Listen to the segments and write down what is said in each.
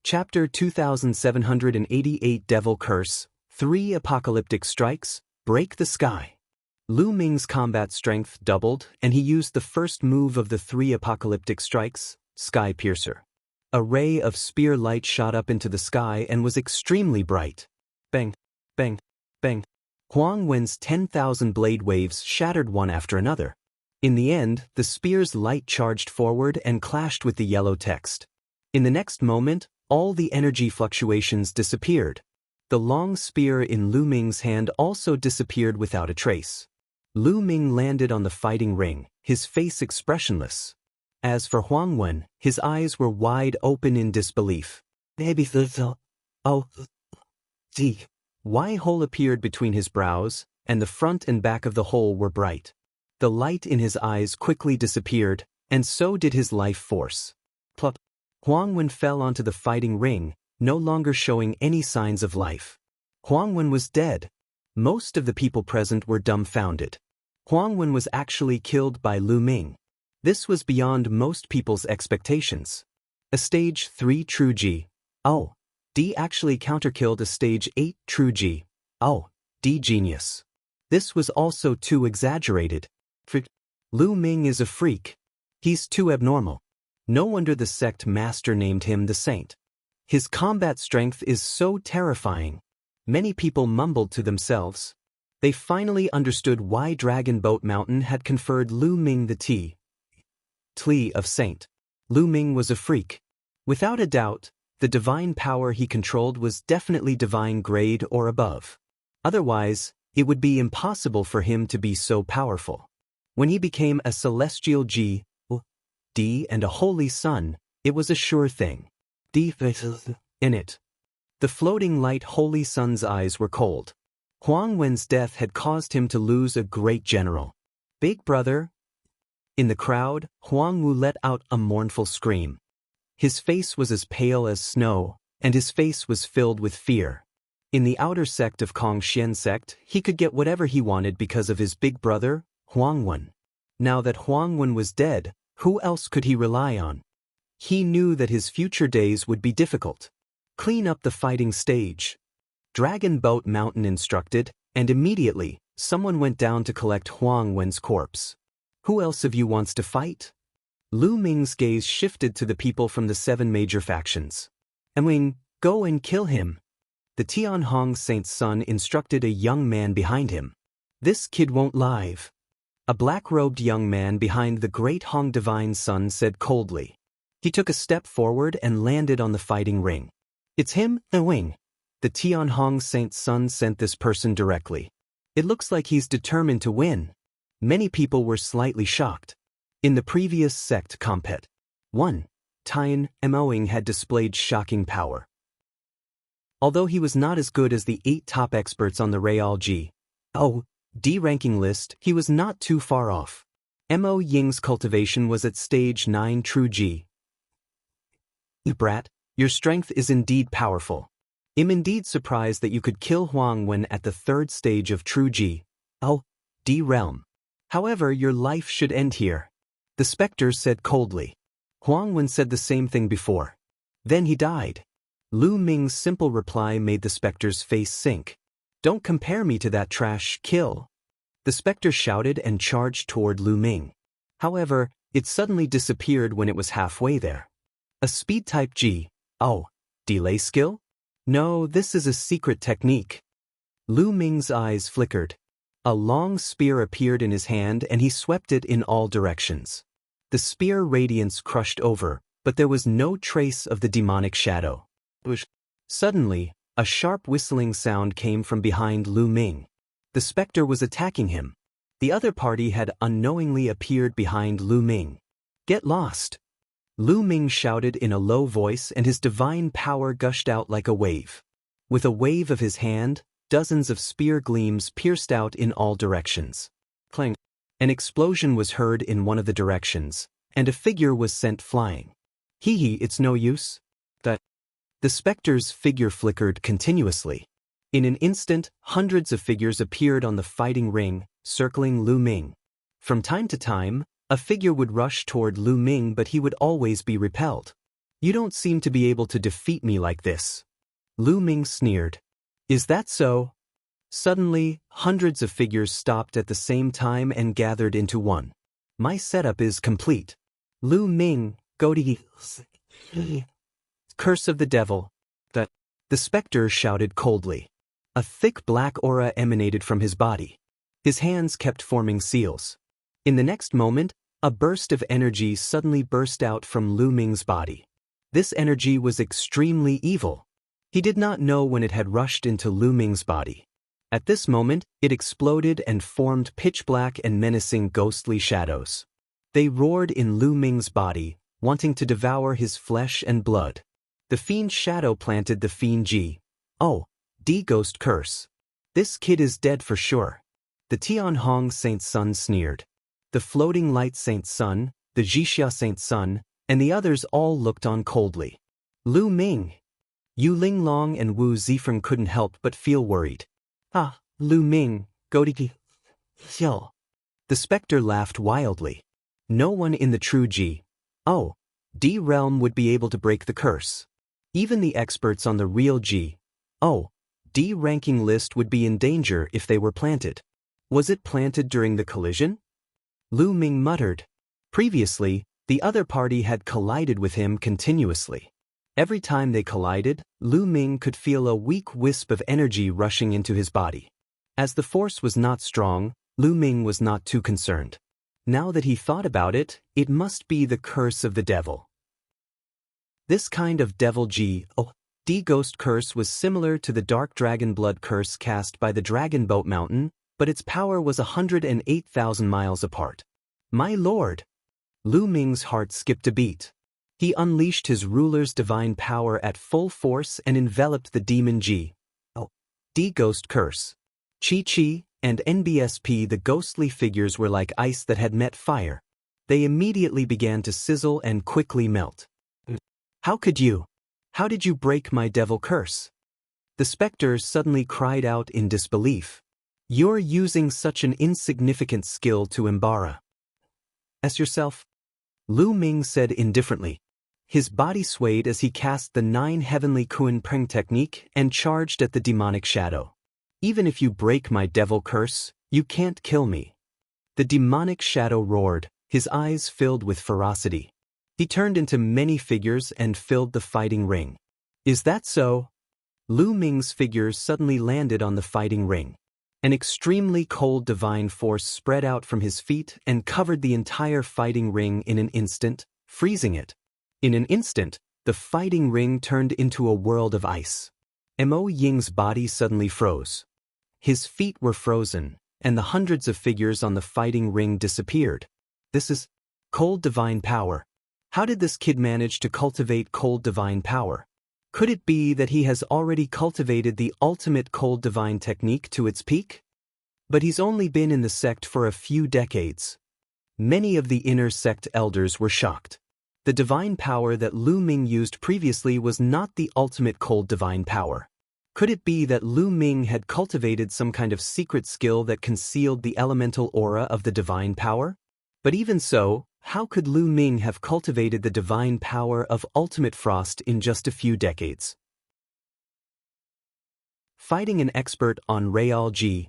Chapter 2788 Devil Curse, 3 Apocalyptic Strikes, Break the Sky. Lu Ming's combat strength doubled, and he used the first move of the 3 Apocalyptic Strikes, Sky Piercer. A ray of spear light shot up into the sky and was extremely bright. Bang, bang, bang. Huang Wen's 10,000 blade waves shattered one after another. In the end, the spear's light charged forward and clashed with the yellow text. In the next moment, all the energy fluctuations disappeared. The long spear in Lu Ming's hand also disappeared without a trace. Lu Ming landed on the fighting ring, his face expressionless. As for Huang Wen, his eyes were wide open in disbelief. Y-hole appeared between his brows, and the front and back of the hole were bright. The light in his eyes quickly disappeared, and so did his life force. Plop. Huang Wen fell onto the fighting ring, no longer showing any signs of life. Huang Wen was dead. Most of the people present were dumbfounded. Huang Wen was actually killed by Lu Ming. This was beyond most people's expectations. A stage 3 true G. Oh. D actually counterkilled a stage 8 true G. Oh. D genius. This was also too exaggerated. Lu Ming is a freak. He's too abnormal. No wonder the sect master named him the Saint. His combat strength is so terrifying. Many people mumbled to themselves. They finally understood why Dragon Boat Mountain had conferred Lu Ming the Tli of Saint. Lu Ming was a freak. Without a doubt, the divine power he controlled was definitely divine grade or above. Otherwise, it would be impossible for him to be so powerful. When he became a celestial G, D and a holy sun, it was a sure thing. In it. The floating light holy sun's eyes were cold. Huang Wen's death had caused him to lose a great general. Big brother. In the crowd, Huang Wu let out a mournful scream. His face was as pale as snow, and his face was filled with fear. In the outer sect of Kongxian sect, he could get whatever he wanted because of his big brother, Huang Wen. Now that Huang Wen was dead, who else could he rely on? He knew that his future days would be difficult. Clean up the fighting stage. Dragon Boat Mountain instructed, and immediately, someone went down to collect Huang Wen's corpse. Who else of you wants to fight? Lu Ming's gaze shifted to the people from the 7 major factions. Emwing, go and kill him. The Tianhong Saint's son instructed a young man behind him. This kid won't live. A black-robed young man behind the great Hong Divine Son said coldly. He took a step forward and landed on the fighting ring. It's him, Emwing. The Tianhong Saint's son sent this person directly. It looks like he's determined to win. Many people were slightly shocked. In the previous sect compet, 1. Tian Emwing had displayed shocking power. Although he was not as good as the 8 top experts on the Real D ranking list, he was not too far off. Mo Ying's cultivation was at stage 9 true G. Brat, your strength is indeed powerful. I'm indeed surprised that you could kill Huang Wen at the 3rd stage of true G. D realm. However, your life should end here. The specter said coldly. Huang Wen said the same thing before. Then he died. Lu Ming's simple reply made the specter's face sink. Don't compare me to that trash, kill. The specter shouted and charged toward Lu Ming. However, it suddenly disappeared when it was halfway there. A speed type G. Delay skill? No, this is a secret technique. Lu Ming's eyes flickered. A long spear appeared in his hand and he swept it in all directions. The spear radiance crushed over, but there was no trace of the demonic shadow. Suddenly, a sharp whistling sound came from behind Lu Ming. The specter was attacking him. The other party had unknowingly appeared behind Lu Ming. Get lost! Lu Ming shouted in a low voice and his divine power gushed out like a wave. With a wave of his hand, dozens of spear gleams pierced out in all directions. Clang! An explosion was heard in one of the directions, and a figure was sent flying. It's no use. The specter's figure flickered continuously. In an instant, hundreds of figures appeared on the fighting ring, circling Lu Ming. From time to time, a figure would rush toward Lu Ming, but he would always be repelled. You don't seem to be able to defeat me like this. Lu Ming sneered. Is that so? Suddenly, hundreds of figures stopped at the same time and gathered into one. My setup is complete. Lu Ming, go to Curse of the devil. The specter shouted coldly. A thick black aura emanated from his body. His hands kept forming seals. In the next moment, a burst of energy suddenly burst out from Lu Ming's body. This energy was extremely evil. He did not know when it had rushed into Lu Ming's body. At this moment, it exploded and formed pitch-black and menacing ghostly shadows. They roared in Lu Ming's body, wanting to devour his flesh and blood. The fiend shadow planted the fiend Ji. Oh, D ghost curse. This kid is dead for sure. The Tianhong Saint Sun sneered. The floating light Saint Sun, the Jixia Saint Sun, and the others all looked on coldly. Lu Ming. Yu Linglong and Wu Zifeng couldn't help but feel worried. Ah, Lu Ming, go to Xiao. The specter laughed wildly. No one in the true D realm would be able to break the curse. Even the experts on the real D ranking list would be in danger if they were planted. Was it planted during the collision? Lu Ming muttered. Previously, the other party had collided with him continuously. Every time they collided, Lu Ming could feel a weak wisp of energy rushing into his body. As the force was not strong, Lu Ming was not too concerned. Now that he thought about it, it must be the curse of the devil. This kind of devil D ghost curse was similar to the dark dragon blood curse cast by the Dragon Boat Mountain, but its power was 108,000 miles apart. My lord! Lu Ming's heart skipped a beat. He unleashed his ruler's divine power at full force and enveloped the demon D ghost curse. Chi and NBSP, the ghostly figures, were like ice that had met fire. They immediately began to sizzle and quickly melt. How could you? How did you break my devil curse? The specter suddenly cried out in disbelief. You're using such an insignificant skill to embarrass yourself? Lu Ming said indifferently. His body swayed as he cast the 9 heavenly Kun Peng technique and charged at the demonic shadow. Even if you break my devil curse, you can't kill me. The demonic shadow roared, his eyes filled with ferocity. He turned into many figures and filled the fighting ring. Is that so? Lu Ming's figures suddenly landed on the fighting ring. An extremely cold divine force spread out from his feet and covered the entire fighting ring in an instant, freezing it. In an instant, the fighting ring turned into a world of ice. Mo Ying's body suddenly froze. His feet were frozen, and the hundreds of figures on the fighting ring disappeared. This is cold divine power. How did this kid manage to cultivate cold divine power? Could it be that he has already cultivated the ultimate cold divine technique to its peak? But he's only been in the sect for a few decades. Many of the inner sect elders were shocked. The divine power that Lu Ming used previously was not the ultimate cold divine power. Could it be that Lu Ming had cultivated some kind of secret skill that concealed the elemental aura of the divine power? But even so, how could Lu Ming have cultivated the divine power of ultimate frost in just a few decades? Fighting an expert on Real D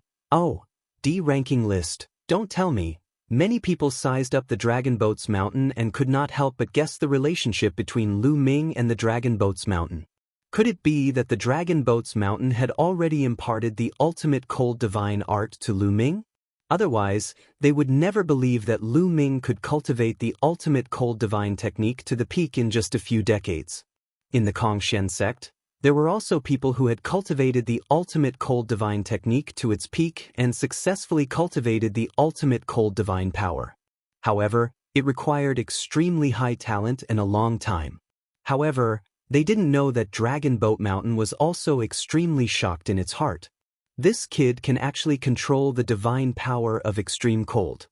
ranking list. Don't tell me. Many people sized up the Dragon Boats Mountain and could not help but guess the relationship between Lu Ming and the Dragon Boats Mountain. Could it be that the Dragon Boats Mountain had already imparted the ultimate cold divine art to Lu Ming? Otherwise, they would never believe that Lu Ming could cultivate the ultimate cold divine technique to the peak in just a few decades. In the Kongshen sect, there were also people who had cultivated the ultimate cold divine technique to its peak and successfully cultivated the ultimate cold divine power. However, it required extremely high talent and a long time. However, they didn't know that Dragon Boat Mountain was also extremely shocked in its heart. This kid can actually control the divine power of extreme cold.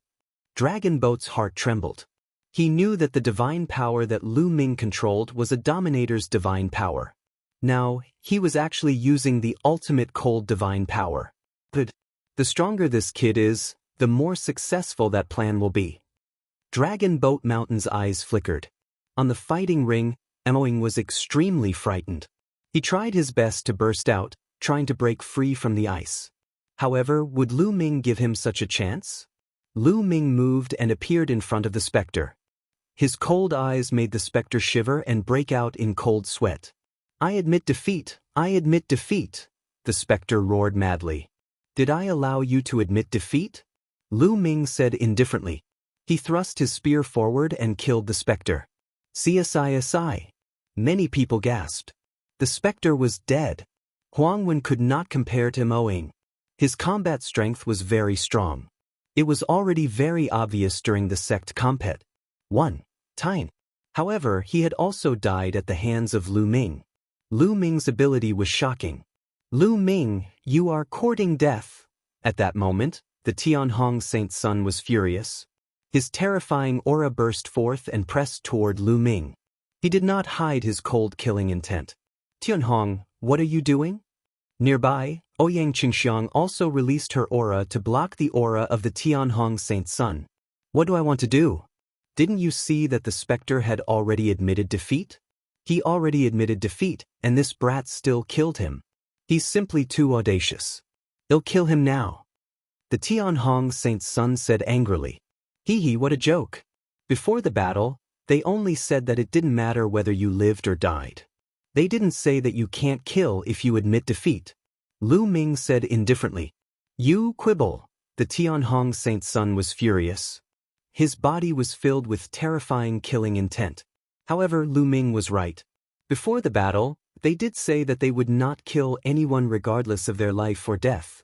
Dragon Boat's heart trembled. He knew that the divine power that Lu Ming controlled was a dominator's divine power. Now, he was actually using the ultimate cold divine power. The stronger this kid is, the more successful that plan will be. Dragon Boat Mountain's eyes flickered. On the fighting ring, Emoing was extremely frightened. He tried his best to burst out, trying to break free from the ice. However, would Lu Ming give him such a chance? Lu Ming moved and appeared in front of the specter. His cold eyes made the specter shiver and break out in cold sweat. "I admit defeat, I admit defeat," the specter roared madly. "Did I allow you to admit defeat?" Lu Ming said indifferently. He thrust his spear forward and killed the specter. CSI. Many people gasped. The specter was dead. Huang Wen could not compare to Moing. His combat strength was very strong. It was already very obvious during the sect compet. Time. However, he had also died at the hands of Lu Ming. Lu Ming's ability was shocking. "Lu Ming, you are courting death." At that moment, the Tianhong Saint's son was furious. His terrifying aura burst forth and pressed toward Lu Ming. He did not hide his cold killing intent. "Tianhong, what are you doing?" Nearby, Ouyang Qingxiang also released her aura to block the aura of the Tianhong Saint's son. "What do I want to do? Didn't you see that the specter had already admitted defeat? He already admitted defeat, and this brat still killed him. He's simply too audacious. I'll kill him now." The Tianhong Saint's son said angrily. "Hee, what a joke. Before the battle, they only said that it didn't matter whether you lived or died. They didn't say that you can't kill if you admit defeat." Lu Ming said indifferently. "You quibble." The Tianhong Saint's son was furious. His body was filled with terrifying killing intent. However, Lu Ming was right. Before the battle, they did say that they would not kill anyone regardless of their life or death.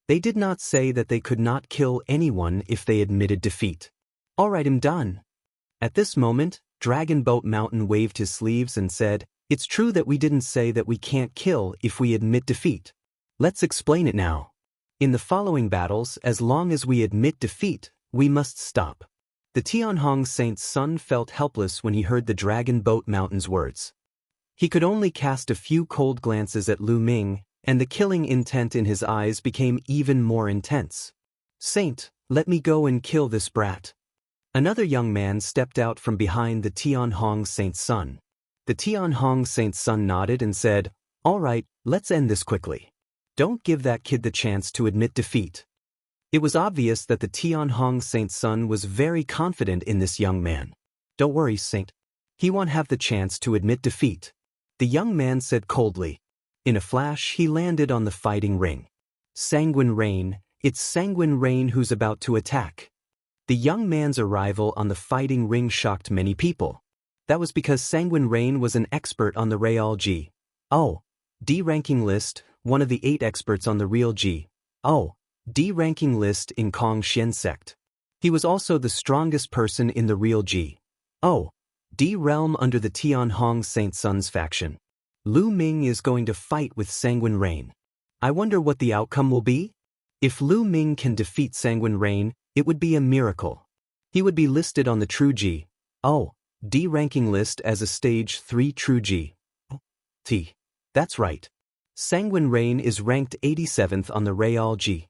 They did not say that they could not kill anyone if they admitted defeat. "All right, I'm done." At this moment, Dragon Boat Mountain waved his sleeves and said, "It's true that we didn't say that we can't kill if we admit defeat. Let's explain it now. In the following battles, as long as we admit defeat, we must stop." The Tianhong Saint's son felt helpless when he heard the Dragon Boat Mountain's words. He could only cast a few cold glances at Lu Ming, and the killing intent in his eyes became even more intense. "Saint, let me go and kill this brat." Another young man stepped out from behind the Tianhong Saint's son. The Tianhong Saint's son nodded and said, "All right, let's end this quickly. Don't give that kid the chance to admit defeat." It was obvious that the Tianhong Saint's son was very confident in this young man. "Don't worry, Saint. He won't have the chance to admit defeat," the young man said coldly. In a flash, he landed on the fighting ring. "Sanguine Rain, it's Sanguine Rain who's about to attack." The young man's arrival on the fighting ring shocked many people. That was because Sanguine Rain was an expert on the Real D ranking list, one of the 8 experts on the Real D ranking list in Kong Xian sect. He was also the strongest person in the Real D realm under the Tianhong Saint Sun's faction. Lu Ming is going to fight with Sanguine Rain. I wonder what the outcome will be? If Lu Ming can defeat Sanguine Rain, it would be a miracle. He would be listed on the True D ranking list as a Stage 3 True T. That's right. Sanguine Rain is ranked 87th on the Real D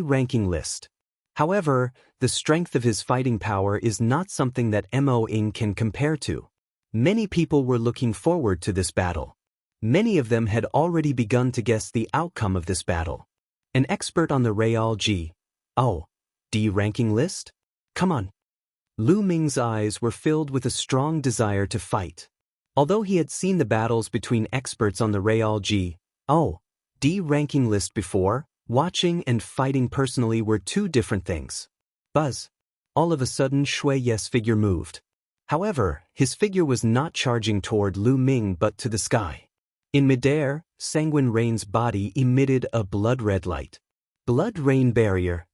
ranking list. However, the strength of his fighting power is not something that Mo Ing can compare to. Many people were looking forward to this battle. Many of them had already begun to guess the outcome of this battle. An expert on the Real D ranking list? Come on. Lu Ming's eyes were filled with a strong desire to fight. Although he had seen the battles between experts on the Real D ranking list before, watching and fighting personally were two different things. Buzz. All of a sudden Shui Ye's figure moved. However, his figure was not charging toward Lu Ming but to the sky. In midair, Sanguine Rain's body emitted a blood-red light. Blood Rain Barrier.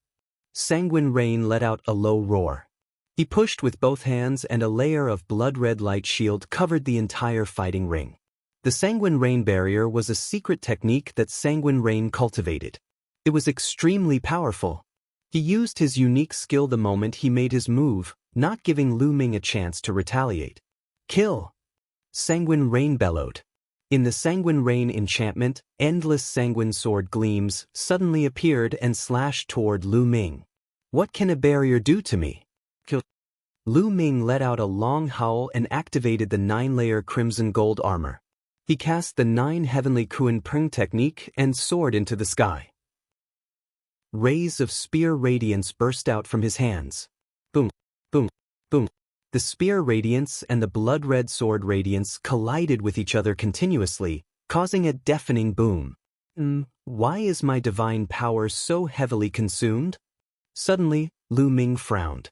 Sanguine Rain let out a low roar. He pushed with both hands and a layer of blood-red light shield covered the entire fighting ring. The Sanguine Rain Barrier was a secret technique that Sanguine Rain cultivated. It was extremely powerful. He used his unique skill the moment he made his move, not giving Lu Ming a chance to retaliate. "Kill!" Sanguine Rain bellowed. In the Sanguine Rain enchantment, endless sanguine sword gleams suddenly appeared and slashed toward Lu Ming. "What can a barrier do to me?" "Kill." Lu Ming let out a long howl and activated the 9-layer crimson gold armor. He cast the 9 heavenly Kuan Peng technique and soared into the sky. Rays of spear radiance burst out from his hands. Boom, boom, boom. The spear radiance and the blood-red sword radiance collided with each other continuously, causing a deafening boom. Why is my divine power so heavily consumed? Suddenly, Lu Ming frowned.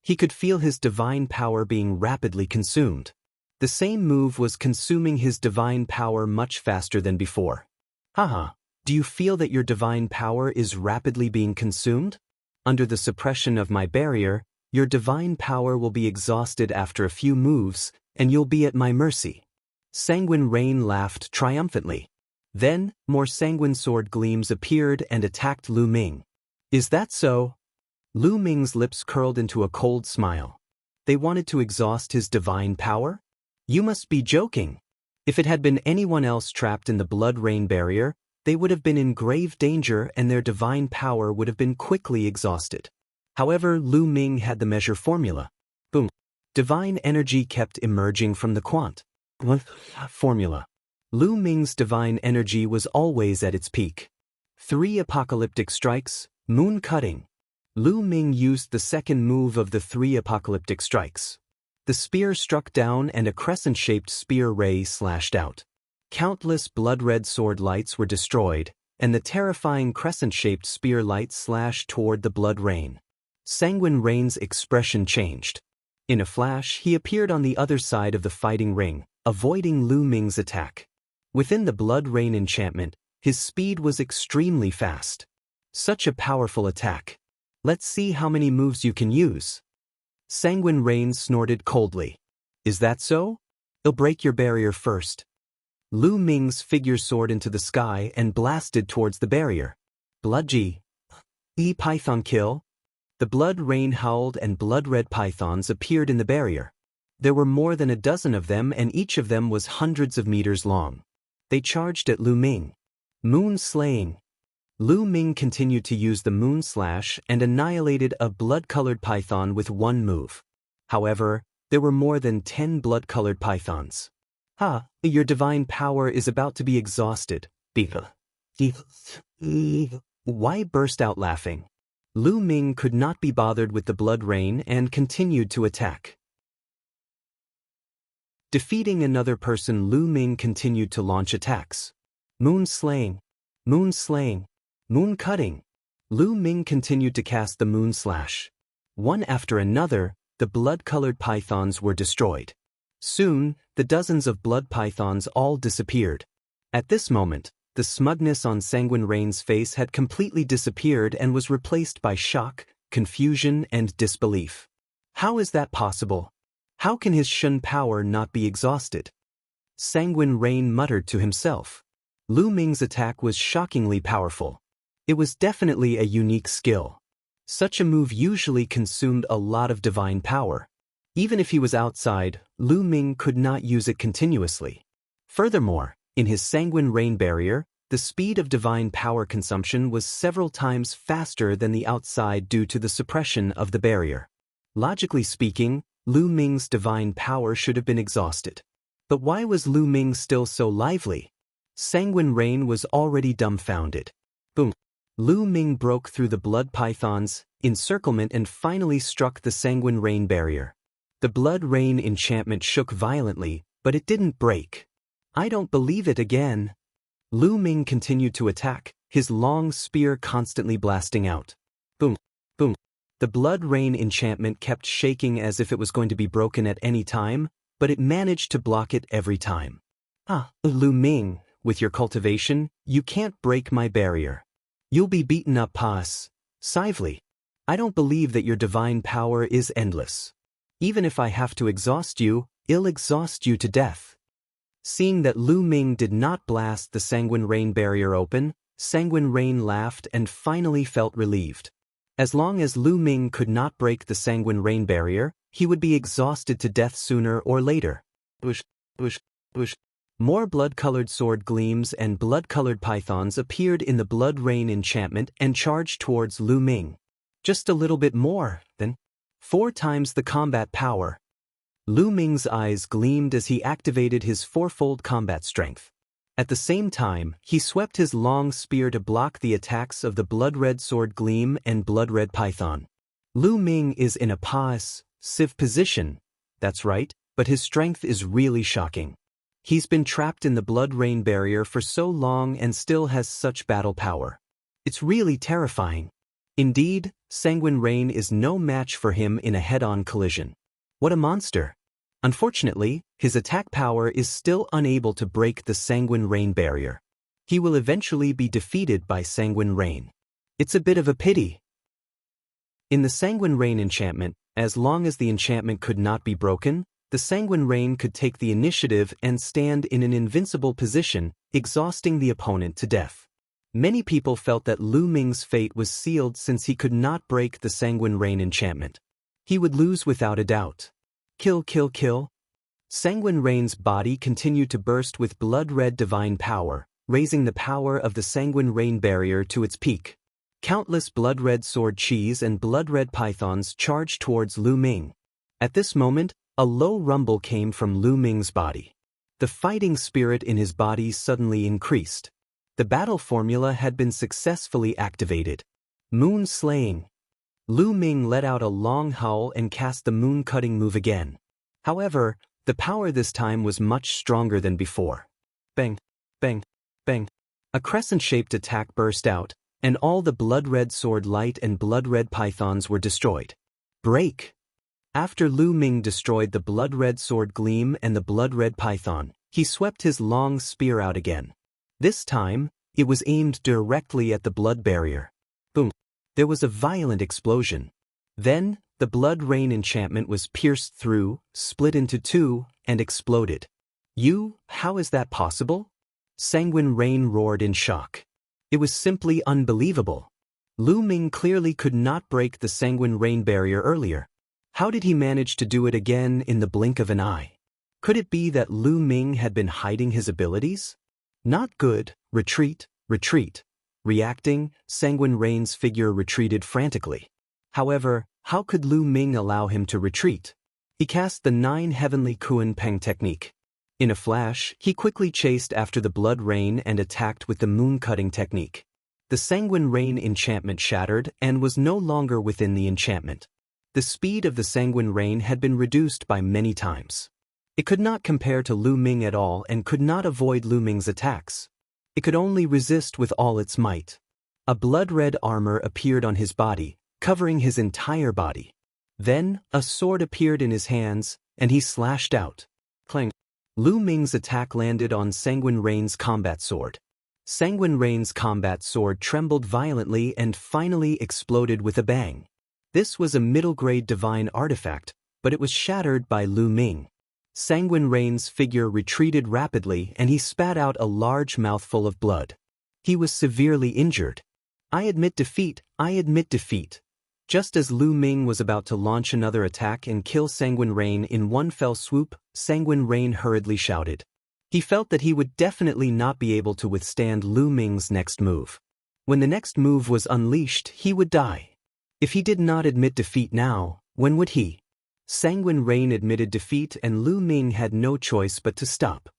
He could feel his divine power being rapidly consumed. The same move was consuming his divine power much faster than before. Haha. Do you feel that your divine power is rapidly being consumed? Under the suppression of my barrier, your divine power will be exhausted after a few moves, and you'll be at my mercy. Sanguine Rain laughed triumphantly. Then, more sanguine sword gleams appeared and attacked Lu Ming. Is that so? Lu Ming's lips curled into a cold smile. They wanted to exhaust his divine power? You must be joking. If it had been anyone else trapped in the blood rain barrier, they would have been in grave danger and their divine power would have been quickly exhausted. However, Lu Ming had the measure formula. Boom. Divine energy kept emerging from the quant formula. Lu Ming's divine energy was always at its peak. 3 apocalyptic strikes, moon cutting. Lu Ming used the second move of the 3 apocalyptic strikes. The spear struck down and a crescent-shaped spear ray slashed out. Countless blood-red sword lights were destroyed, and the terrifying crescent-shaped spear light slashed toward the blood rain. Sanguine Rain's expression changed. In a flash, he appeared on the other side of the fighting ring, avoiding Lu Ming's attack. Within the blood rain enchantment, his speed was extremely fast. Such a powerful attack. Let's see how many moves you can use. Sanguine Rain snorted coldly. Is that so? I'll break your barrier first. Lu Ming's figure soared into the sky and blasted towards the barrier. Bloodgy. Python kill. The blood rain howled and blood-red pythons appeared in the barrier. There were more than a dozen of them and each of them was hundreds of meters long. They charged at Lu Ming. Moon slaying. Lu Ming continued to use the moon slash and annihilated a blood-colored python with one move. However, there were more than 10 blood-colored pythons. Your divine power is about to be exhausted. Why burst out laughing? Lu Ming could not be bothered with the blood rain and continued to attack. Defeating another person, Lu Ming continued to launch attacks. Moon slaying. Moon slaying. Moon cutting. Lu Ming continued to cast the moon slash. One after another, the blood-colored pythons were destroyed. Soon, the dozens of blood pythons all disappeared. At this moment, the smugness on Sanguine Rain's face had completely disappeared and was replaced by shock, confusion, and disbelief. How is that possible? How can his Shun power not be exhausted? Sanguine Rain muttered to himself. Lu Ming's attack was shockingly powerful. It was definitely a unique skill. Such a move usually consumed a lot of divine power. Even if he was outside, Lu Ming could not use it continuously. Furthermore, in his Sanguine Rain barrier, the speed of divine power consumption was several times faster than the outside due to the suppression of the barrier. Logically speaking, Lu Ming's divine power should have been exhausted. But why was Lu Ming still so lively? Sanguine Rain was already dumbfounded. Boom! Lu Ming broke through the blood python's encirclement and finally struck the Sanguine Rain barrier. The blood rain enchantment shook violently, but it didn't break. I don't believe it again. Lu Ming continued to attack, his long spear constantly blasting out. Boom! Boom! The blood rain enchantment kept shaking as if it was going to be broken at any time, but it managed to block it every time. Lu Ming, with your cultivation, you can't break my barrier. You'll be beaten up passively. I don't believe that your divine power is endless. Even if I have to exhaust you, I'll exhaust you to death. Seeing that Lu Ming did not blast the Sanguine Rain barrier open, Sanguine Rain laughed and finally felt relieved. As long as Lu Ming could not break the Sanguine Rain barrier, he would be exhausted to death sooner or later. Bush, bush, bush. More blood-colored sword gleams and blood-colored pythons appeared in the blood rain enchantment and charged towards Lu Ming. Just a little bit more, then. 4 times the combat power. Lu Ming's eyes gleamed as he activated his fourfold combat strength. At the same time, he swept his long spear to block the attacks of the blood-red sword Gleam and blood-red python. Lu Ming is in a passive position, that's right, but his strength is really shocking. He's been trapped in the blood rain barrier for so long and still has such battle power. It's really terrifying. Indeed, Sanguine Rain is no match for him in a head-on collision. What a monster! Unfortunately, his attack power is still unable to break the Sanguine Rain barrier. He will eventually be defeated by Sanguine Rain. It's a bit of a pity. In the Sanguine Rain enchantment, as long as the enchantment could not be broken, the Sanguine Rain could take the initiative and stand in an invincible position, exhausting the opponent to death. Many people felt that Lu Ming's fate was sealed since he could not break the Sanguine Rain enchantment. He would lose without a doubt. Kill, kill, kill. Sanguine Rain's body continued to burst with blood-red divine power, raising the power of the Sanguine Rain barrier to its peak. Countless blood-red sword cheese and blood-red pythons charged towards Lu Ming. At this moment, a low rumble came from Lu Ming's body. The fighting spirit in his body suddenly increased. The battle formula had been successfully activated. Moon Slaying. Lu Ming let out a long howl and cast the moon-cutting move again. However, the power this time was much stronger than before. Bang, bang, bang. A crescent-shaped attack burst out, and all the blood-red sword light and blood-red pythons were destroyed. Break! After Lu Ming destroyed the blood-red sword Gleam and the blood-red python, he swept his long spear out again. This time, it was aimed directly at the blood barrier. Boom! There was a violent explosion. Then, the blood rain enchantment was pierced through, split into 2, and exploded. How is that possible? Sanguine Rain roared in shock. It was simply unbelievable. Lu Ming clearly could not break the Sanguine Rain barrier earlier. How did he manage to do it again in the blink of an eye? Could it be that Lu Ming had been hiding his abilities? Not good. Retreat, retreat. Reacting, Sanguine Rain's figure retreated frantically. However, how could Lu Ming allow him to retreat? He cast the 9 Heavenly Kuan Peng technique. In a flash, he quickly chased after the blood rain and attacked with the moon-cutting technique. The Sanguine Rain enchantment shattered and was no longer within the enchantment. The speed of the Sanguine Rain had been reduced by many times. It could not compare to Lu Ming at all and could not avoid Lu Ming's attacks. It could only resist with all its might. A blood-red armor appeared on his body, covering his entire body. Then, a sword appeared in his hands, and he slashed out. Clang! Lu Ming's attack landed on Sanguine Rain's combat sword. Sanguine Rain's combat sword trembled violently and finally exploded with a bang. This was a middle-grade divine artifact, but it was shattered by Lu Ming. Sanguine Rain's figure retreated rapidly and he spat out a large mouthful of blood. He was severely injured. I admit defeat, I admit defeat. Just as Lu Ming was about to launch another attack and kill Sanguine Rain in one fell swoop, Sanguine Rain hurriedly shouted. He felt that he would definitely not be able to withstand Lu Ming's next move. When the next move was unleashed, he would die. If he did not admit defeat now, when would he? Sanguine Rain admitted defeat and Lu Ming had no choice but to stop.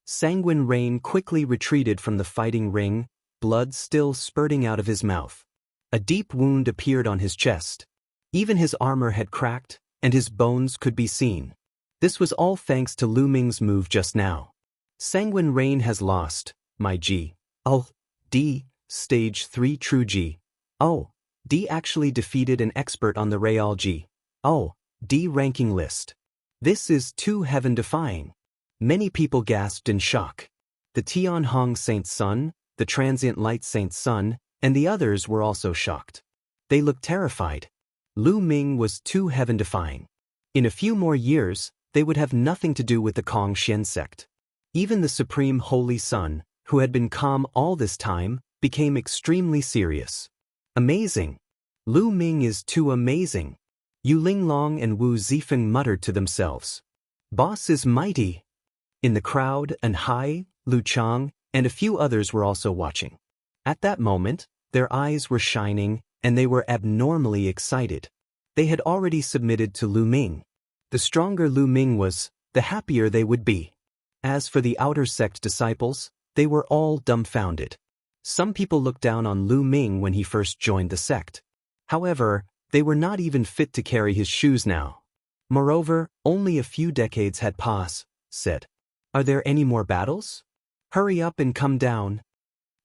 Sanguine Rain quickly retreated from the fighting ring, blood still spurting out of his mouth. A deep wound appeared on his chest. Even his armor had cracked, and his bones could be seen. This was all thanks to Lu Ming's move just now. Sanguine Rain has lost, my G. Oh, D, Stage 3 True G. Oh, D actually defeated an expert on the Real G. Oh, D ranking list. This is too heaven-defying. Many people gasped in shock. The Tianhong Saint's son, the Transient Light Saint's son, and the others were also shocked. They looked terrified. Lu Ming was too heaven-defying. In a few more years, they would have nothing to do with the Kong Xian sect. Even the Supreme Holy Sun, who had been calm all this time, became extremely serious. Amazing. Lu Ming is too amazing. Yu Linglong and Wu Zifeng muttered to themselves. Boss is mighty. In the crowd, An Hai, Lu Chang, and a few others were also watching. At that moment, their eyes were shining, and they were abnormally excited. They had already submitted to Lu Ming. The stronger Lu Ming was, the happier they would be. As for the outer sect disciples, they were all dumbfounded. Some people looked down on Lu Ming when he first joined the sect. However, they were not even fit to carry his shoes now. Moreover, only a few decades had passed, said. Are there any more battles? Hurry up and come down.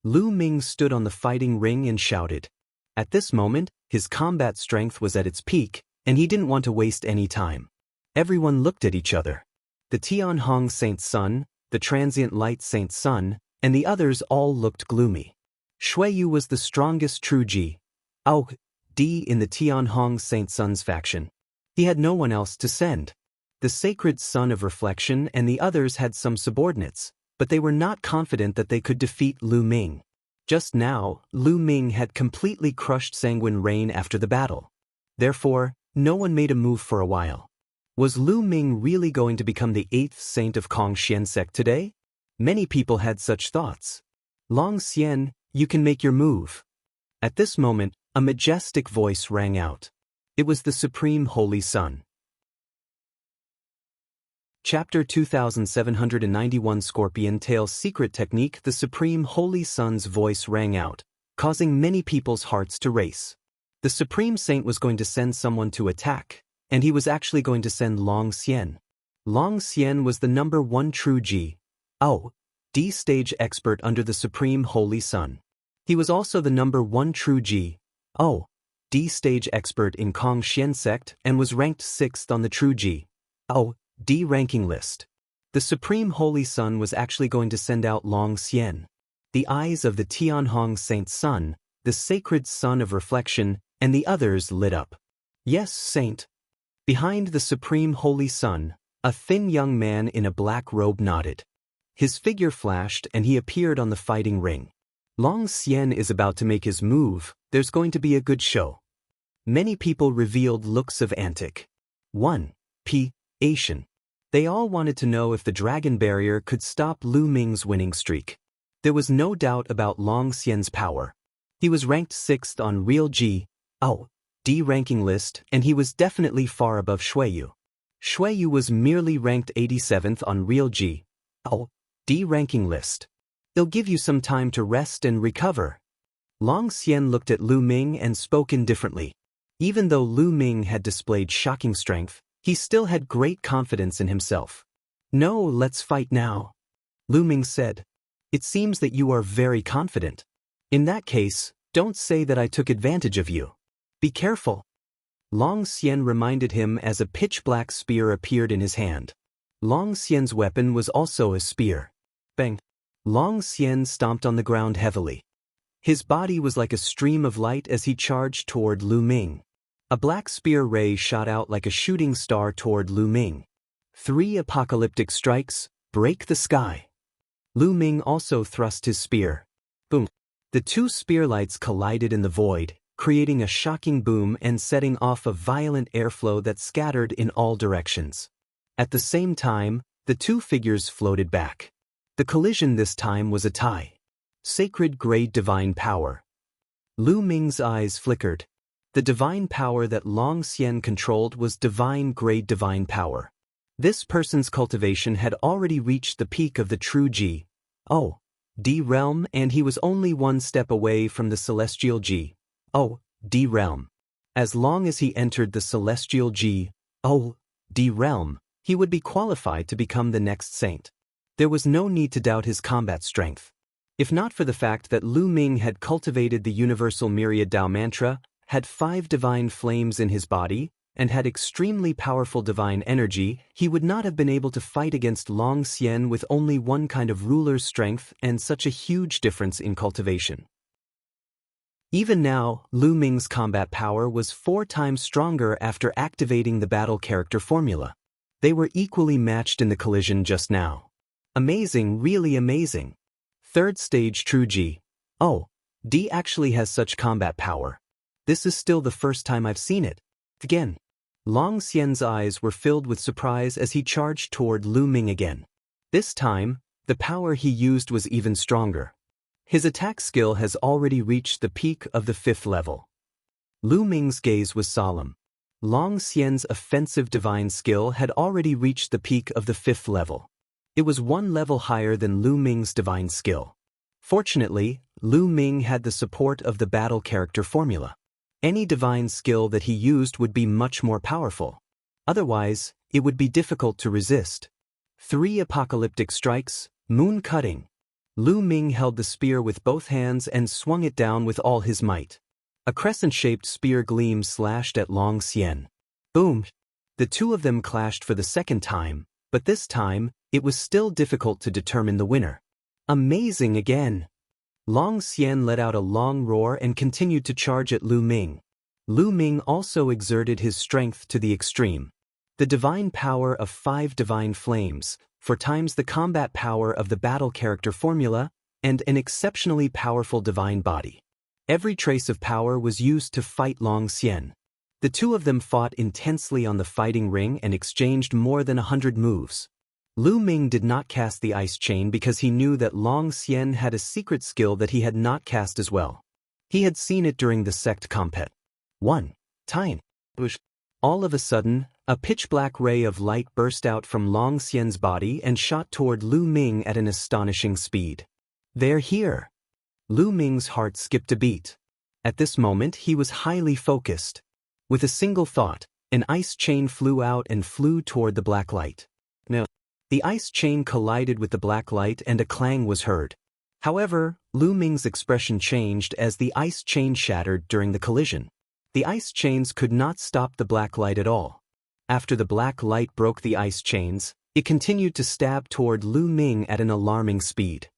Lu Ming stood on the fighting ring and shouted. At this moment, his combat strength was at its peak, and he didn't want to waste any time. Everyone looked at each other. The Tianhong Saint's son, the Transient Light Saint's son, and the others all looked gloomy. Shuiyu was the strongest true Ji, D in the Tianhong Saint's son's faction. He had no one else to send. The sacred son of reflection and the others had some subordinates, but they were not confident that they could defeat Lu Ming. Just now, Lu Ming had completely crushed Sanguine Rain after the battle. Therefore, no one made a move for a while. Was Lu Ming really going to become the 8th saint of Kongxian sect today? Many people had such thoughts. Long Xian, you can make your move. At this moment, a majestic voice rang out. It was the Supreme Holy Sun. Chapter 2791 Scorpion Tail's secret technique. The Supreme Holy Sun's voice rang out, causing many people's hearts to race. The Supreme Saint was going to send someone to attack, and he was actually going to send Long Xian. Long Xian was the number 1 true D stage expert under the Supreme Holy Sun. He was also the number 1 true D stage expert in Kongxian sect and was ranked 6th on the true D ranking list. The Supreme Holy Sun was actually going to send out Long Xian. The eyes of the Tianhong Saint's son, the sacred son of reflection, and the others lit up. Yes, Saint. Behind the Supreme Holy Sun, a thin young man in a black robe nodded. His figure flashed and he appeared on the fighting ring. Long Xian is about to make his move. There's going to be a good show. Many people revealed looks of antic. 1. Asian. They all wanted to know if the dragon barrier could stop Lu Ming's winning streak. There was no doubt about Long Xian's power. He was ranked 6th on real D ranking list, and he was definitely far above Shuiyu. Shuiyu was merely ranked 87th on real D ranking list. It'll give you some time to rest and recover. Long Xian looked at Lu Ming and spoke indifferently. Even though Lu Ming had displayed shocking strength, he still had great confidence in himself. No, let's fight now. Lu Ming said. It seems that you are very confident. In that case, don't say that I took advantage of you. Be careful. Long Xian reminded him as a pitch-black spear appeared in his hand. Long Xian's weapon was also a spear. Bang! Long Xian stomped on the ground heavily. His body was like a stream of light as he charged toward Lu Ming. A black spear ray shot out like a shooting star toward Lu Ming. 3 apocalyptic strikes, break the sky. Lu Ming also thrust his spear. Boom! The 2 spear lights collided in the void, creating a shocking boom and setting off a violent airflow that scattered in all directions. At the same time, the 2 figures floated back. The collision this time was a tie. Sacred grade divine power. Lu Ming's eyes flickered. The divine power that Long Xian controlled was divine grade divine power. This person's cultivation had already reached the peak of the true D realm, and he was only 1 step away from the celestial D realm. As long as he entered the celestial D realm, he would be qualified to become the next saint. There was no need to doubt his combat strength. If not for the fact that Lu Ming had cultivated the universal myriad Dao mantra, had 5 divine flames in his body, and had extremely powerful divine energy, he would not have been able to fight against Long Xian with only 1 kind of ruler's strength and such a huge difference in cultivation. Even now, Lu Ming's combat power was 4 times stronger after activating the battle character formula. They were equally matched in the collision just now. Amazing, really amazing. 3rd stage true D actually has such combat power. This is still the first time I've seen it. Again. Long Xian's eyes were filled with surprise as he charged toward Lu Ming again. This time, the power he used was even stronger. His attack skill has already reached the peak of the 5th level. Lu Ming's gaze was solemn. Long Xian's offensive divine skill had already reached the peak of the 5th level. It was one level higher than Lu Ming's divine skill. Fortunately, Lu Ming had the support of the battle character formula. Any divine skill that he used would be much more powerful. Otherwise, it would be difficult to resist. 3 apocalyptic strikes, moon cutting. Lu Ming held the spear with both hands and swung it down with all his might. A crescent-shaped spear gleam slashed at Long Xian. Boom! The two of them clashed for the second time, but this time, it was still difficult to determine the winner. Amazing again! Long Xian let out a long roar and continued to charge at Lu Ming. Lu Ming also exerted his strength to the extreme. The divine power of 5 divine flames, 4 times the combat power of the battle character formula, and an exceptionally powerful divine body. Every trace of power was used to fight Long Xian. The two of them fought intensely on the fighting ring and exchanged more than 100 moves. Lu Ming did not cast the ice chain because he knew that Long Xian had a secret skill that he had not cast as well. He had seen it during the sect compet. 1 time. All of a sudden, a pitch-black ray of light burst out from Long Xian's body and shot toward Lu Ming at an astonishing speed. They're here! Lu Ming's heart skipped a beat. At this moment he was highly focused. With a single thought, an ice chain flew out and flew toward the black light. No. The ice chain collided with the black light and a clang was heard. However, Lu Ming's expression changed as the ice chain shattered during the collision. The ice chains could not stop the black light at all. After the black light broke the ice chains, it continued to stab toward Lu Ming at an alarming speed.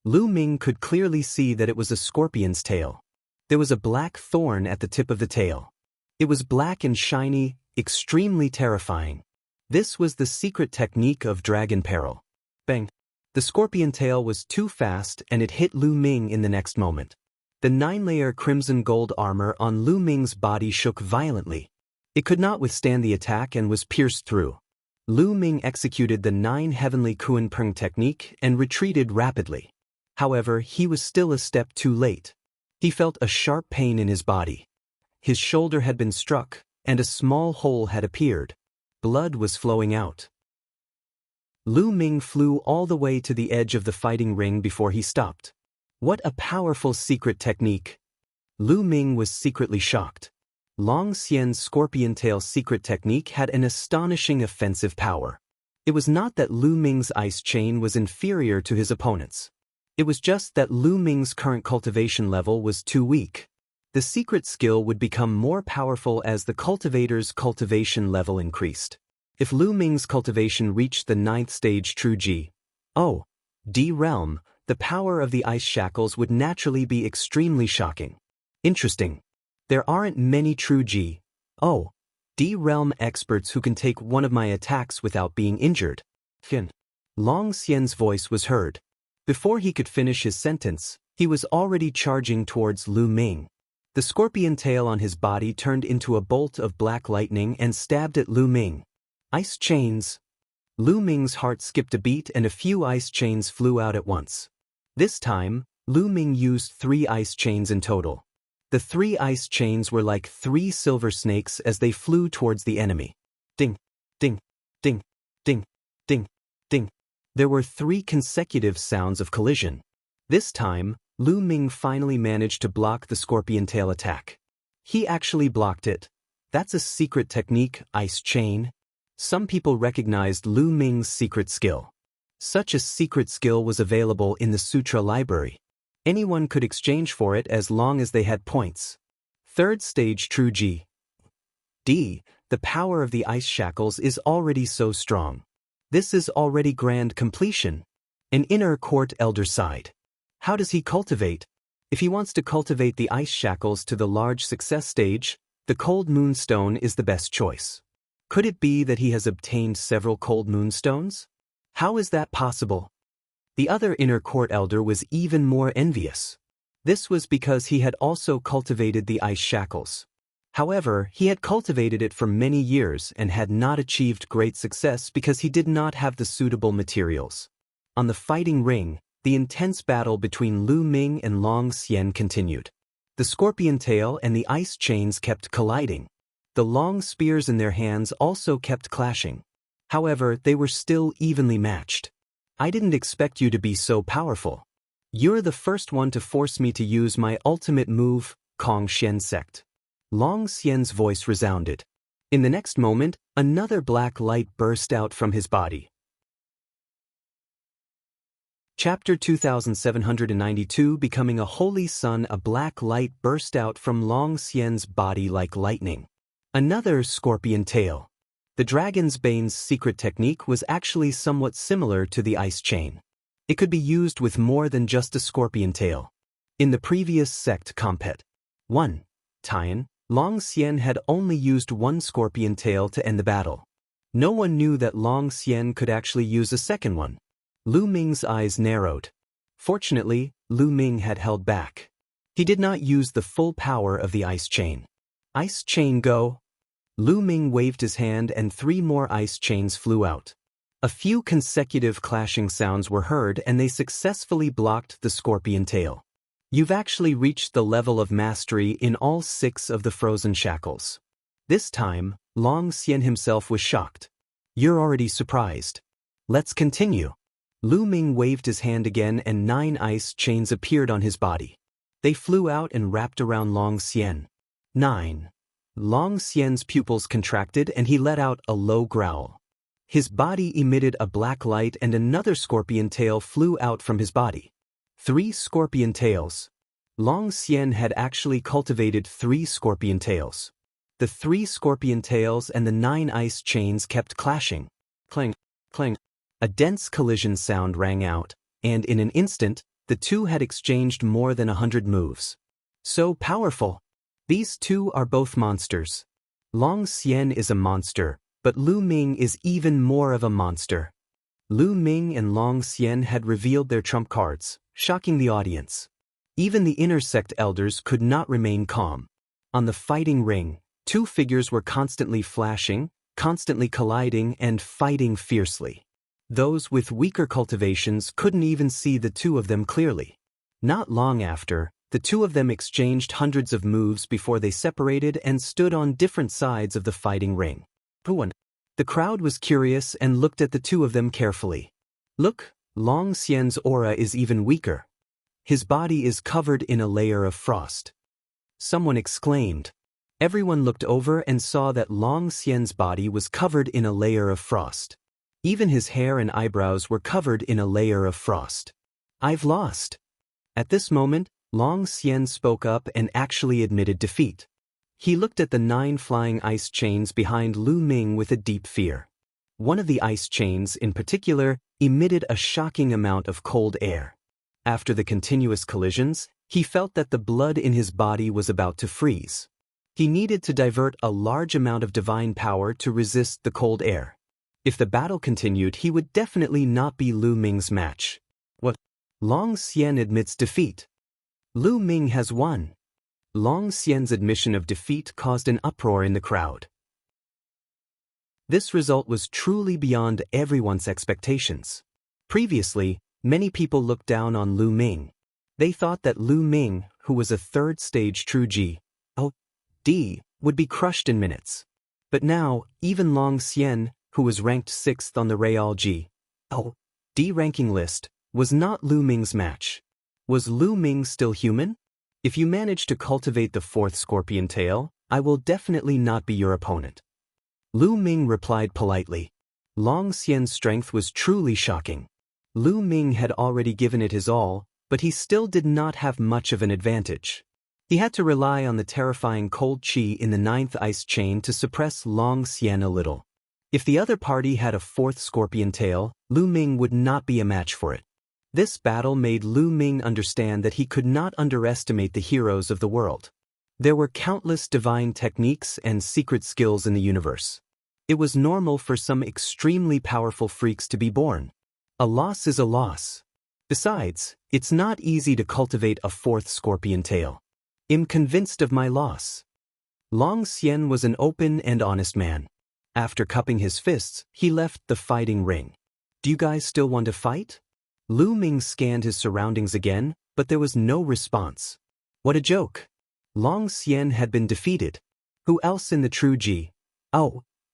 Lu Ming could clearly see that it was a scorpion's tail. There was a black thorn at the tip of the tail. It was black and shiny, extremely terrifying. This was the secret technique of Dragon Peril. Bang! The scorpion tail was too fast and it hit Lu Ming in the next moment. The 9-layer crimson gold armor on Lu Ming's body shook violently. It could not withstand the attack and was pierced through. Lu Ming executed the 9 heavenly Kuan Peng technique and retreated rapidly. However, he was still a step too late. He felt a sharp pain in his body. His shoulder had been struck, and a small hole had appeared. Blood was flowing out. Lu Ming flew all the way to the edge of the fighting ring before he stopped. What a powerful secret technique! Lu Ming was secretly shocked. Long Xian's scorpion tail secret technique had an astonishing offensive power. It was not that Lu Ming's ice chain was inferior to his opponent's. It was just that Lu Ming's current cultivation level was too weak. The secret skill would become more powerful as the cultivator's cultivation level increased. If Lu Ming's cultivation reached the 9th stage True D realm, the power of the ice shackles would naturally be extremely shocking. Interesting. There aren't many True D realm experts who can take one of my attacks without being injured. Long Xian's voice was heard. Before he could finish his sentence, he was already charging towards Lu Ming. The scorpion tail on his body turned into a bolt of black lightning and stabbed at Lu Ming. Ice chains. Lu Ming's heart skipped a beat and a few ice chains flew out at once. This time, Lu Ming used 3 ice chains in total. The 3 ice chains were like 3 silver snakes as they flew towards the enemy. Ding, ding, ding, ding, ding, ding. There were 3 consecutive sounds of collision. This time, Lu Ming finally managed to block the scorpion tail attack. He actually blocked it. That's a secret technique, ice chain. Some people recognized Lu Ming's secret skill. Such a secret skill was available in the Sutra library. Anyone could exchange for it as long as they had points. 3rd stage True D. The power of the ice shackles is already so strong. This is already grand completion. An inner court elder sighed. How does he cultivate? If he wants to cultivate the ice shackles to the large success stage, the cold moonstone is the best choice. Could it be that he has obtained several cold moonstones? How is that possible? The other inner court elder was even more envious. This was because he had also cultivated the ice shackles. However, he had cultivated it for many years and had not achieved great success because he did not have the suitable materials. On the fighting ring, the intense battle between Lu Ming and Long Xian continued. The scorpion tail and the ice chains kept colliding. The long spears in their hands also kept clashing. However, they were still evenly matched. I didn't expect you to be so powerful. You're the first one to force me to use my ultimate move, Kong Xian Sect. Long Xian's voice resounded. In the next moment, another black light burst out from his body. Chapter 2792 Becoming a Holy Sun. A black light burst out from Long Xian's body like lightning. Another scorpion tail. The Dragon's Bane's secret technique was actually somewhat similar to the ice chain. It could be used with more than just a scorpion tail. In the previous sect compet. 1. Tian, Long Xian had only used one scorpion tail to end the battle. No one knew that Long Xian could actually use a second one. Lu Ming's eyes narrowed. Fortunately, Lu Ming had held back. He did not use the full power of the ice chain. Ice chain go! Lu Ming waved his hand and 3 more ice chains flew out. A few consecutive clashing sounds were heard and they successfully blocked the scorpion tail. You've actually reached the level of mastery in all 6 of the frozen shackles. This time, Long Xian himself was shocked. You're already surprised. Let's continue. Lu Ming waved his hand again and 9 ice chains appeared on his body. They flew out and wrapped around Long Xian. 9. Long Xian's pupils contracted and he let out a low growl. His body emitted a black light and another scorpion tail flew out from his body. 3 scorpion tails. Long Xian had actually cultivated 3 scorpion tails. The 3 scorpion tails and the 9 ice chains kept clashing. Clang, clang. A dense collision sound rang out, and in an instant, the 2 had exchanged more than 100 moves. So powerful! These 2 are both monsters. Long Xian is a monster, but Lu Ming is even more of a monster. Lu Ming and Long Xian had revealed their trump cards, shocking the audience. Even the inner sect elders could not remain calm. On the fighting ring, 2 figures were constantly flashing, constantly colliding and fighting fiercely. Those with weaker cultivations couldn't even see the 2 of them clearly. Not long after, the 2 of them exchanged hundreds of moves before they separated and stood on different sides of the fighting ring. The crowd was curious and looked at the 2 of them carefully. Look, Long Xian's aura is even weaker. His body is covered in a layer of frost. Someone exclaimed. Everyone looked over and saw that Long Xian's body was covered in a layer of frost. Even his hair and eyebrows were covered in a layer of frost. I've lost. At this moment, Long Xian spoke up and actually admitted defeat. He looked at the 9 flying ice chains behind Lu Ming with a deep fear. One of the ice chains, in particular, emitted a shocking amount of cold air. After the continuous collisions, he felt that the blood in his body was about to freeze. He needed to divert a large amount of divine power to resist the cold air. If the battle continued, he would definitely not be Lu Ming's match. What? Long Xian admits defeat. Lu Ming has won. Long Xian's admission of defeat caused an uproar in the crowd. This result was truly beyond everyone's expectations. Previously, many people looked down on Lu Ming. They thought that Lu Ming, who was a 3rd stage true G.O.D., would be crushed in minutes. But now, even Long Xian, who was ranked 6th on the Real G.O.D. ranking list, was not Lu Ming's match. Was Lu Ming still human? If you manage to cultivate the 4th scorpion tail, I will definitely not be your opponent. Lu Ming replied politely. Long Xian's strength was truly shocking. Lu Ming had already given it his all, but he still did not have much of an advantage. He had to rely on the terrifying cold chi in the 9th ice chain to suppress Long Xian a little. If the other party had a 4th scorpion tail, Lu Ming would not be a match for it. This battle made Lu Ming understand that he could not underestimate the heroes of the world. There were countless divine techniques and secret skills in the universe. It was normal for some extremely powerful freaks to be born. A loss is a loss. Besides, it's not easy to cultivate a 4th scorpion tail. I'm convinced of my loss. Long Xian was an open and honest man. After cupping his fists, he left the fighting ring. Do you guys still want to fight? Lu Ming scanned his surroundings again, but there was no response. What a joke! Long Xian had been defeated. Who else in the true D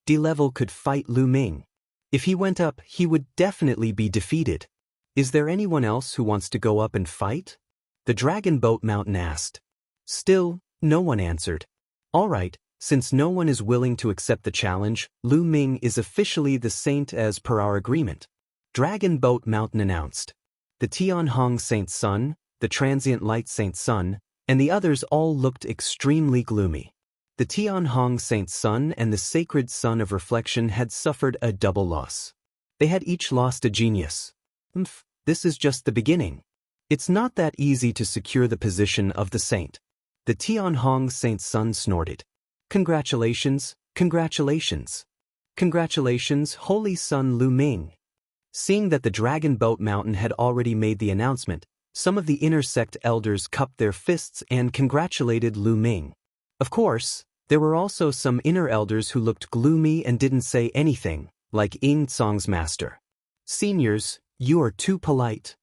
level could fight Lu Ming? If he went up, he would definitely be defeated. Is there anyone else who wants to go up and fight? The Dragon Boat Mountain asked. Still, no one answered. All right, since no one is willing to accept the challenge, Lu Ming is officially the saint as per our agreement. Dragon Boat Mountain announced. The Tianhong Saint Sun, the Transient Light Saint Sun, and the others all looked extremely gloomy. The Tianhong Saint Sun and the Sacred Sun of Reflection had suffered a double loss. They had each lost a genius. This is just the beginning. It's not that easy to secure the position of the saint. The Tianhong Saint Sun snorted. Congratulations, congratulations. Congratulations, Holy Sun Lu Ming. Seeing that the Dragon Boat Mountain had already made the announcement, some of the inner sect elders cupped their fists and congratulated Lu Ming. Of course, there were also some inner elders who looked gloomy and didn't say anything, like Ying Tsong's master. Seniors, you are too polite.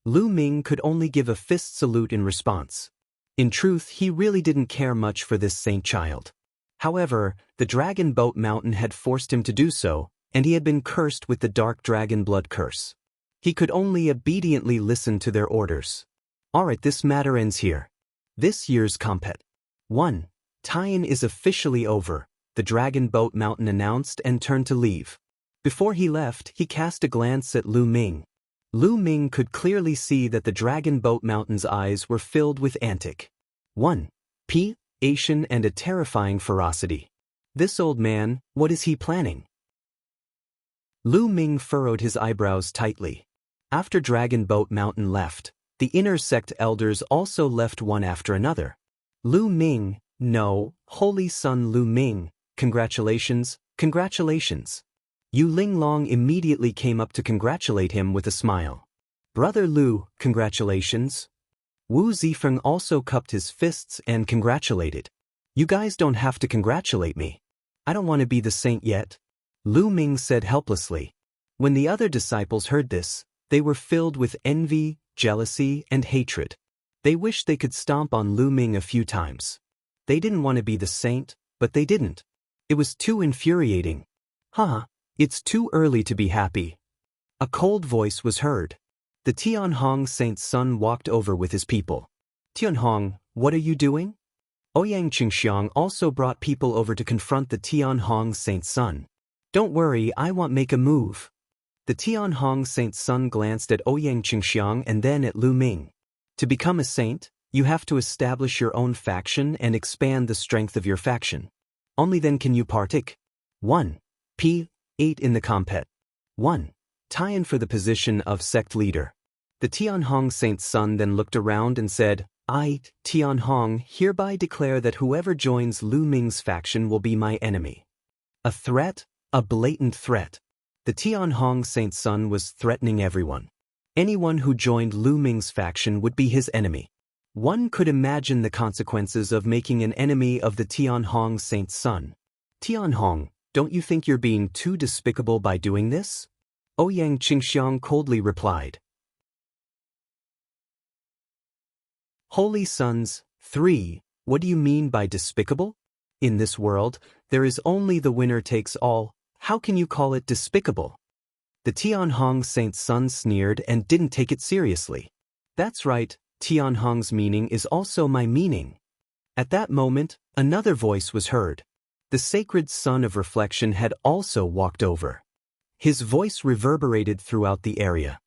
Lu Ming could only give a fist salute in response. In truth, he really didn't care much for this saint child. However, the Dragon Boat Mountain had forced him to do so, and he had been cursed with the dark dragon blood curse. He could only obediently listen to their orders. Alright, this matter ends here. This year's compet. 1. Tie-in is officially over, the Dragon Boat Mountain announced and turned to leave. Before he left, he cast a glance at Lu Ming. Lu Ming could clearly see that the Dragon Boat Mountain's eyes were filled with antic. 1. Asian and a terrifying ferocity. This old man, what is he planning? Lu Ming furrowed his eyebrows tightly. After Dragon Boat Mountain left, the inner sect elders also left one after another. Lu Ming, no, Holy Sun Lu Ming, congratulations, congratulations. Yu Linglong immediately came up to congratulate him with a smile. Brother Lu, congratulations. Wu Zifeng also cupped his fists and congratulated. You guys don't have to congratulate me. I don't want to be the saint yet. Lu Ming said helplessly. When the other disciples heard this, they were filled with envy, jealousy, and hatred. They wished they could stomp on Lu Ming a few times. They didn't want to be the saint, but they didn't. It was too infuriating. It's too early to be happy. A cold voice was heard. The Tianhong Saint Sun walked over with his people. Tianhong, what are you doing? Ouyang Qingxiang also brought people over to confront the Tianhong Saint Sun. Don't worry, I won't make a move. The Tianhong Saint Sun glanced at Ouyang Qingxiang and then at Lu Ming. To become a saint, you have to establish your own faction and expand the strength of your faction. Only then can you partake. 1. 8 in the compet. 1. Tie-in for the position of sect leader. The Tianhong Saint Sun then looked around and said, I, Tianhong, hereby declare that whoever joins Lu Ming's faction will be my enemy. A threat? A blatant threat. The Tianhong Saint Sun was threatening everyone. Anyone who joined Lu Ming's faction would be his enemy. One could imagine the consequences of making an enemy of the Tianhong Saint Sun. Tianhong, don't you think you're being too despicable by doing this? Ouyang Qingxiang coldly replied. Holy Sons, 3. What do you mean by despicable? In this world, there is only the winner takes all. How can you call it despicable? The Tianhong Saint Sun sneered and didn't take it seriously. That's right, Tianhong's meaning is also my meaning. At that moment, another voice was heard. The Sacred Sun of Reflection had also walked over. His voice reverberated throughout the area.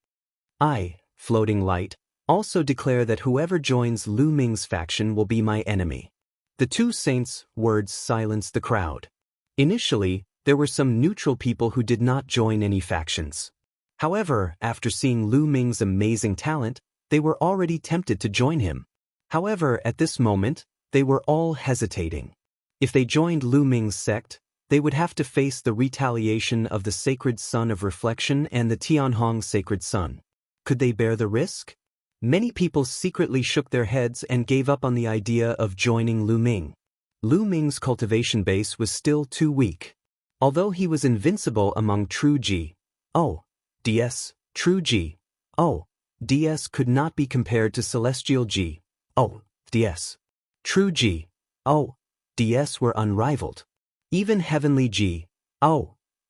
I, Floating Light, also declare that whoever joins Lu Ming's faction will be my enemy. The two saints' words silenced the crowd. Initially, there were some neutral people who did not join any factions. However, after seeing Lu Ming's amazing talent, they were already tempted to join him. However, at this moment, they were all hesitating. If they joined Lu Ming's sect, they would have to face the retaliation of the Sacred Sun of Reflection and the Tianhong Sacred Sun. Could they bear the risk? Many people secretly shook their heads and gave up on the idea of joining Lu Ming. Lu Ming's cultivation base was still too weak. Although he was invincible among true true DS could not be compared to celestial DS. True DS were unrivaled. Even heavenly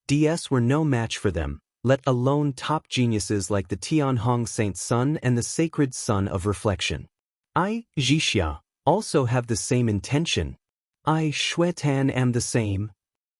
DS were no match for them, let alone top geniuses like the Tianhong Saint Sun and the Sacred Sun of Reflection. I, Jixia, also have the same intention. I, Xuetan, am the same.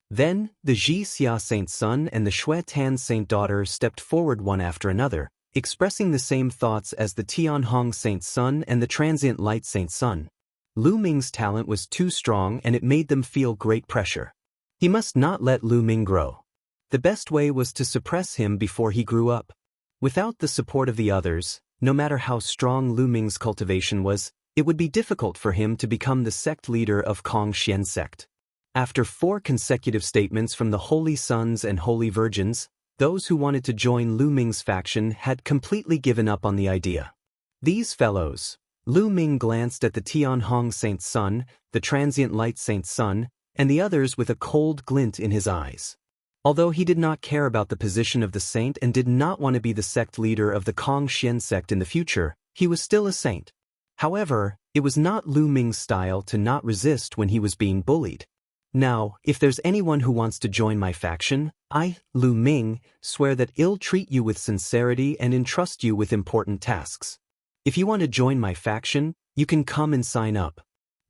Then, the Jixia Saint Sun and the Xuetan Saint Daughter stepped forward one after another, expressing the same thoughts as the Tianhong Saint Sun and the Transient Light Saint Sun. Lu Ming's talent was too strong and it made them feel great pressure. He must not let Lu Ming grow. The best way was to suppress him before he grew up. Without the support of the others, no matter how strong Lu Ming's cultivation was, it would be difficult for him to become the sect leader of Kongxian sect. After 4 consecutive statements from the Holy Sons and Holy Virgins, those who wanted to join Lu Ming's faction had completely given up on the idea. These fellows. Lu Ming glanced at the Tianhong Saint Sun, the Transient Light Saint Sun, and the others with a cold glint in his eyes. Although he did not care about the position of the saint and did not want to be the sect leader of the Kongxian sect in the future, he was still a saint. However, it was not Lu Ming's style to not resist when he was being bullied. Now, if there's anyone who wants to join my faction, I, Lu Ming, swear that I'll treat you with sincerity and entrust you with important tasks. If you want to join my faction, you can come and sign up.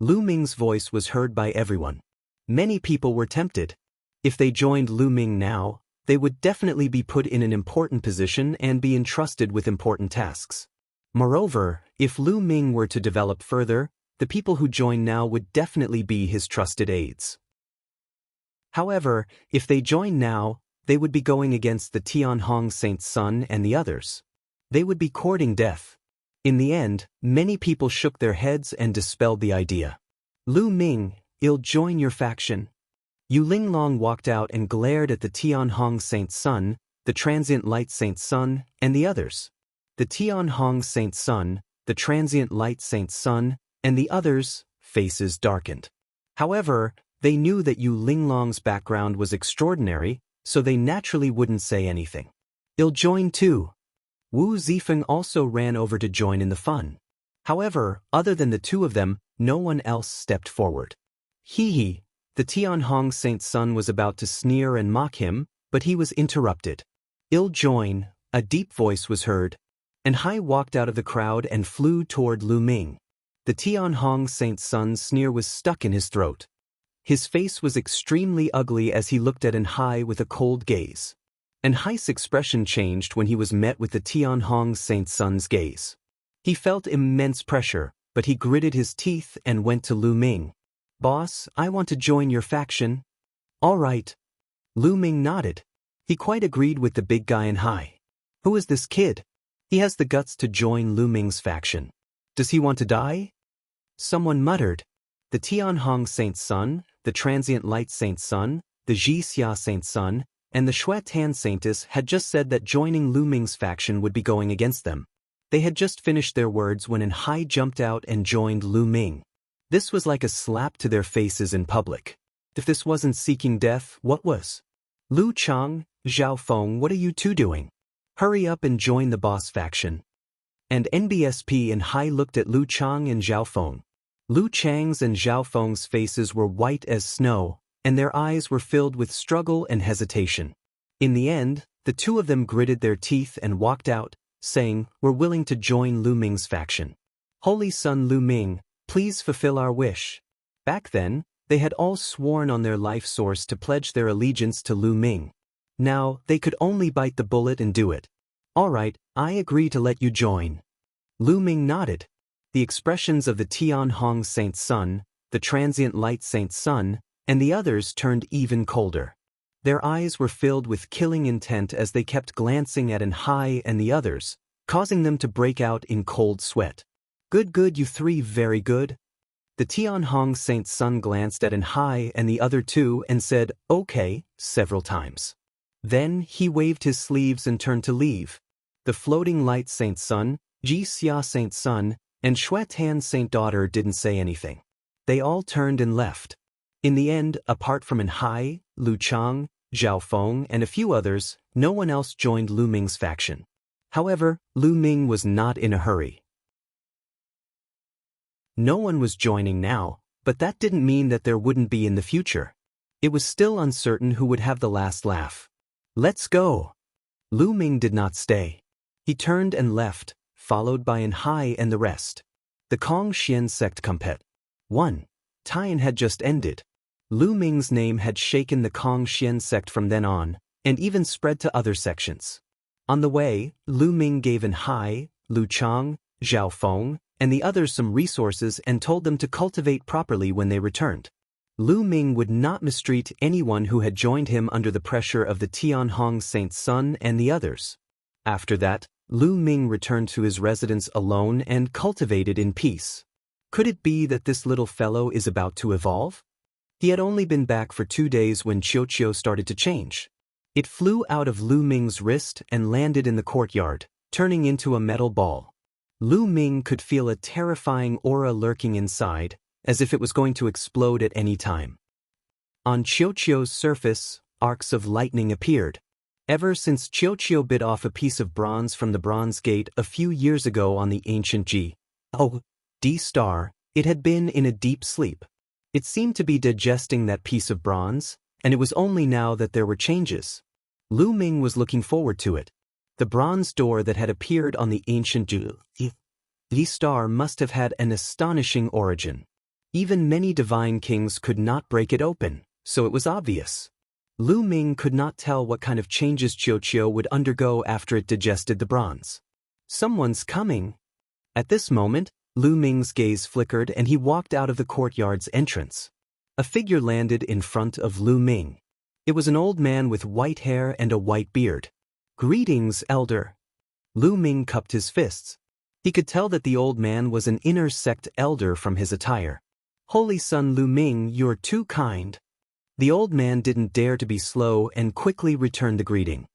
Lu Ming's voice was heard by everyone. Many people were tempted. If they joined Lu Ming now, they would definitely be put in an important position and be entrusted with important tasks. Moreover, if Lu Ming were to develop further, the people who join now would definitely be his trusted aides. However, if they join now, they would be going against the Tianhong Saint Sun and the others. They would be courting death. In the end, many people shook their heads and dispelled the idea. Lu Ming, I'll join your faction. Yu Linglong walked out and glared at the Tianhong Saint Sun, the Transient Light Saint Sun, and the others. The Tianhong Saint Sun, the Transient Light Saint Sun, and the others' faces darkened. However, they knew that Yu Linglong's background was extraordinary, so they naturally wouldn't say anything. I'll join too. Wu Zifeng also ran over to join in the fun. However, other than the two of them, no one else stepped forward. Hee. The Tianhong Saint Sun was about to sneer and mock him, but he was interrupted. I'll join, a deep voice was heard, and Hai walked out of the crowd and flew toward Lu Ming. The Tianhong Saint Sun's sneer was stuck in his throat. His face was extremely ugly as he looked at Hai with a cold gaze. Hai's expression changed when he was met with the Tianhong Saint Sun's gaze. He felt immense pressure, but he gritted his teeth and went to Lu Ming. Boss, I want to join your faction. All right. Lu Ming nodded. He quite agreed with the big guy in Hai. Who is this kid? He has the guts to join Lu Ming's faction. Does he want to die? Someone muttered. The Tianhong Saint Sun, the Transient Light Saint Sun, the Jixia Saint Sun, and the Xuetan Saintess had just said that joining Lu Ming's faction would be going against them. They had just finished their words when Hai jumped out and joined Lu Ming. This was like a slap to their faces in public. If this wasn't seeking death, what was? Lu Chang, Zhao Feng, what are you two doing? Hurry up and join the boss faction. And NBSP and Hai looked at Lu Chang and Zhao Feng. Lu Chang's and Zhao Feng's faces were white as snow, and their eyes were filled with struggle and hesitation. In the end, the two of them gritted their teeth and walked out, saying, "We're willing to join Lu Ming's faction. Holy Son Lu Ming, please fulfill our wish." Back then, they had all sworn on their life source to pledge their allegiance to Lu Ming. Now, they could only bite the bullet and do it. All right, I agree to let you join. Lu Ming nodded. The expressions of the Tianhong Saint Sun, the Transient Light Saint Sun, and the others turned even colder. Their eyes were filled with killing intent as they kept glancing at Hai and the others, causing them to break out in cold sweat. Good, you three, very good. The Tianhong Saint Sun glanced at Hai and the other two and said, "Okay," several times. Then he waved his sleeves and turned to leave. The Floating Light Saint Sun, Jixia Saint Sun, and Xuetan Saint Daughter didn't say anything. They all turned and left. In the end, apart from Hai, Lu Chang, Zhao Feng, and a few others, no one else joined Lu Ming's faction. However, Lu Ming was not in a hurry. No one was joining now, But that didn't mean that there wouldn't be in the future. It was still uncertain who would have the last laugh. Let's go. Lu Ming did not stay. He turned and left, followed by An Hai and the rest. The Kong Xian sect compet. 1. Tian had just ended. Lu Ming's name had shaken the Kong Xian sect from then on, and even spread to other sections. On the way, Lu Ming gave An Hai, Lu Chang, Zhao Feng, and the others some resources and told them to cultivate properly when they returned. Lu Ming would not mistreat anyone who had joined him under the pressure of the Tianhong Saint's son and the others. After that, Lu Ming returned to his residence alone and cultivated in peace. Could it be that this little fellow is about to evolve? He had only been back for 2 days when Qiuqiu started to change. It flew out of Lu Ming's wrist and landed in the courtyard, turning into a metal ball. Lu Ming could feel a terrifying aura lurking inside, as if it was going to explode at any time. On Qiuqiu's surface, arcs of lightning appeared. Ever since Qiuqiu bit off a piece of bronze from the Bronze Gate a few years ago on the ancient Jianghu star, it had been in a deep sleep. It seemed to be digesting that piece of bronze, and it was only now that there were changes. Lu Ming was looking forward to it. The bronze door that had appeared on the ancient Jianghu star must have had an astonishing origin. Even many divine kings could not break it open, so it was obvious. Lu Ming could not tell what kind of changes Qiuqiu would undergo after it digested the bronze. Someone's coming. At this moment, Lu Ming's gaze flickered and he walked out of the courtyard's entrance. A figure landed in front of Lu Ming. It was an old man with white hair and a white beard. "Greetings, elder." Lu Ming cupped his fists. He could tell that the old man was an inner sect elder from his attire. "Holy son Lu Ming, you're too kind." The old man didn't dare to be slow and quickly returned the greeting.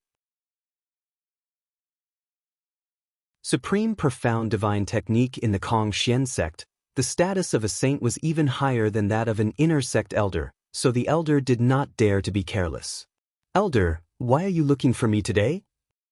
Supreme profound divine technique in the Kong Xian sect, the status of a saint was even higher than that of an inner sect elder, so the elder did not dare to be careless. "Elder, why are you looking for me today?"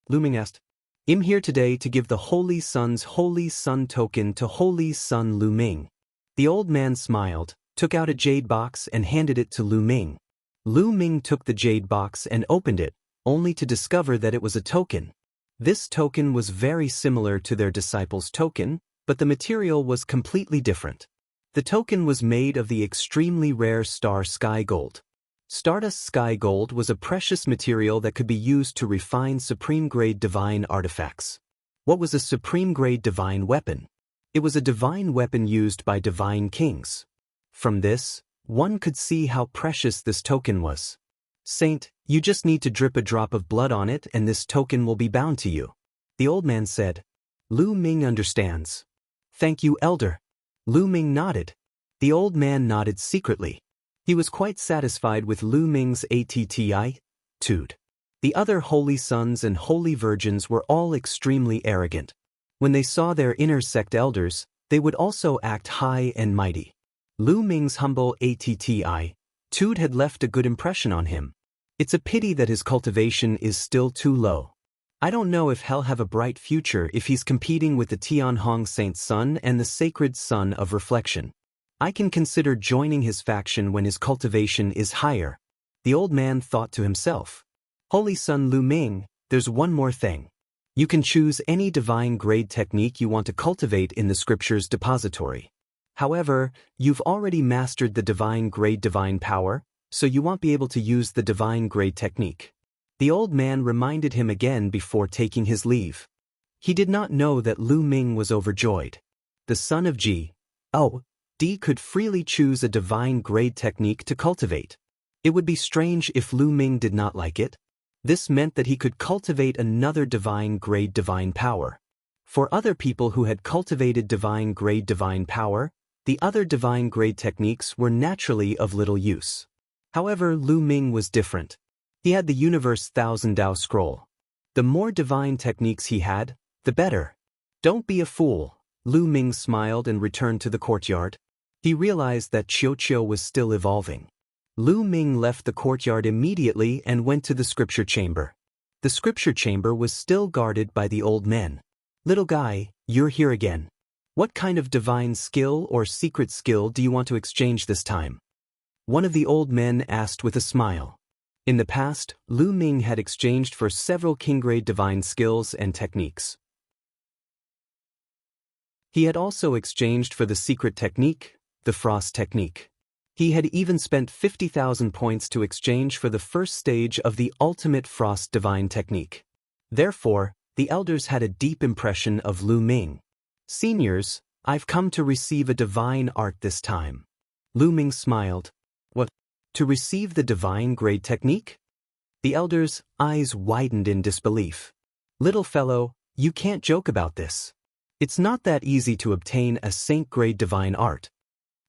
Lu Ming asked. "I'm here today to give the Holy Sun's Holy Sun token to Holy Sun Lu Ming." The old man smiled, took out a jade box and handed it to Lu Ming. Lu Ming took the jade box and opened it, only to discover that it was a token. This token was very similar to their disciple's token, but the material was completely different. The token was made of the extremely rare star sky gold. Stardust sky gold was a precious material that could be used to refine supreme-grade divine artifacts. What was a supreme-grade divine weapon? It was a divine weapon used by divine kings. From this, one could see how precious this token was. "Saint, you just need to drip a drop of blood on it and this token will be bound to you," the old man said. "Lu Ming understands." "Thank you, elder." Lu Ming nodded. The old man nodded secretly. He was quite satisfied with Lu Ming's attitude. The other holy sons and holy virgins were all extremely arrogant. When they saw their inner sect elders, they would also act high and mighty. Lu Ming's humble attitude had left a good impression on him. It's a pity that his cultivation is still too low. I don't know if he'll have a bright future if he's competing with the Tianhong Saint's son and the sacred son of reflection. I can consider joining his faction when his cultivation is higher. The old man thought to himself. Holy Son Lu Ming, there's one more thing. You can choose any divine grade technique you want to cultivate in the scripture's depository. However, you've already mastered the divine grade divine power, so you won't be able to use the divine grade technique. The old man reminded him again before taking his leave. He did not know that Lu Ming was overjoyed. The son of Jianghu could freely choose a divine grade technique to cultivate. It would be strange if Lu Ming did not like it. This meant that he could cultivate another divine grade divine power. For other people who had cultivated divine grade divine power, the other divine grade techniques were naturally of little use. However, Lu Ming was different. He had the Universe Thousand Dao Scroll. The more divine techniques he had, the better. Don't be a fool. Lu Ming smiled and returned to the courtyard. He realized that Qiuqiu was still evolving. Lu Ming left the courtyard immediately and went to the scripture chamber. The scripture chamber was still guarded by the old men. "Little guy, you're here again." What kind of divine skill or secret skill do you want to exchange this time? One of the old men asked with a smile. In the past, Lu Ming had exchanged for several king-grade divine skills and techniques. He had also exchanged for the secret technique, the frost technique. He had even spent 50,000 points to exchange for the first stage of the ultimate frost divine technique. Therefore, the elders had a deep impression of Lu Ming. Seniors, I've come to receive a divine art this time. Lu Ming smiled. What? To receive the divine grade technique? The elders' eyes widened in disbelief. Little fellow, you can't joke about this. It's not that easy to obtain a saint-grade divine art.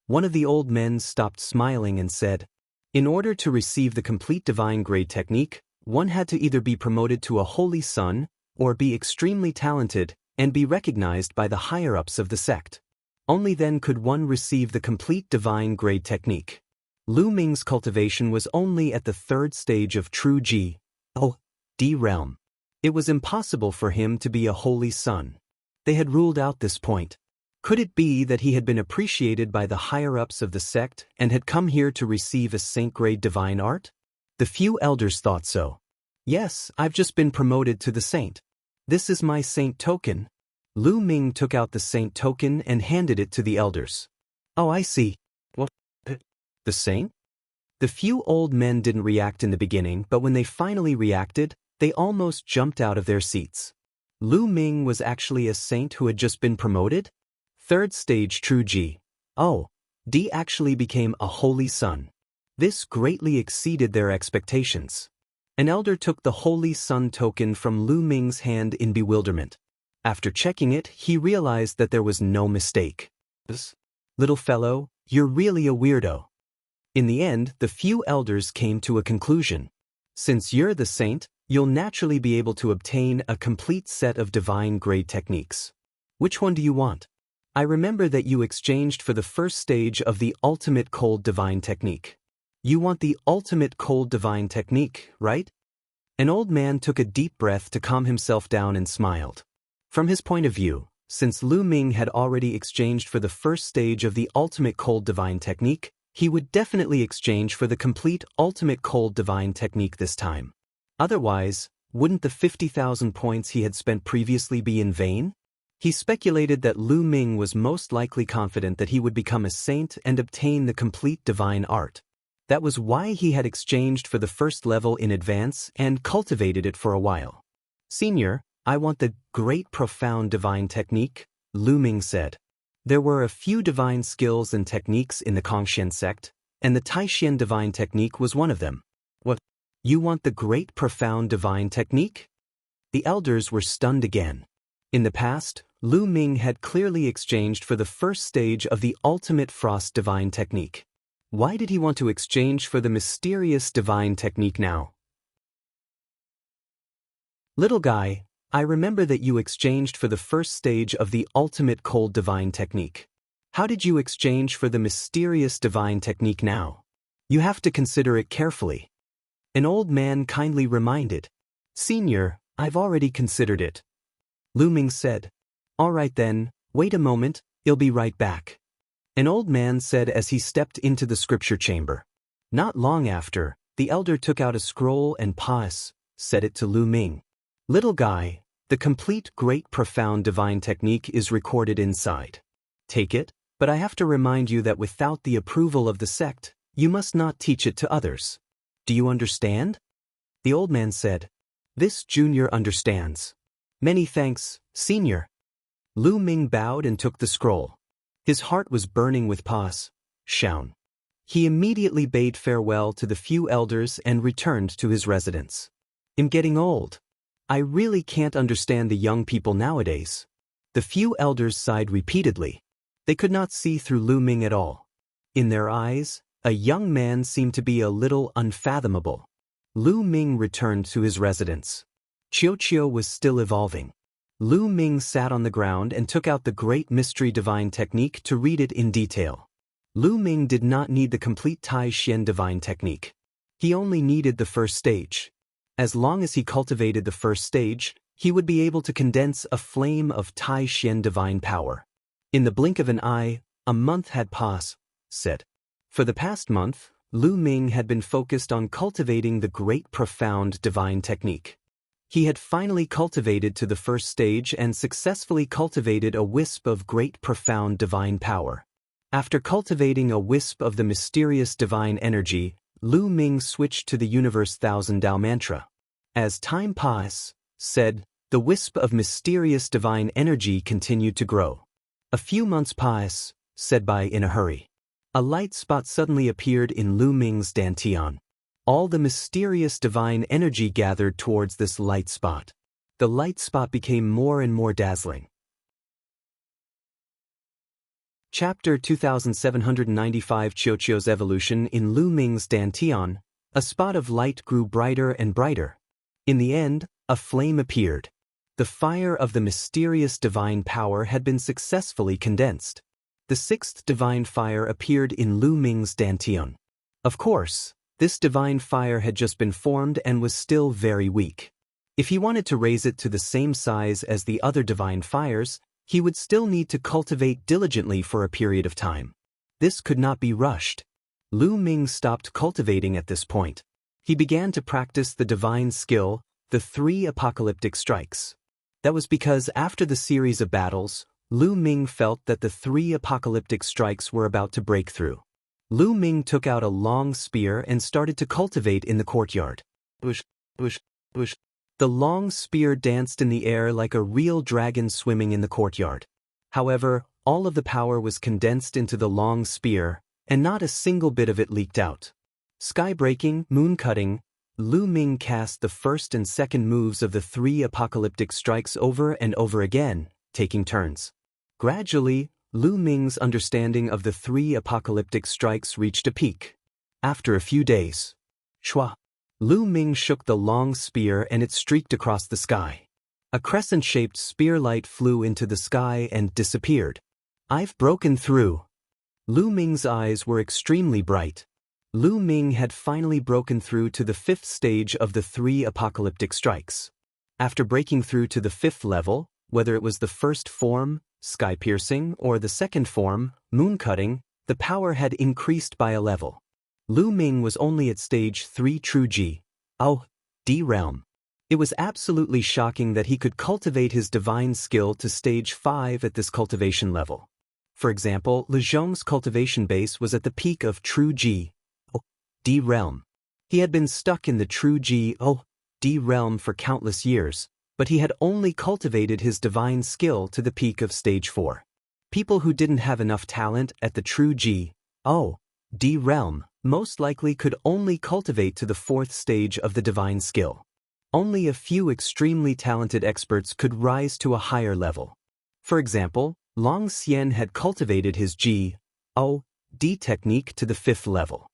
One of the old men stopped smiling and said, in order to receive the complete divine grade technique, one had to either be promoted to a holy son, or be extremely talented, and be recognized by the higher-ups of the sect. Only then could one receive the complete divine grade technique. Lu Ming's cultivation was only at the third stage of true G, D realm. It was impossible for him to be a holy son. They had ruled out this point. Could it be that he had been appreciated by the higher-ups of the sect and had come here to receive a saint-grade divine art? The few elders thought so. Yes, I've just been promoted to the saint. This is my saint token. Lu Ming took out the saint token and handed it to the elders. Oh, I see. What? The saint? The few old men didn't react in the beginning, but when they finally reacted, they almost jumped out of their seats. Lu Ming was actually a saint who had just been promoted? Third stage true G. D actually became a holy son. This greatly exceeded their expectations. An elder took the holy son token from Lu Ming's hand in bewilderment. After checking it, he realized that there was no mistake. Little fellow, you're really a weirdo. In the end, the few elders came to a conclusion. Since you're the saint, you'll naturally be able to obtain a complete set of divine grade techniques. Which one do you want? I remember that you exchanged for the first stage of the ultimate cold divine technique. You want the ultimate cold divine technique, right? An old man took a deep breath to calm himself down and smiled. From his point of view, since Lu Ming had already exchanged for the first stage of the ultimate cold divine technique, he would definitely exchange for the complete ultimate cold divine technique this time. Otherwise, wouldn't the 50,000 points he had spent previously be in vain? He speculated that Lu Ming was most likely confident that he would become a saint and obtain the complete divine art. That was why he had exchanged for the first level in advance and cultivated it for a while. Senior, I want the great profound divine technique, Lu Ming said. There were a few divine skills and techniques in the Kongxian sect, and the Taishian divine technique was one of them. What? You want the great profound divine technique? The elders were stunned again. In the past, Lu Ming had clearly exchanged for the first stage of the ultimate frost divine technique. Why did he want to exchange for the mysterious divine technique now? Little guy, I remember that you exchanged for the first stage of the ultimate cold divine technique. How did you exchange for the mysterious divine technique now? You have to consider it carefully. An old man kindly reminded. Senior, I've already considered it. Lu Ming said. All right then, wait a moment, I'll be right back. An old man said as he stepped into the scripture chamber. Not long after, the elder took out a scroll and said it to Lu Ming. Little guy, the complete great profound divine technique is recorded inside. Take it, but I have to remind you that without the approval of the sect, you must not teach it to others. Do you understand? The old man said. This junior understands. Many thanks, senior. Lu Ming bowed and took the scroll. His heart was burning with passion. He immediately bade farewell to the few elders and returned to his residence. I'm getting old. I really can't understand the young people nowadays. The few elders sighed repeatedly. They could not see through Lu Ming at all. In their eyes, a young man seemed to be a little unfathomable. Lu Ming returned to his residence. Chiu was still evolving. Lu Ming sat on the ground and took out the great mystery divine technique to read it in detail. Lu Ming did not need the complete Taishian divine technique. He only needed the first stage. As long as he cultivated the first stage, he would be able to condense a flame of Taishian divine power. In the blink of an eye, a month had passed, said. For the past month, Lu Ming had been focused on cultivating the great profound divine technique. He had finally cultivated to the first stage and successfully cultivated a wisp of great profound divine power. After cultivating a wisp of the mysterious divine energy, Lu Ming switched to the universe thousand Tao mantra. As time passed, said, the wisp of mysterious divine energy continued to grow. A few months passed, said by in a hurry. A light spot suddenly appeared in Lu Ming's dantian. All the mysterious divine energy gathered towards this light spot. The light spot became more and more dazzling. Chapter 2795 Qiuqiu's evolution in Lu Ming's dantian. A spot of light grew brighter and brighter. In the end, a flame appeared. The fire of the mysterious divine power had been successfully condensed. The sixth divine fire appeared in Lu Ming's dantian. Of course, this divine fire had just been formed and was still very weak. If he wanted to raise it to the same size as the other divine fires, he would still need to cultivate diligently for a period of time. This could not be rushed. Lu Ming stopped cultivating at this point. He began to practice the divine skill, the 3 apocalyptic strikes. That was because after the series of battles, Lu Ming felt that the 3 apocalyptic strikes were about to break through. Lu Ming took out a long spear and started to cultivate in the courtyard. Bush, bush, bush. The long spear danced in the air like a real dragon swimming in the courtyard. However, all of the power was condensed into the long spear, and not a single bit of it leaked out. Sky-breaking, moon-cutting, Lu Ming cast the first and second moves of the 3 apocalyptic strikes over and over again, taking turns. Gradually, Lu Ming's understanding of the 3 apocalyptic strikes reached a peak. After a few days, shwa, Lu Ming shook the long spear and it streaked across the sky. A crescent-shaped spear light flew into the sky and disappeared. I've broken through. Lu Ming's eyes were extremely bright. Lu Ming had finally broken through to the 5th stage of the 3 apocalyptic strikes. After breaking through to the 5th level, whether it was the first form, sky-piercing, or the second form, moon-cutting, the power had increased by a level. Lu Ming was only at stage 3 True Ji, D realm. It was absolutely shocking that he could cultivate his divine skill to stage 5 at this cultivation level. For example, Li Zhong's cultivation base was at the peak of True Ji, D realm. He had been stuck in the True Ji, D realm for countless years, but he had only cultivated his divine skill to the peak of stage 4. People who didn't have enough talent at the True Ji, D realm, most likely could only cultivate to the 4th stage of the divine skill. Only a few extremely talented experts could rise to a higher level. For example, Long Xian had cultivated his G, D technique to the 5th level.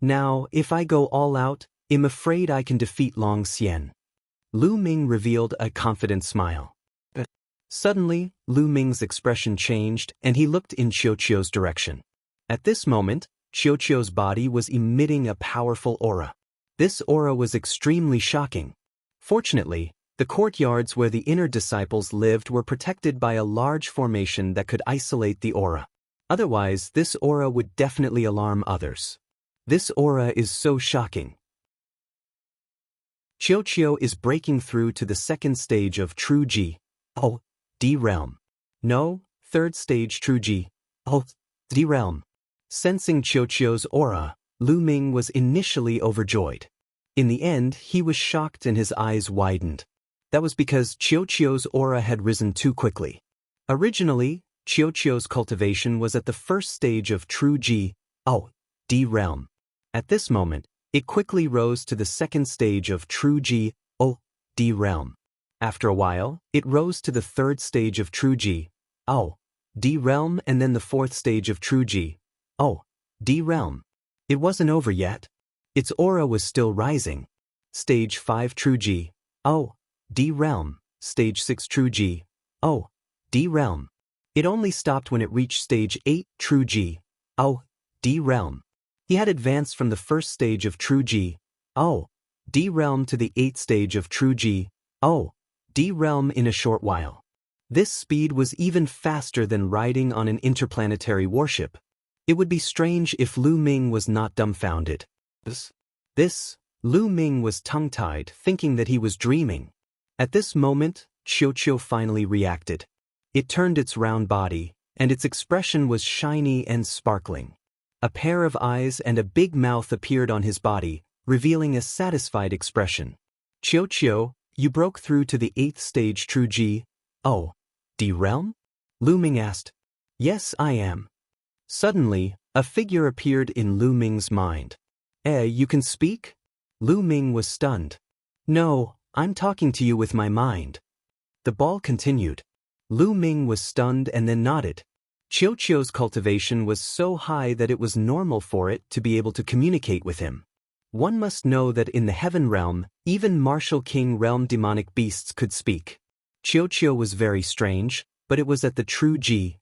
Now, if I go all out, I'm afraid I can defeat Long Xian. Lu Ming revealed a confident smile. But suddenly, Lu Ming's expression changed and he looked in Qiuqiu's direction. At this moment, Qiuqiu's body was emitting a powerful aura. This aura was extremely shocking. Fortunately, the courtyards where the inner disciples lived were protected by a large formation that could isolate the aura. Otherwise, this aura would definitely alarm others. This aura is so shocking. Qiuqiu is breaking through to the 2nd stage of True Ji, D realm. No, 3rd stage True Ji, D realm. Sensing Qiuqiu's aura, Lu Ming was initially overjoyed. In the end, he was shocked and his eyes widened. That was because Qiuqiu's aura had risen too quickly. Originally, Qiuqiu's cultivation was at the 1st stage of True Ji, D realm. At this moment, it quickly rose to the 2nd stage of True Ji, D realm. After a while, it rose to the 3rd stage of True Ji, D realm, and then the 4th stage of True Ji, D realm. It wasn't over yet. Its aura was still rising. Stage 5 True Ji, D realm. Stage 6 True Ji, D realm. It only stopped when it reached stage 8 True Ji, D realm. He had advanced from the 1st stage of True Ji, D realm to the 8th stage of True Ji, D realm in a short while. This speed was even faster than riding on an interplanetary warship. It would be strange if Lu Ming was not dumbfounded. Lu Ming was tongue-tied, thinking that he was dreaming. At this moment, Qiuqiu finally reacted. It turned its round body, and its expression was shiny and sparkling. A pair of eyes and a big mouth appeared on his body, revealing a satisfied expression. Qiuqiu, you broke through to the 8th stage True G. Oh, D realm? Lu Ming asked. Yes, I am. Suddenly, a figure appeared in Lu Ming's mind. You can speak? Lu Ming was stunned. No, I'm talking to you with my mind. The ball continued. Lu Ming was stunned and then nodded. Qiuqiu's cultivation was so high that it was normal for it to be able to communicate with him. One must know that in the heaven realm, even martial king realm demonic beasts could speak. Qiuqiu was very strange, but it was at the true D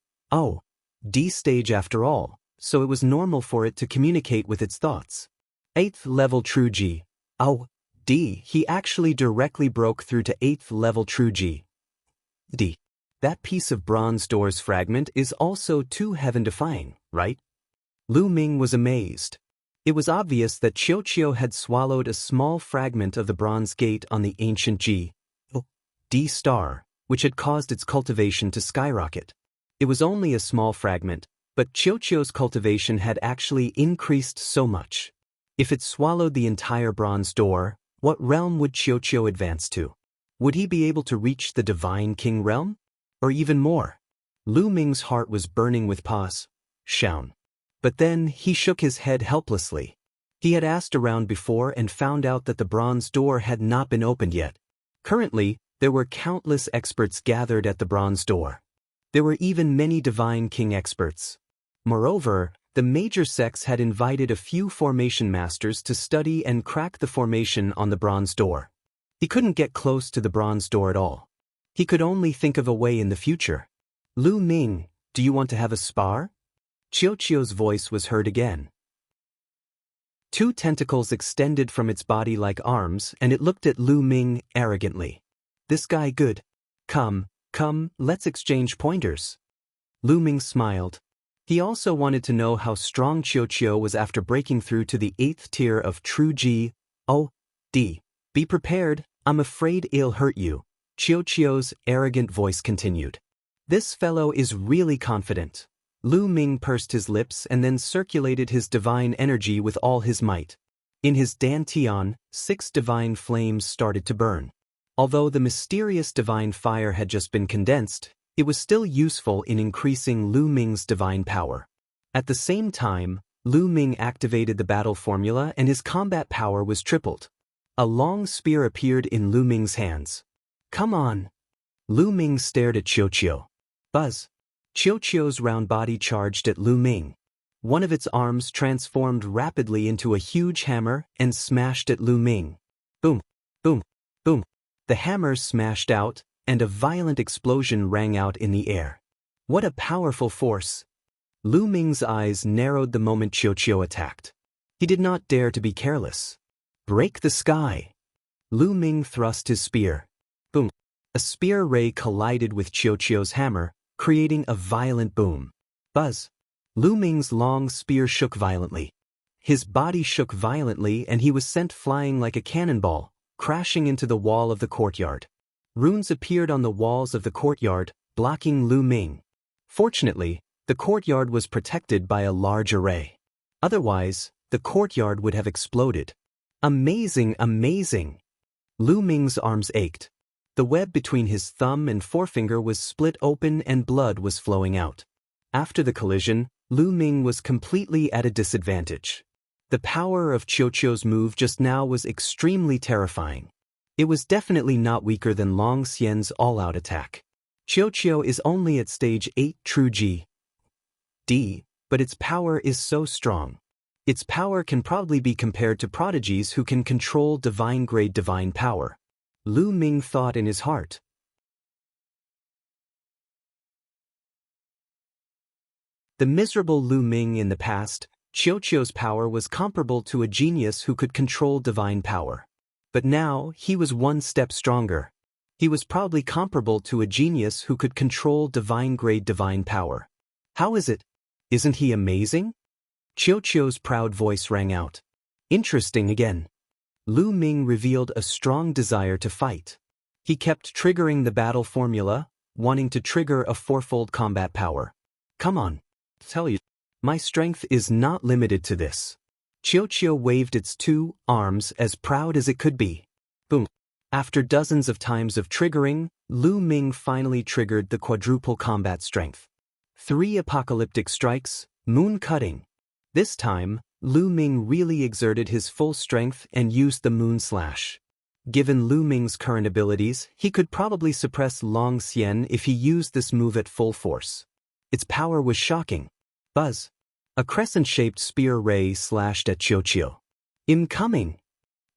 stage after all, so it was normal for it to communicate with its thoughts. 8th level true D. He actually directly broke through to 8th level true D. That piece of bronze door's fragment is also too heaven-defying, right? Lu Ming was amazed. It was obvious that Qiuqiu had swallowed a small fragment of the bronze gate on the ancient D star, which had caused its cultivation to skyrocket. It was only a small fragment, but Qiuqiu's cultivation had actually increased so much. If it swallowed the entire bronze door, what realm would Qiuqiu advance to? Would he be able to reach the Divine King realm? Or even more? Lu Ming's heart was burning with passion. But then he shook his head helplessly. He had asked around before and found out that the bronze door had not been opened yet. Currently, there were countless experts gathered at the bronze door. There were even many Divine King experts. Moreover, the major sects had invited a few formation masters to study and crack the formation on the bronze door. He couldn't get close to the bronze door at all. He could only think of a way in the future. Lu Ming, do you want to have a spar? Qiuqiu's voice was heard again. 2 tentacles extended from its body like arms, and it looked at Lu Ming arrogantly. This guy good. Come, let's exchange pointers. Lu Ming smiled. He also wanted to know how strong Qiuqiu was after breaking through to the 8th tier of True G. Be prepared, I'm afraid it'll hurt you. Qiuqiu's arrogant voice continued. This fellow is really confident. Lu Ming pursed his lips and then circulated his divine energy with all his might. In his dantian, 6 divine flames started to burn. Although the mysterious divine fire had just been condensed, it was still useful in increasing Lu Ming's divine power. At the same time, Lu Ming activated the battle formula and his combat power was tripled. A long spear appeared in Lu Ming's hands. Come on. Lu Ming stared at Qiuqiu. Buzz. Qiuqiu's round body charged at Lu Ming. One of its arms transformed rapidly into a huge hammer and smashed at Lu Ming. Boom, boom, boom. The hammer smashed out, and a violent explosion rang out in the air. What a powerful force. Lu Ming's eyes narrowed the moment Qiuqiu attacked. He did not dare to be careless. Break the sky. Lu Ming thrust his spear. Boom. A spear ray collided with Qiuqiu's hammer, creating a violent boom. Buzz. Lu Ming's long spear shook violently. His body shook violently and he was sent flying like a cannonball, crashing into the wall of the courtyard. Runes appeared on the walls of the courtyard, blocking Lu Ming. Fortunately, the courtyard was protected by a large array. Otherwise, the courtyard would have exploded. Amazing, amazing! Lu Ming's arms ached. The web between his thumb and forefinger was split open and blood was flowing out. After the collision, Lu Ming was completely at a disadvantage. The power of Qiuqiu's move just now was extremely terrifying. It was definitely not weaker than Long Xian's all-out attack. Qiuqiu is only at stage 8 True D, but its power is so strong. Its power can probably be compared to prodigies who can control divine-grade divine power. Lu Ming thought in his heart. The miserable Lu Ming in the past, Qiuqiu's power was comparable to a genius who could control divine power. But now, he was one step stronger. He was probably comparable to a genius who could control divine-grade divine power. How is it? Isn't he amazing? Qiuqiu's proud voice rang out. Interesting again. Lu Ming revealed a strong desire to fight. He kept triggering the battle formula, wanting to trigger a fourfold combat power. Come on. Tell you. My strength is not limited to this. Qiuqiu waved its two arms as proud as it could be. Boom. After dozens of times of triggering, Lu Ming finally triggered the quadruple combat strength. 3 apocalyptic strikes, moon cutting. This time, Lu Ming really exerted his full strength and used the moon slash. Given Lu Ming's current abilities, he could probably suppress Long Xian if he used this move at full force. Its power was shocking. Buzz. A crescent-shaped spear ray slashed at Qiuqiu. Incoming!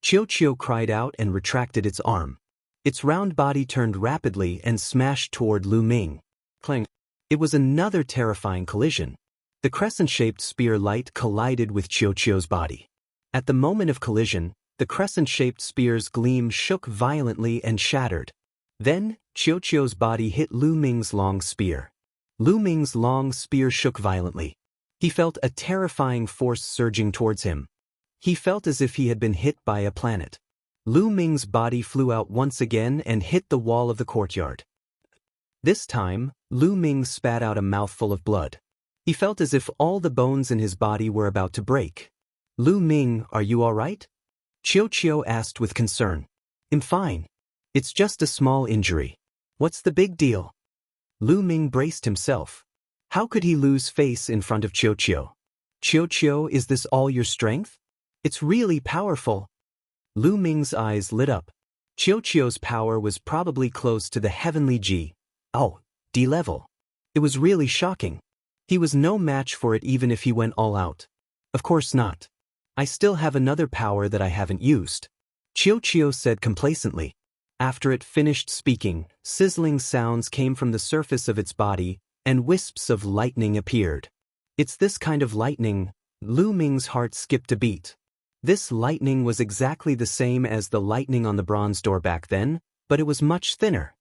Qiuqiu cried out and retracted its arm. Its round body turned rapidly and smashed toward Lu Ming. Clang. It was another terrifying collision. The crescent-shaped spear light collided with Qiuqiu's body. At the moment of collision, the crescent-shaped spear's gleam shook violently and shattered. Then, Qiuqiu's body hit Lu Ming's long spear. Lu Ming's long spear shook violently. He felt a terrifying force surging towards him. He felt as if he had been hit by a planet. Lu Ming's body flew out once again and hit the wall of the courtyard. This time, Lu Ming spat out a mouthful of blood. He felt as if all the bones in his body were about to break. Lu Ming, are you all right? Qiuqiu asked with concern. I'm fine. It's just a small injury. What's the big deal? Lu Ming braced himself. How could he lose face in front of Qiuqiu? Qiuqiu, is this all your strength? It's really powerful. Lu Ming's eyes lit up. Qiuqiu's power was probably close to the heavenly G. Oh, D level. It was really shocking. He was no match for it even if he went all out. Of course not. I still have another power that I haven't used. Qiuqiu said complacently. After it finished speaking, sizzling sounds came from the surface of its body, and wisps of lightning appeared. It's this kind of lightning. Lu Ming's heart skipped a beat. This lightning was exactly the same as the lightning on the bronze door back then, but it was much thinner.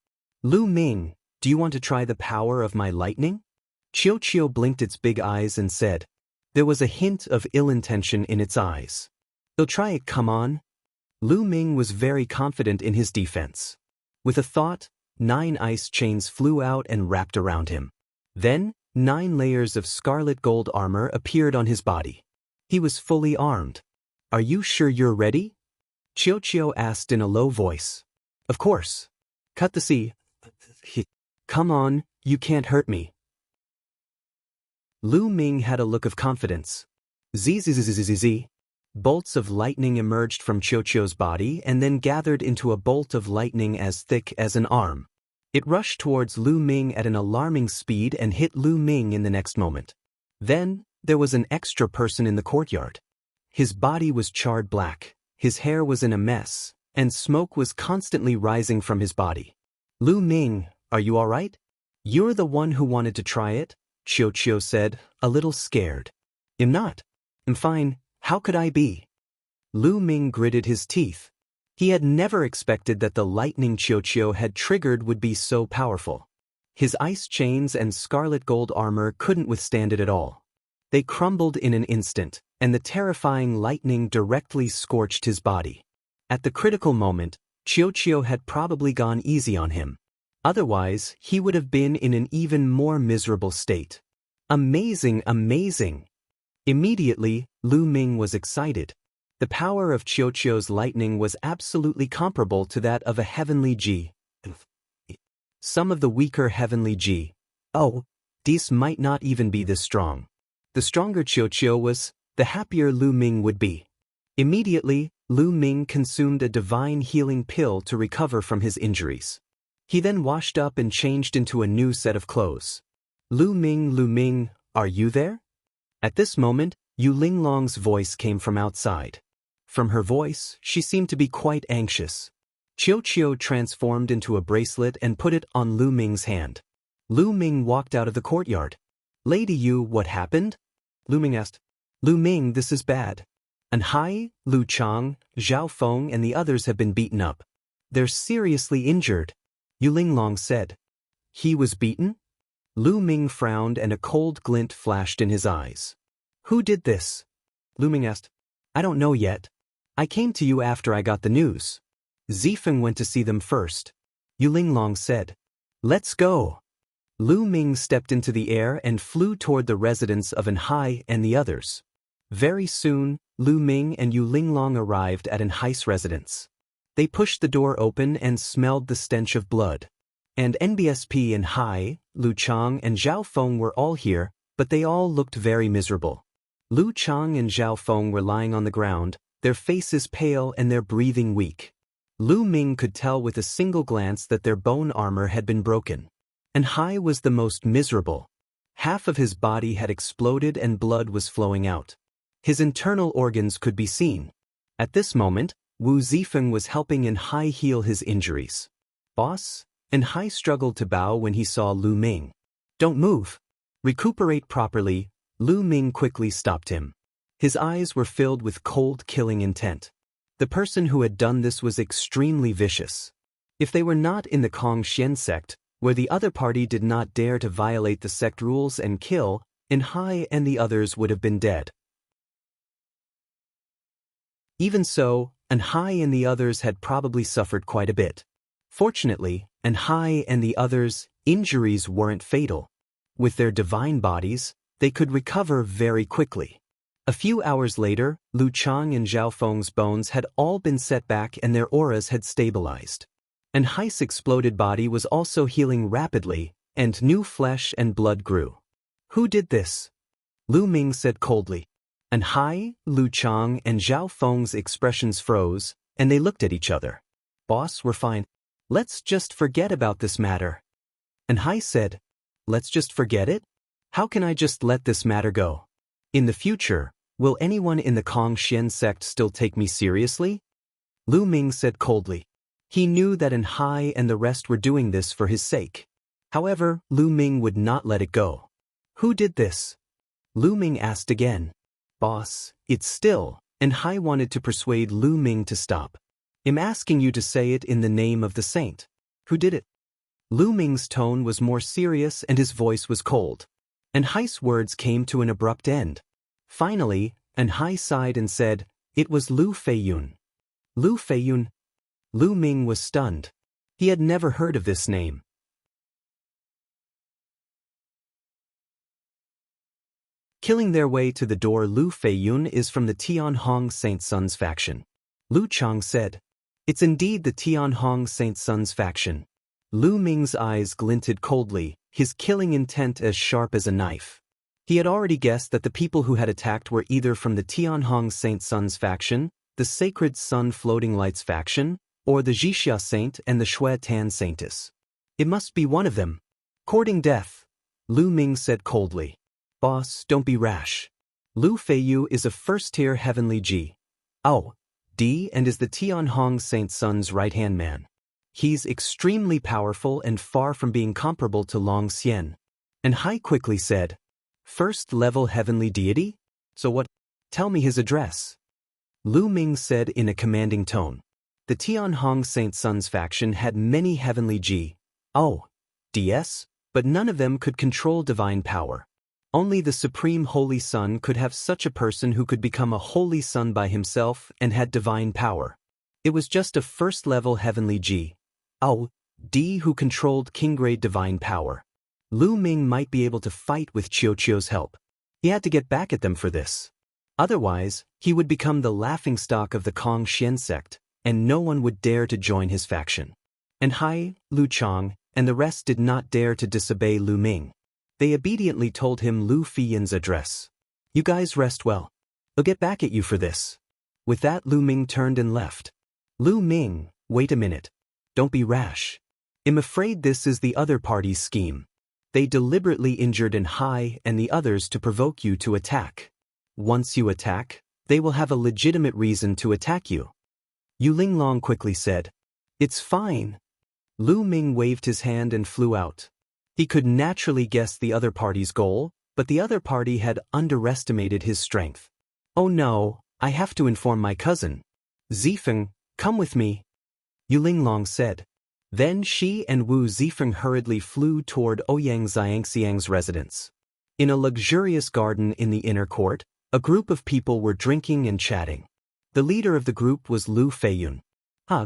Lu Ming, do you want to try the power of my lightning? Qiuqiu blinked its big eyes and said. There was a hint of ill intention in its eyes. You'll try it, come on. Lu Ming was very confident in his defense. With a thought, 9 ice chains flew out and wrapped around him. Then, 9 layers of scarlet gold armor appeared on his body. He was fully armed. Are you sure you're ready? Qiuqiu asked in a low voice. Of course. Cut the sea. Come on, you can't hurt me. Lu Ming had a look of confidence. Zzz. Bolts of lightning emerged from Qiuqiu's body and then gathered into a bolt of lightning as thick as an arm. It rushed towards Lu Ming at an alarming speed and hit Lu Ming in the next moment. Then, there was an extra person in the courtyard. His body was charred black, his hair was in a mess, and smoke was constantly rising from his body. Lu Ming, are you all right? You're the one who wanted to try it? Qiuqiu said, a little scared. I'm not. I'm fine, how could I be? Lu Ming gritted his teeth. He had never expected that the lightning Qiuqiu had triggered would be so powerful. His ice chains and scarlet gold armor couldn't withstand it at all. They crumbled in an instant, and the terrifying lightning directly scorched his body. At the critical moment, Qiuqiu had probably gone easy on him. Otherwise, he would have been in an even more miserable state. Amazing, amazing! Immediately, Lu Ming was excited. The power of Qiuqiu's lightning was absolutely comparable to that of a heavenly G. Some of the weaker heavenly G. Oh, these might not even be this strong. The stronger Qiuqiu was, the happier Lu Ming would be. Immediately, Lu Ming consumed a divine healing pill to recover from his injuries. He then washed up and changed into a new set of clothes. Lu Ming, are you there? At this moment, Yu Linglong's voice came from outside. From her voice, she seemed to be quite anxious. Qiuqiu transformed into a bracelet and put it on Lu Ming's hand. Lu Ming walked out of the courtyard. Lady Yu, what happened? Lu Ming asked. Lu Ming, this is bad. An Hai, Lu Chang, Zhao Feng and the others have been beaten up. They're seriously injured. Yu Linglong said. He was beaten? Lu Ming frowned and a cold glint flashed in his eyes. Who did this? Lu Ming asked. I don't know yet. I came to you after I got the news. Zifeng went to see them first. Yu Linglong said. Let's go. Lu Ming stepped into the air and flew toward the residence of Anhai and the others. Very soon, Lu Ming and Yu Linglong arrived at Anhai's residence. They pushed the door open and smelled the stench of blood. And NBSP Anhai, Lu Chang and Zhao Feng were all here, but they all looked very miserable. Lu Chang and Zhao Feng were lying on the ground, their faces pale and their breathing weak. Lu Ming could tell with a single glance that their bone armor had been broken. Anhai was the most miserable. Half of his body had exploded and blood was flowing out. His internal organs could be seen. At this moment, Wu Zifeng was helping Anhai heal his injuries. Boss? Anhai struggled to bow when he saw Lu Ming. Don't move. Recuperate properly. Lu Ming quickly stopped him. His eyes were filled with cold killing intent. The person who had done this was extremely vicious. If they were not in the Kong Xian sect, where the other party did not dare to violate the sect rules and kill, Anhai and the others would have been dead. Even so, Anhai and the others had probably suffered quite a bit. Fortunately, Anhai and the others' injuries weren't fatal. With their divine bodies, they could recover very quickly. A few hours later, Lu Chang and Zhao Feng's bones had all been set back and their auras had stabilized. Anhai's exploded body was also healing rapidly, and new flesh and blood grew. Who did this? Lu Ming said coldly. Anhai, Lu Chang, and Zhao Feng's expressions froze, and they looked at each other. Boss, we're fine. Let's just forget about this matter. Anhai said. Let's just forget it? How can I just let this matter go? In the future, will anyone in the Kong Xian sect still take me seriously? Lu Ming said coldly. He knew that Anhai and the rest were doing this for his sake. However, Lu Ming would not let it go. Who did this? Lu Ming asked again. Boss, it's still. Anhai wanted to persuade Lu Ming to stop. I'm asking you to say it in the name of the saint. Who did it? Lu Ming's tone was more serious and his voice was cold. Anhai's words came to an abrupt end. Finally, Anhai sighed and said, It was Lu Feiyun. Lu Feiyun? Lu Ming was stunned. He had never heard of this name. Killing their way to the door, Lu Feiyun is from the Tianhong Saint Sun's faction. Lu Chang said. It's indeed the Tianhong Saint Sun's faction. Lu Ming's eyes glinted coldly, his killing intent as sharp as a knife. He had already guessed that the people who had attacked were either from the Tianhong Saint Sun's faction, the Sacred Sun Floating Lights faction, or the Jixia Saint and the Shui Tan Saintess. It must be one of them. Courting death, Lu Ming said coldly. Boss, don't be rash. Lu Feiyu is a first-tier heavenly G. Oh, D and is the Tianhong Saint Sun's right-hand man. He's extremely powerful and far from being comparable to Long Xian. Anhai quickly said, First-level heavenly deity? So what? Tell me his address. Lu Ming said in a commanding tone. The Tianhong Saint Sun's faction had many heavenly DS, but none of them could control divine power. Only the Supreme Holy Sun could have such a person who could become a Holy Sun by himself and had divine power. It was just a first-level heavenly D who controlled king-grade divine power. Lu Ming might be able to fight with Qiuqiu's help. He had to get back at them for this. Otherwise, he would become the laughingstock of the Kong Xian sect, and no one would dare to join his faction. Anhai, Lu Chang, and the rest did not dare to disobey Lu Ming. They obediently told him Lu Feiyun's address. You guys rest well. I'll get back at you for this. With that, Lu Ming turned and left. Lu Ming, wait a minute. Don't be rash. I'm afraid this is the other party's scheme. They deliberately injured Anhai and the others to provoke you to attack. Once you attack, they will have a legitimate reason to attack you. Yu Linglong quickly said. It's fine. Lu Ming waved his hand and flew out. He could naturally guess the other party's goal, but the other party had underestimated his strength. Oh no, I have to inform my cousin. Zifeng, come with me. Yu Linglong said. Then she and Wu Zifeng hurriedly flew toward Ouyang Xiangxiang's residence. In a luxurious garden in the inner court, a group of people were drinking and chatting. The leader of the group was Lu Feiyun.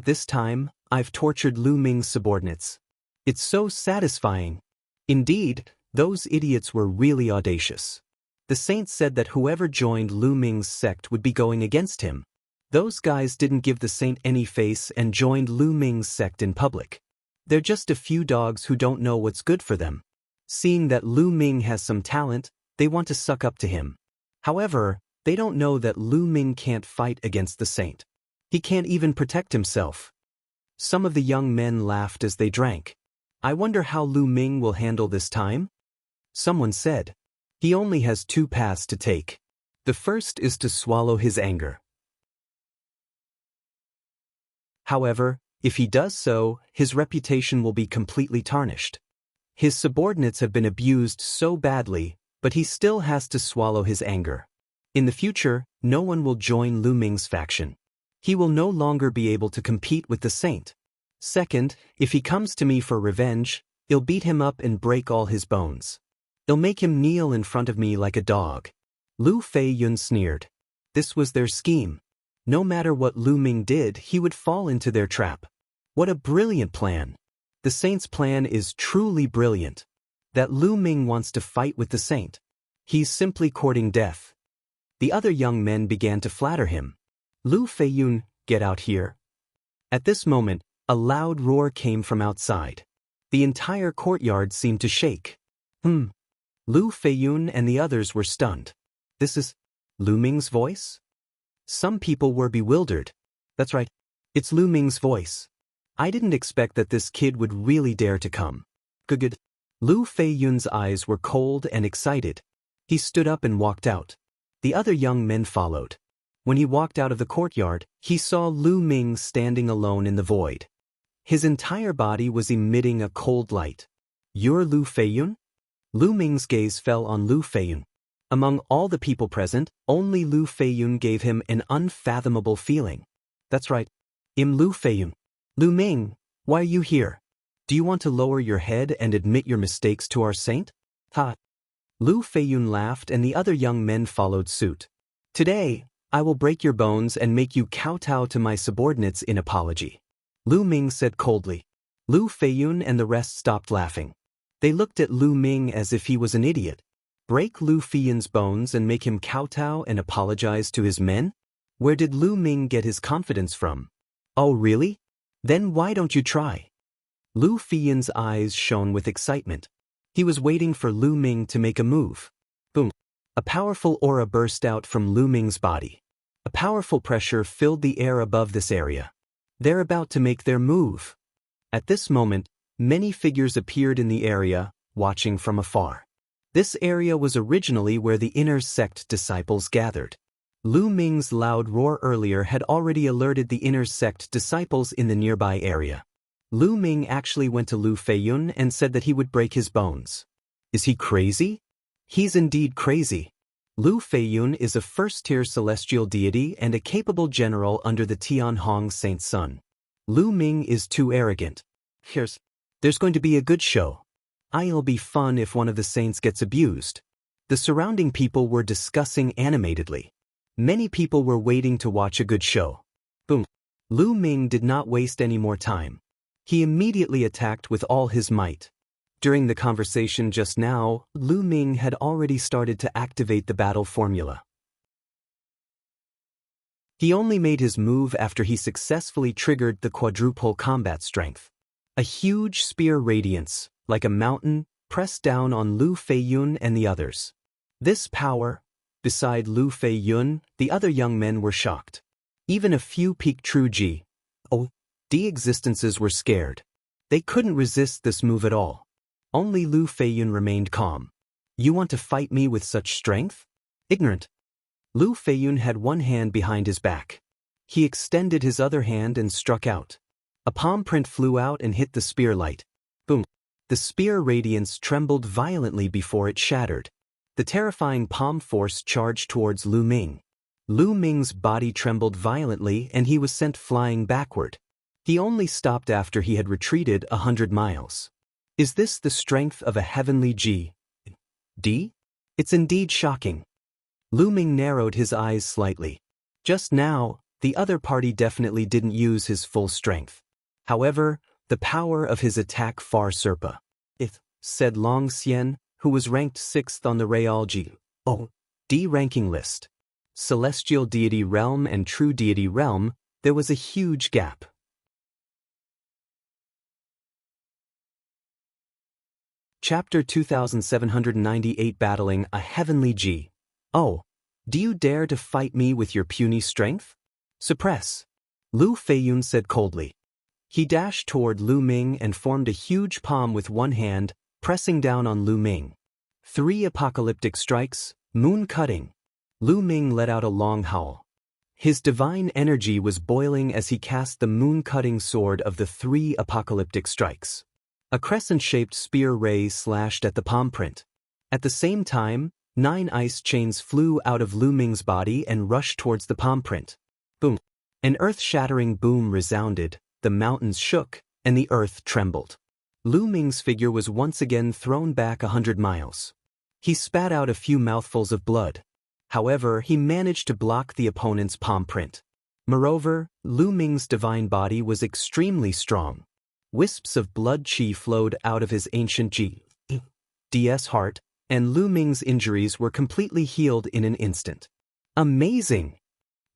This time, I've tortured Lu Ming's subordinates. It's so satisfying. Indeed, those idiots were really audacious. The saint said that whoever joined Lu Ming's sect would be going against him. Those guys didn't give the saint any face and joined Lu Ming's sect in public. They're just a few dogs who don't know what's good for them. Seeing that Lu Ming has some talent, they want to suck up to him. However, they don't know that Lu Ming can't fight against the saint. He can't even protect himself. Some of the young men laughed as they drank. I wonder how Lu Ming will handle this time? Someone said. He only has two paths to take. The first is to swallow his anger. However, if he does so, his reputation will be completely tarnished. His subordinates have been abused so badly, but he still has to swallow his anger. In the future, no one will join Lu Ming's faction. He will no longer be able to compete with the saint. Second, if he comes to me for revenge, I'll beat him up and break all his bones. I'll make him kneel in front of me like a dog. Lu Feiyun sneered. This was their scheme. No matter what Lu Ming did, he would fall into their trap. What a brilliant plan. The saint's plan is truly brilliant. That Lu Ming wants to fight with the saint. He's simply courting death. The other young men began to flatter him. Lu Feiyun, get out here. At this moment, a loud roar came from outside. The entire courtyard seemed to shake. Lu Feiyun and the others were stunned. This is Lu Ming's voice? Some people were bewildered. That's right, it's Lu Ming's voice. I didn't expect that this kid would really dare to come. Good. Lu Feiyun's eyes were cold and excited. He stood up and walked out. The other young men followed. When he walked out of the courtyard, he saw Lu Ming standing alone in the void. His entire body was emitting a cold light. You're Lu Feiyun? Lu Ming's gaze fell on Lu Feiyun. Among all the people present, only Lu Feiyun gave him an unfathomable feeling. That's right. I'm Lu Feiyun. Lu Ming, why are you here? Do you want to lower your head and admit your mistakes to our saint? Lu Feiyun laughed and the other young men followed suit. Today, I will break your bones and make you kowtow to my subordinates in apology. Lu Ming said coldly. Lu Feiyun and the rest stopped laughing. They looked at Lu Ming as if he was an idiot. Break Lu Feiyun's bones and make him kowtow and apologize to his men? Where did Lu Ming get his confidence from? Oh really? Then why don't you try? Lu Feiyun's eyes shone with excitement. He was waiting for Lu Ming to make a move. Boom. A powerful aura burst out from Lu Ming's body. A powerful pressure filled the air above this area. They're about to make their move. At this moment, many figures appeared in the area, watching from afar. This area was originally where the inner sect disciples gathered. Lu Ming's loud roar earlier had already alerted the inner sect disciples in the nearby area. Lu Ming actually went to Lu Feiyun and said that he would break his bones. Is he crazy? He's indeed crazy. Lu Feiyun is a first-tier celestial deity and a capable general under the Tianhong Saint's son. Lu Ming is too arrogant. There's going to be a good show. It'll be fun if one of the saints gets abused. The surrounding people were discussing animatedly. Many people were waiting to watch a good show. Boom. Lu Ming did not waste any more time. He immediately attacked with all his might. During the conversation just now, Lu Ming had already started to activate the battle formula. He only made his move after he successfully triggered the quadruple combat strength. A huge spear radiance, like a mountain, pressed down on Lu Feiyun and the others. This power, beside Lu Feiyun, the other young men were shocked. Even a few peak true D existences were scared. They couldn't resist this move at all. Only Lu Feiyun remained calm. You want to fight me with such strength? Ignorant. Lu Feiyun had one hand behind his back. He extended his other hand and struck out. A palm print flew out and hit the spear light. Boom. The spear radiance trembled violently before it shattered. The terrifying palm force charged towards Lu Ming. Lu Ming's body trembled violently and he was sent flying backward. He only stopped after he had retreated 100 miles. Is this the strength of a heavenly G.D.? It's indeed shocking. Lu Ming narrowed his eyes slightly. Just now, the other party definitely didn't use his full strength. However, the power of his attack far surpassed it, said Long Xian, who was ranked 6th on the Real G.O.D. ranking list. Celestial Deity Realm and True Deity Realm, there was a huge gap. Chapter 2798 Battling a Heavenly G. Oh, do you dare to fight me with your puny strength? Suppress. Lu Feiyun said coldly. He dashed toward Lu Ming and formed a huge palm with one hand, pressing down on Lu Ming. 3 apocalyptic strikes, moon cutting. Lu Ming let out a long howl. His divine energy was boiling as he cast the moon-cutting sword of the 3 apocalyptic strikes. A crescent-shaped spear ray slashed at the palm print. At the same time, 9 ice chains flew out of Lu Ming's body and rushed towards the palm print. Boom! An earth-shattering boom resounded, the mountains shook, and the earth trembled. Lu Ming's figure was once again thrown back 100 miles. He spat out a few mouthfuls of blood. However, he managed to block the opponent's palm print. Moreover, Lu Ming's divine body was extremely strong. Wisps of blood chi flowed out of his ancient G.D.S. heart, and Lu Ming's injuries were completely healed in an instant. Amazing!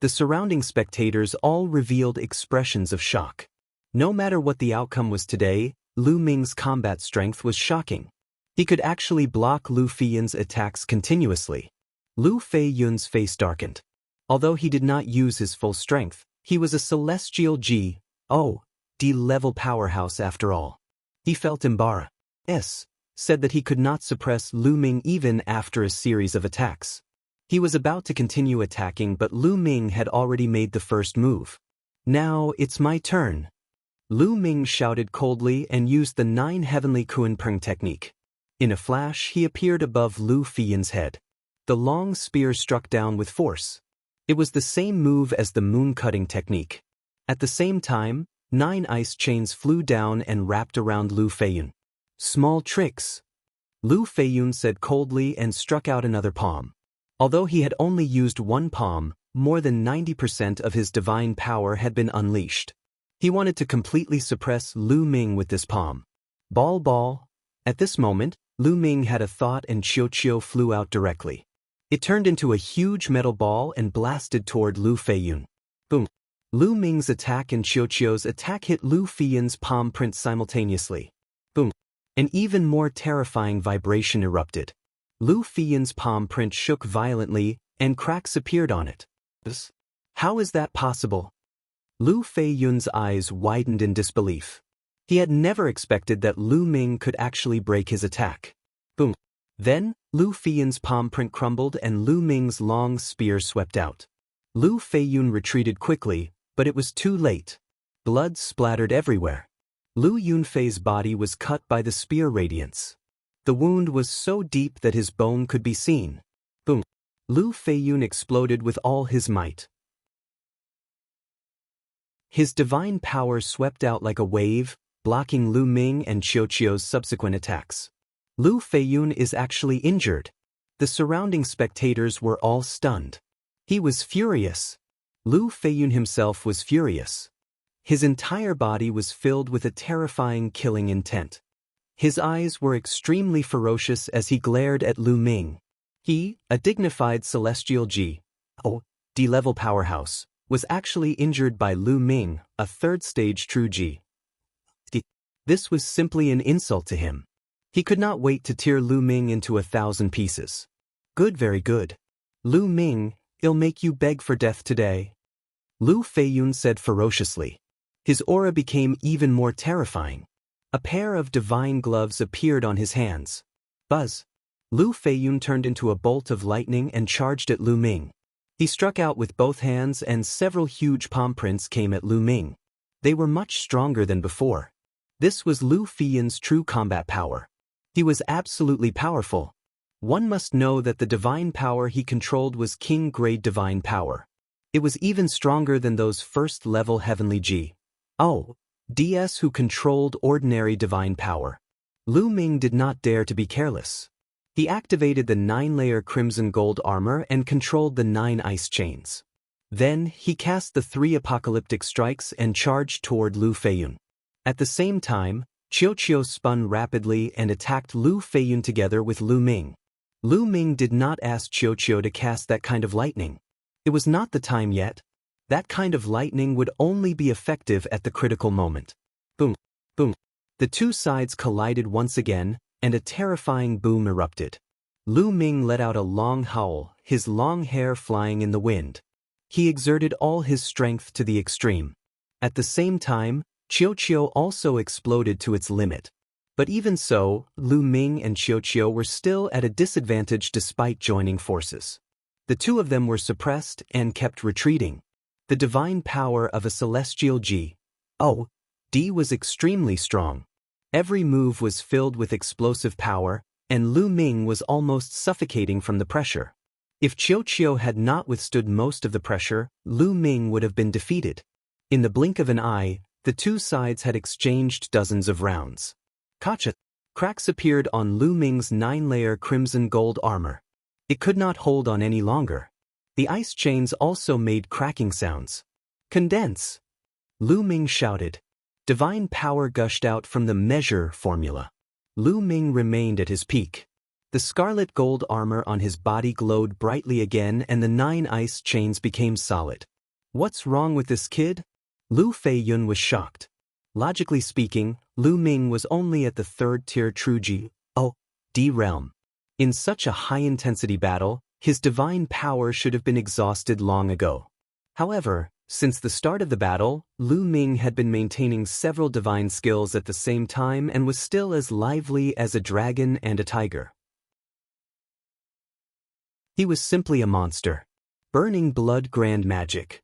The surrounding spectators all revealed expressions of shock. No matter what the outcome was today, Lu Ming's combat strength was shocking. He could actually block Lu Feiyun's attacks continuously. Lu Feiyun's face darkened. Although he did not use his full strength, he was a celestial G.O.D. level powerhouse after all. He felt embarrassed, said that he could not suppress Lu Ming even after a series of attacks. He was about to continue attacking, but Lu Ming had already made the first move. Now it's my turn. Lu Ming shouted coldly and used the 9 heavenly Kunpeng technique. In a flash, he appeared above Lu Feiyun's head. The long spear struck down with force. It was the same move as the moon-cutting technique. At the same time, 9 ice chains flew down and wrapped around Lu Feiyun. Small tricks. Lu Feiyun said coldly and struck out another palm. Although he had only used one palm, more than 90% of his divine power had been unleashed. He wanted to completely suppress Lu Ming with this palm. Ball. At this moment, Lu Ming had a thought and Qiu flew out directly. It turned into a huge metal ball and blasted toward Lu Feiyun. Boom! Lu Ming's attack and Qiu's attack hit Lu Feiyun's palm print simultaneously. Boom! An even more terrifying vibration erupted. Lu Feiyun's palm print shook violently, and cracks appeared on it. How is that possible? Lu Feiyun's eyes widened in disbelief. He had never expected that Lu Ming could actually break his attack. Boom! Then, Lu Feiyun's palm print crumbled and Lu Ming's long spear swept out. Lu Feiyun retreated quickly, but it was too late. Blood splattered everywhere. Lu Yunfei's body was cut by the spear radiance. The wound was so deep that his bone could be seen. Boom! Lu Feiyun exploded with all his might. His divine power swept out like a wave, blocking Lu Ming and Qiu's subsequent attacks. Lu Feiyun is actually injured. The surrounding spectators were all stunned. He was furious. Lu Feiyun himself was furious. His entire body was filled with a terrifying killing intent. His eyes were extremely ferocious as he glared at Lu Ming. He, a dignified celestial G.O.D. level powerhouse, was actually injured by Lu Ming, a 3rd-stage true G.D. This was simply an insult to him. He could not wait to tear Lu Ming into 1,000 pieces. Good, very good. Lu Ming, I'll make you beg for death today. Lu Feiyun said ferociously. His aura became even more terrifying. A pair of divine gloves appeared on his hands. Buzz! Lu Feiyun turned into a bolt of lightning and charged at Lu Ming. He struck out with both hands and several huge palm prints came at Lu Ming. They were much stronger than before. This was Lu Feiyun's true combat power. He was absolutely powerful. One must know that the divine power he controlled was king-grade divine power. It was even stronger than those first-level heavenly G. Oh, DS who controlled ordinary divine power. Lu Ming did not dare to be careless. He activated the 9-layer crimson gold armor and controlled the 9 ice chains. Then, he cast the 3 apocalyptic strikes and charged toward Lu Feiyun. At the same time, Qiuqiu spun rapidly and attacked Lu Feiyun together with Lu Ming. Lu Ming did not ask Qiuqiu to cast that kind of lightning. It was not the time yet. That kind of lightning would only be effective at the critical moment. Boom, boom. The two sides collided once again, and a terrifying boom erupted. Lu Ming let out a long howl, his long hair flying in the wind. He exerted all his strength to the extreme. At the same time, Qiuqiu also exploded to its limit. But even so, Lu Ming and Qiuqiu were still at a disadvantage despite joining forces. The two of them were suppressed and kept retreating. The divine power of a celestial G.O.D. was extremely strong. Every move was filled with explosive power, and Lu Ming was almost suffocating from the pressure. If Qiuqiu had not withstood most of the pressure, Lu Ming would have been defeated. In the blink of an eye, the two sides had exchanged dozens of rounds. Kacha! Cracks appeared on Lu Ming's 9-layer crimson gold armor. It could not hold on any longer. The ice chains also made cracking sounds. Condense! Lu Ming shouted. Divine power gushed out from the measure formula. Lu Ming remained at his peak. The scarlet gold armor on his body glowed brightly again and the 9 ice chains became solid. What's wrong with this kid? Lu Feiyun was shocked. Logically speaking, Lu Ming was only at the 3rd-tier true G.O.D. realm. In such a high-intensity battle, his divine power should have been exhausted long ago. However, since the start of the battle, Lu Ming had been maintaining several divine skills at the same time and was still as lively as a dragon and a tiger. He was simply a monster. Burning blood grand magic.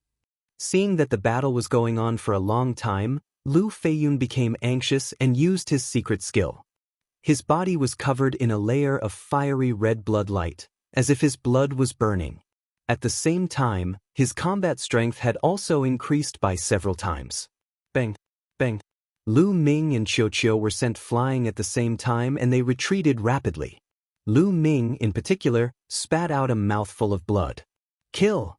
Seeing that the battle was going on for a long time, Lu Feiyun became anxious and used his secret skill. His body was covered in a layer of fiery red blood light, as if his blood was burning. At the same time, his combat strength had also increased by several times. Bang! Bang! Lu Ming and Qiuqiu were sent flying at the same time and they retreated rapidly. Lu Ming, in particular, spat out a mouthful of blood. Kill!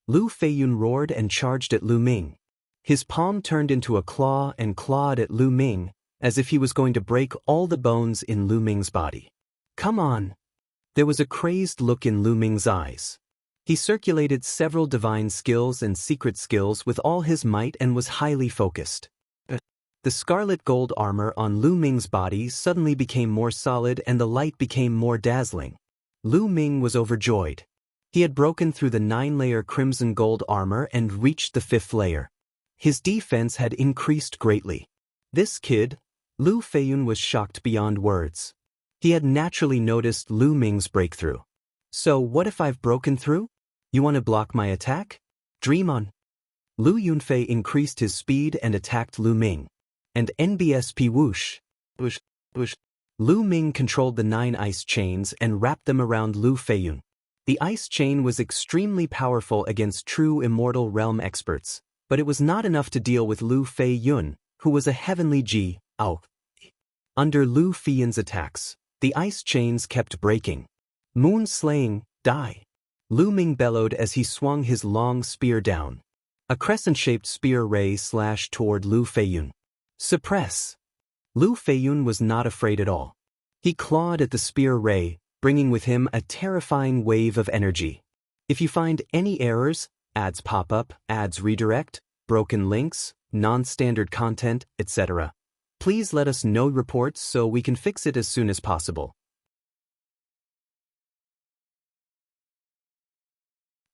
Lu Feiyun roared and charged at Lu Ming. His palm turned into a claw and clawed at Lu Ming, as if he was going to break all the bones in Lu Ming's body. Come on! There was a crazed look in Lu Ming's eyes. He circulated several divine skills and secret skills with all his might and was highly focused. The scarlet gold armor on Lu Ming's body suddenly became more solid and the light became more dazzling. Lu Ming was overjoyed. He had broken through the 9-layer crimson gold armor and reached the 5th layer. His defense had increased greatly. This kid, Lu Feiyun, was shocked beyond words. He had naturally noticed Lu Ming's breakthrough. So what if I've broken through? You want to block my attack? Dream on. Lu Yunfei increased his speed and attacked Lu Ming. And NBSP whoosh, whoosh, whoosh. Lu Ming controlled the 9 ice chains and wrapped them around Lu Feiyun. The ice chain was extremely powerful against true immortal realm experts, but it was not enough to deal with Lu Feiyun, who was a heavenly G.O. Under Lu Feiyun's attacks, the ice chains kept breaking. Moon slaying, die. Lu Ming bellowed as he swung his long spear down. A crescent-shaped spear ray slashed toward Lu Feiyun. Suppress. Lu Feiyun was not afraid at all. He clawed at the spear ray, bringing with him a terrifying wave of energy. If you find any errors, ads pop up, ads redirect, broken links, non-standard content, etc., please let us know reports so we can fix it as soon as possible.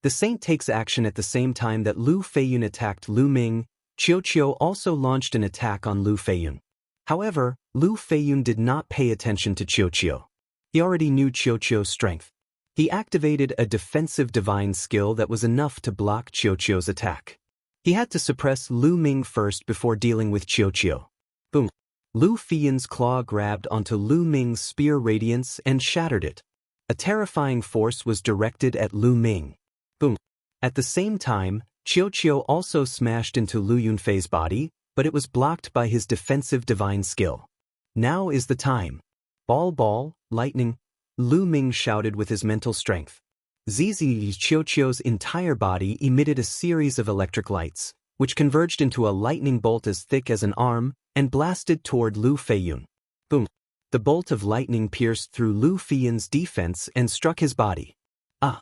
The saint takes action at the same time that Lu Feiyun attacked Lu Ming. Qiuqiu also launched an attack on Lu Feiyun. However, Lu Feiyun did not pay attention to Qiuqiu. He already knew Qiuqiu's strength. He activated a defensive divine skill that was enough to block Qiuqiu's attack. He had to suppress Lu Ming first before dealing with Qiuqiu. Boom! Lu Feiyun's claw grabbed onto Lu Ming's spear radiance and shattered it. A terrifying force was directed at Lu Ming. Boom! At the same time, Qiuqiu also smashed into Lu Yunfei's body, but it was blocked by his defensive divine skill. Now is the time. Ball, lightning, Lu Ming shouted with his mental strength. Zizi Qiuqiu's entire body emitted a series of electric lights, which converged into a lightning bolt as thick as an arm and blasted toward Lu Feiyun. Boom! The bolt of lightning pierced through Lu Feiyun's defense and struck his body. Ah!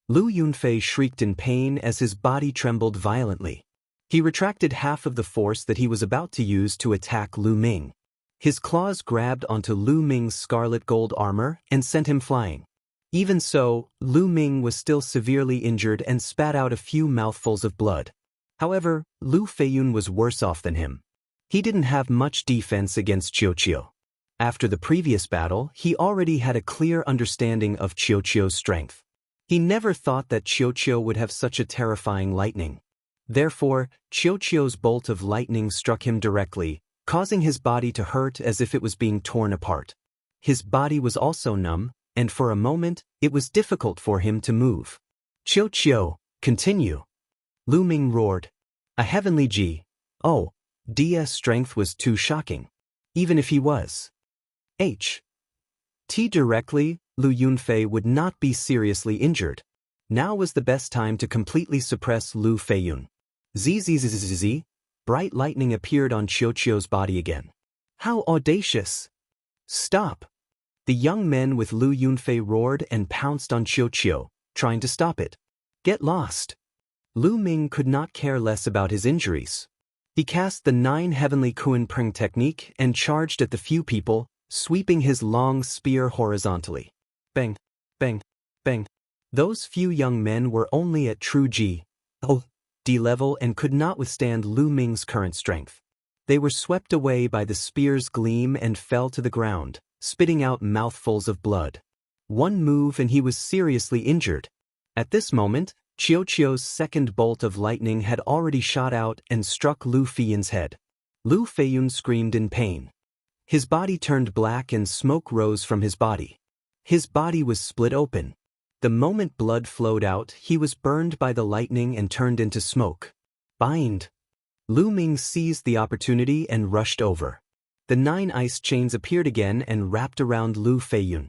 Lu Yunfei shrieked in pain as his body trembled violently. He retracted half of the force that he was about to use to attack Lu Ming. His claws grabbed onto Lu Ming's scarlet gold armor and sent him flying. Even so, Lu Ming was still severely injured and spat out a few mouthfuls of blood. However, Lu Feiyun was worse off than him. He didn't have much defense against Qiuqiu. After the previous battle, he already had a clear understanding of Qiuqiu's strength. He never thought that Qiuqiu would have such a terrifying lightning. Therefore, Qiuqiu's bolt of lightning struck him directly, causing his body to hurt as if it was being torn apart. His body was also numb, and for a moment, it was difficult for him to move. Qiuqiu, continue! Lu Ming roared. A heavenly D's strength was too shocking. Even if he was directly, Lu Yunfei would not be seriously injured. Now was the best time to completely suppress Lu Feiyun. Zzz. Bright lightning appeared on Qiuqiu's body again. How audacious! Stop! The young men with Lu Yunfei roared and pounced on Qiuqiu, trying to stop it. Get lost! Lu Ming could not care less about his injuries. He cast the 9 heavenly Kuan Pring technique and charged at the few people, sweeping his long spear horizontally. Bang, bang, bang. Those few young men were only at true D level and could not withstand Lu Ming's current strength. They were swept away by the spear's gleam and fell to the ground, spitting out mouthfuls of blood. One move and he was seriously injured. At this moment, Qiuqiu's second bolt of lightning had already shot out and struck Lu Feiyun's head. Lu Feiyun screamed in pain. His body turned black and smoke rose from his body. His body was split open. The moment blood flowed out, he was burned by the lightning and turned into smoke. Bind! Lu Ming seized the opportunity and rushed over. The 9 ice chains appeared again and wrapped around Lu Feiyun.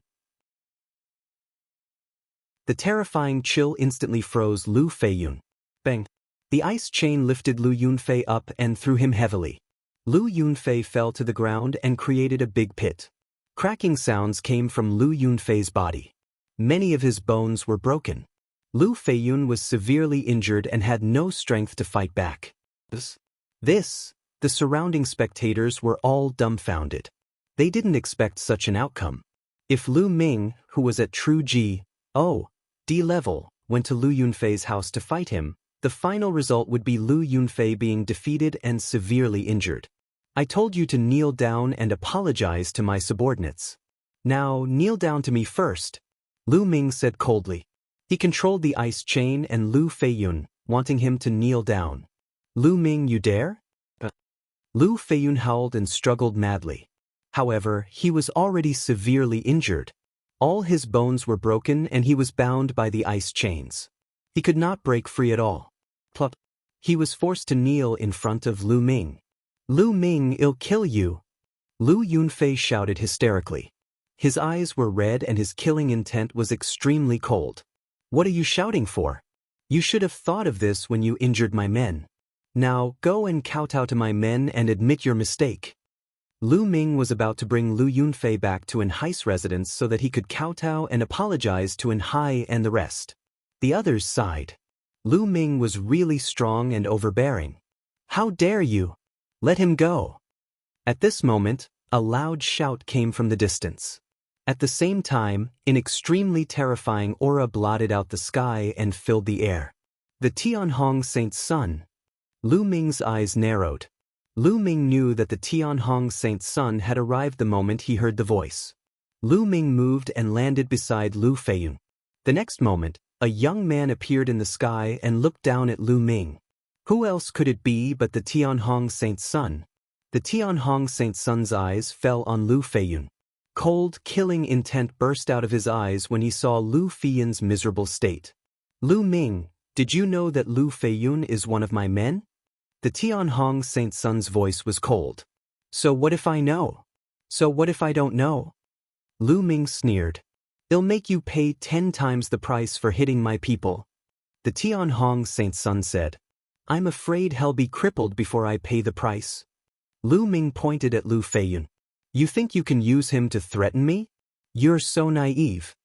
The terrifying chill instantly froze Lu Feiyun. Bang! The ice chain lifted Lu Yunfei up and threw him heavily. Lu Yunfei fell to the ground and created a big pit. Cracking sounds came from Lu Yunfei's body. Many of his bones were broken. Lu Feiyun was severely injured and had no strength to fight back. The surrounding spectators were all dumbfounded. They didn't expect such an outcome. If Lu Ming, who was at true D level, went to Lu Yunfei's house to fight him, the final result would be Lu Yunfei being defeated and severely injured. I told you to kneel down and apologize to my subordinates. Now kneel down to me first, Lu Ming said coldly. He controlled the ice chain and Lu Feiyun, wanting him to kneel down. Lu Ming, you dare? Lu Feiyun howled and struggled madly. However, he was already severely injured. All his bones were broken and he was bound by the ice chains. He could not break free at all. Plop. He was forced to kneel in front of Lu Ming. Lu Ming, I'll kill you! Lu Yunfei shouted hysterically. His eyes were red and his killing intent was extremely cold. What are you shouting for? You should have thought of this when you injured my men. Now go and kowtow to my men and admit your mistake. Lu Ming was about to bring Lu Yunfei back to Enhai's residence so that he could kowtow and apologize to Enhai and the rest. The others sighed. Lu Ming was really strong and overbearing. How dare you? Let him go. At this moment, a loud shout came from the distance. At the same time, an extremely terrifying aura blotted out the sky and filled the air. The Tianhong Saint's son. Lu Ming's eyes narrowed. Lu Ming knew that the Tianhong Saint's son had arrived the moment he heard the voice. Lu Ming moved and landed beside Lu Feiyun. The next moment, a young man appeared in the sky and looked down at Lu Ming. Who else could it be but the Tianhong Saint's son? The Tianhong Saint's son's eyes fell on Lu Feiyun. Cold, killing intent burst out of his eyes when he saw Lu Feiyun's miserable state. Lu Ming, did you know that Lu Feiyun is one of my men? The Tianhong Saint Sun's voice was cold. So what if I know? So what if I don't know? Lu Ming sneered. It'll make you pay 10 times the price for hitting my people. The Tianhong Saint Sun said. I'm afraid he'll be crippled before I pay the price. Lu Ming pointed at Lu Feiyun. You think you can use him to threaten me? You're so naive.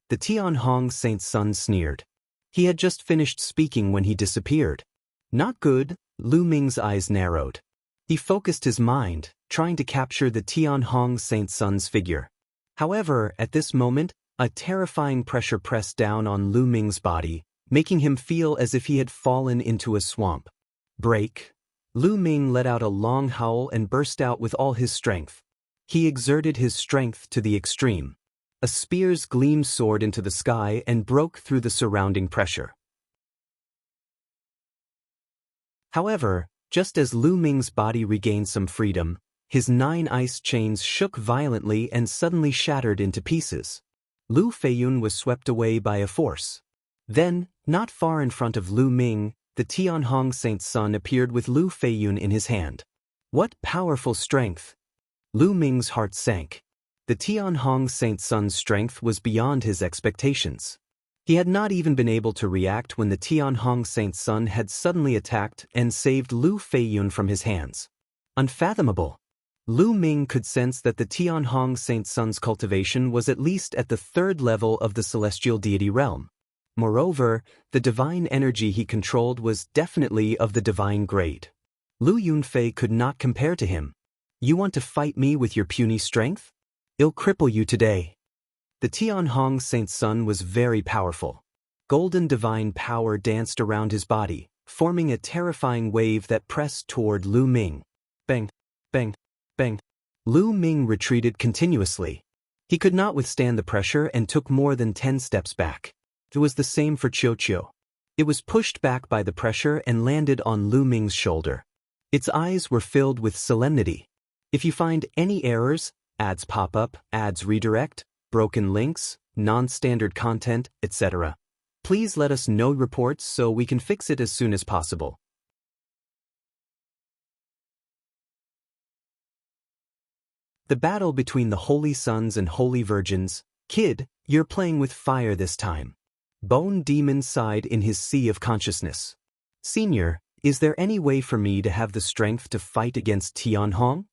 The Tianhong Saint Sun sneered. He had just finished speaking when he disappeared. Not good, Lu Ming's eyes narrowed. He focused his mind, trying to capture the Tianhong Saint Sun's figure. However, at this moment, a terrifying pressure pressed down on Lu Ming's body, making him feel as if he had fallen into a swamp. Break. Lu Ming let out a long howl and burst out with all his strength. He exerted his strength to the extreme. A spear's gleam soared into the sky and broke through the surrounding pressure. However, just as Lu Ming's body regained some freedom, his 9 ice chains shook violently and suddenly shattered into pieces. Lu Feiyun was swept away by a force. Then, not far in front of Lu Ming, the Tianhong Saint Sun appeared with Lu Feiyun in his hand. What powerful strength! Lu Ming's heart sank. The Tianhong Saint Sun's strength was beyond his expectations. He had not even been able to react when the Tianhong Saint Sun had suddenly attacked and saved Lu Feiyun from his hands. Unfathomable! Lu Ming could sense that the Tianhong Saint Sun's cultivation was at least at the 3rd level of the celestial deity realm. Moreover, the divine energy he controlled was definitely of the divine grade. Lu Yunfei could not compare to him. You want to fight me with your puny strength? I'll cripple you today. The Tianhong Saint Sun was very powerful. Golden divine power danced around his body, forming a terrifying wave that pressed toward Lu Ming. Bang, bang, bang. Lu Ming retreated continuously. He could not withstand the pressure and took more than 10 steps back. It was the same for Qiu. It was pushed back by the pressure and landed on Lu Ming's shoulder. Its eyes were filled with solemnity. If you find any errors, ads pop up, ads redirect, broken links, non-standard content, etc., please let us know reports so we can fix it as soon as possible. The battle between the Holy Sons and Holy Virgins. Kid, you're playing with fire this time. Bone Demon sighed in his sea of consciousness. Senior, is there any way for me to have the strength to fight against Tianhong?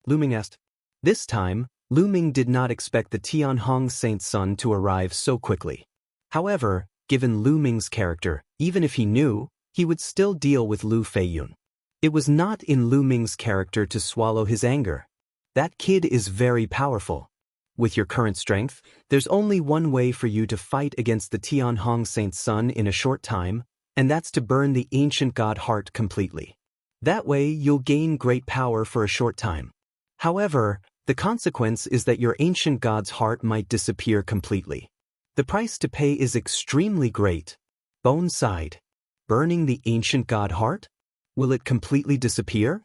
Lu Ming asked. This time, Lu Ming did not expect the Tianhong Saint Sun to arrive so quickly. However, given Lu Ming's character, even if he knew, he would still deal with Lu Feiyun. It was not in Lu Ming's character to swallow his anger. That kid is very powerful. With your current strength, there's only one way for you to fight against the Tianhong Saint Sun in a short time, and that's to burn the ancient god heart completely. That way, you'll gain great power for a short time. However, the consequence is that your ancient god's heart might disappear completely. The price to pay is extremely great. Bone sighed. Burning the ancient god heart? Will it completely disappear?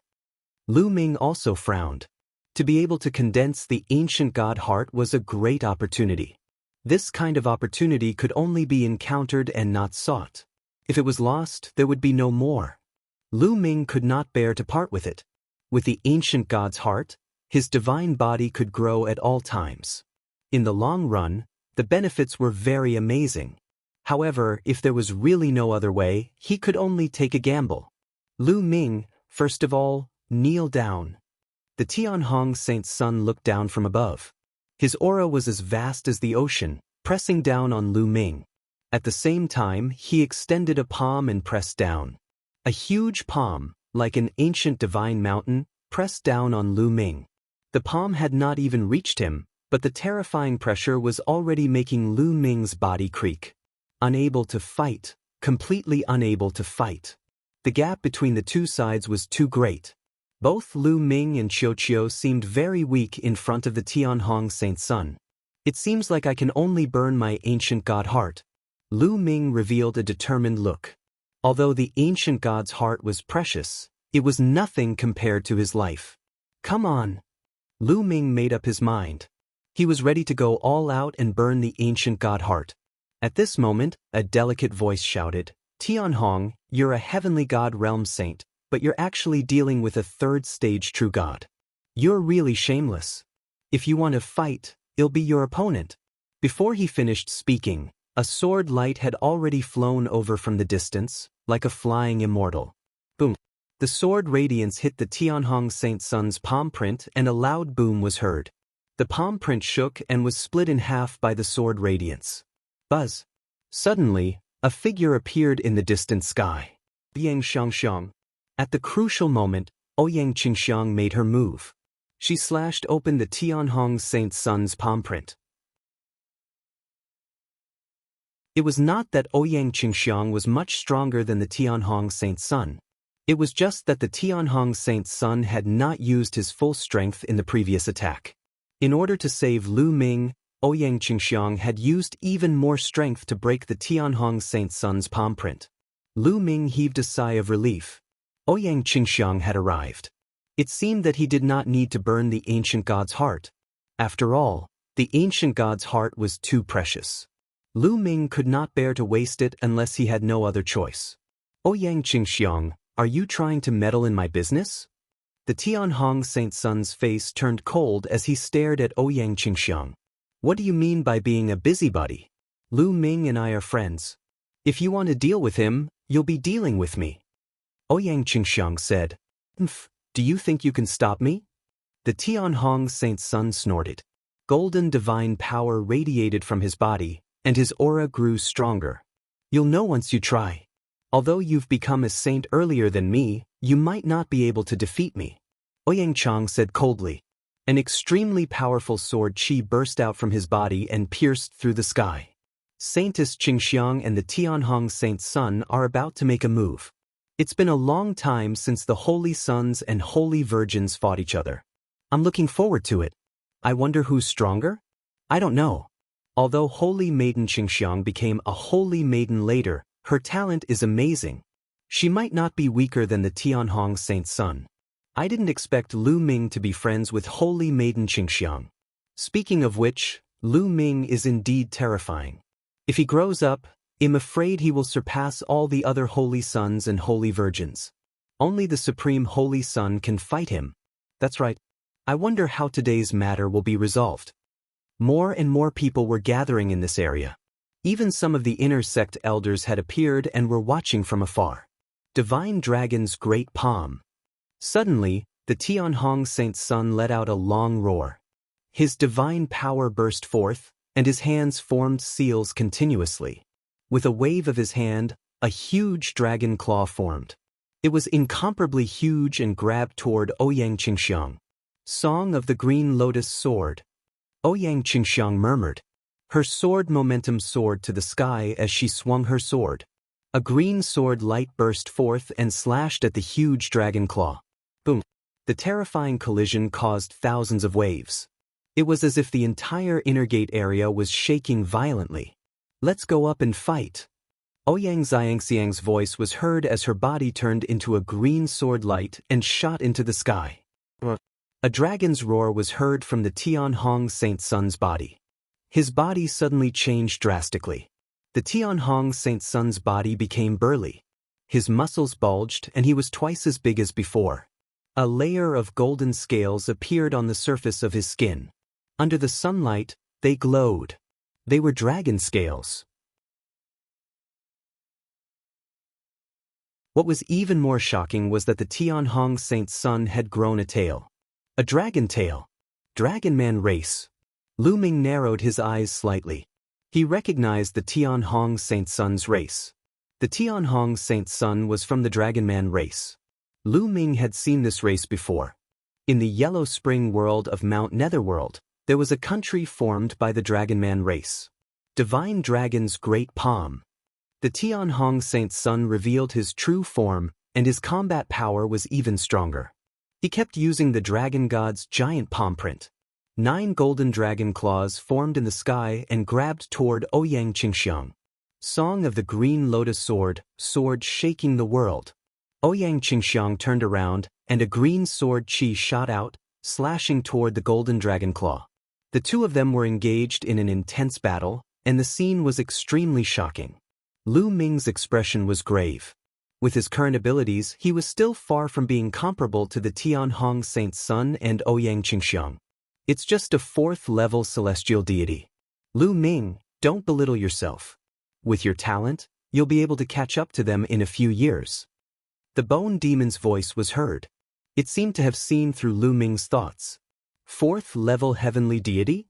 Lu Ming also frowned. To be able to condense the ancient god heart was a great opportunity. This kind of opportunity could only be encountered and not sought. If it was lost, there would be no more. Lu Ming could not bear to part with it. With the ancient god's heart, his divine body could grow at all times. In the long run, the benefits were very amazing. However, if there was really no other way, he could only take a gamble. Lu Ming, first of all, kneel down. The Tianhong Saint Sun looked down from above. His aura was as vast as the ocean, pressing down on Lu Ming. At the same time, he extended a palm and pressed down. A huge palm, like an ancient divine mountain, pressed down on Lu Ming. The palm had not even reached him, but the terrifying pressure was already making Lu Ming's body creak. Unable to fight, completely unable to fight. The gap between the two sides was too great. Both Lu Ming and Qiu seemed very weak in front of the Tianhong Saint Sun. It seems like I can only burn my ancient god heart. Lu Ming revealed a determined look. Although the ancient god's heart was precious, it was nothing compared to his life. Come on. Lu Ming made up his mind. He was ready to go all out and burn the ancient god heart. At this moment, a delicate voice shouted, Tianhong, you're a heavenly god realm saint. but you're actually dealing with a third-stage true god. You're really shameless. If you want to fight, it'll be your opponent." Before he finished speaking, a sword light had already flown over from the distance, like a flying immortal. Boom. The sword radiance hit the Tianhong Saint Sun's palm print and a loud boom was heard. The palm print shook and was split in half by the sword radiance. Buzz. Suddenly, a figure appeared in the distant sky. Yang Xiangxiang. At the crucial moment, Ouyang Qingxiang made her move. She slashed open the Tianhong Saint Sun's palm print. It was not that Ouyang Qingxiang was much stronger than the Tianhong Saint Sun. It was just that the Tianhong Saint Sun had not used his full strength in the previous attack. In order to save Lu Ming, Ouyang Qingxiang had used even more strength to break the Tianhong Saint Sun's palm print. Lu Ming heaved a sigh of relief. Ouyang Qingxiang had arrived. It seemed that he did not need to burn the ancient god's heart. After all, the ancient god's heart was too precious. Lu Ming could not bear to waste it unless he had no other choice. "Ouyang Qingxiang, are you trying to meddle in my business?" The Tianhong Saint Sun's face turned cold as he stared at Ouyang Qingxiang. "What do you mean by being a busybody? Lu Ming and I are friends. If you want to deal with him, you'll be dealing with me." Ouyang Qingxiang said. "Do you think you can stop me?" The Tianhong Saint Sun snorted. Golden divine power radiated from his body, and his aura grew stronger. "You'll know once you try. Although you've become a saint earlier than me, you might not be able to defeat me," Ouyang Chang said coldly. An extremely powerful sword qi burst out from his body and pierced through the sky. Saintess Qingxiang and the Tianhong Saint Sun are about to make a move. It's been a long time since the Holy Sons and Holy Virgins fought each other. I'm looking forward to it. I wonder who's stronger? I don't know. Although Holy Maiden Qingxiang became a Holy Maiden later, her talent is amazing. She might not be weaker than the Tianhong Saint Sun. I didn't expect Lu Ming to be friends with Holy Maiden Qingxiang. Speaking of which, Lu Ming is indeed terrifying. If he grows up, I'm afraid he will surpass all the other Holy Sons and Holy Virgins. Only the Supreme Holy Son can fight him. That's right. I wonder how today's matter will be resolved. More and more people were gathering in this area. Even some of the inner sect elders had appeared and were watching from afar. Divine Dragon's great palm. Suddenly, the Tianhong Saint Sun let out a long roar. His divine power burst forth, and his hands formed seals continuously. With a wave of his hand, a huge dragon claw formed. It was incomparably huge and grabbed toward Ouyang Qingxiang. Song of the Green Lotus Sword. Ouyang Qingxiang murmured. Her sword momentum soared to the sky as she swung her sword. A green sword light burst forth and slashed at the huge dragon claw. Boom. The terrifying collision caused thousands of waves. It was as if the entire inner gate area was shaking violently. "Let's go up and fight." Ouyang Xiangxiang's voice was heard as her body turned into a green sword light and shot into the sky. A dragon's roar was heard from the Tianhong Saint Sun's body. His body suddenly changed drastically. The Tianhong Saint Sun's body became burly. His muscles bulged and he was twice as big as before. A layer of golden scales appeared on the surface of his skin. Under the sunlight, they glowed. They were dragon scales. What was even more shocking was that the Tianhong Saint Sun had grown a tail. A dragon tail. Dragon Man race. Lu Ming narrowed his eyes slightly. He recognized the Tianhong Saint Sun's race. The Tianhong Saint Sun was from the Dragon Man race. Lu Ming had seen this race before. In the Yellow Spring world of Mount Netherworld, there was a country formed by the Dragon Man race. Divine Dragon's great palm. The Tianhong Saint Sun revealed his true form, and his combat power was even stronger. He kept using the Dragon God's giant palm print. 9 golden dragon claws formed in the sky and grabbed toward Ouyang Qingxiang. Song of the Green Lotus Sword, sword shaking the world. Ouyang Qingxiang turned around, and a green sword qi shot out, slashing toward the golden dragon claw. The two of them were engaged in an intense battle, and the scene was extremely shocking. Lu Ming's expression was grave. With his current abilities, he was still far from being comparable to the Tianhong Saint's son and Ouyang Qingxiang. It's just a 4th-level celestial deity. Lu Ming, don't belittle yourself. With your talent, you'll be able to catch up to them in a few years. The Bone Demon's voice was heard. It seemed to have seen through Lu Ming's thoughts. 4th-level heavenly deity?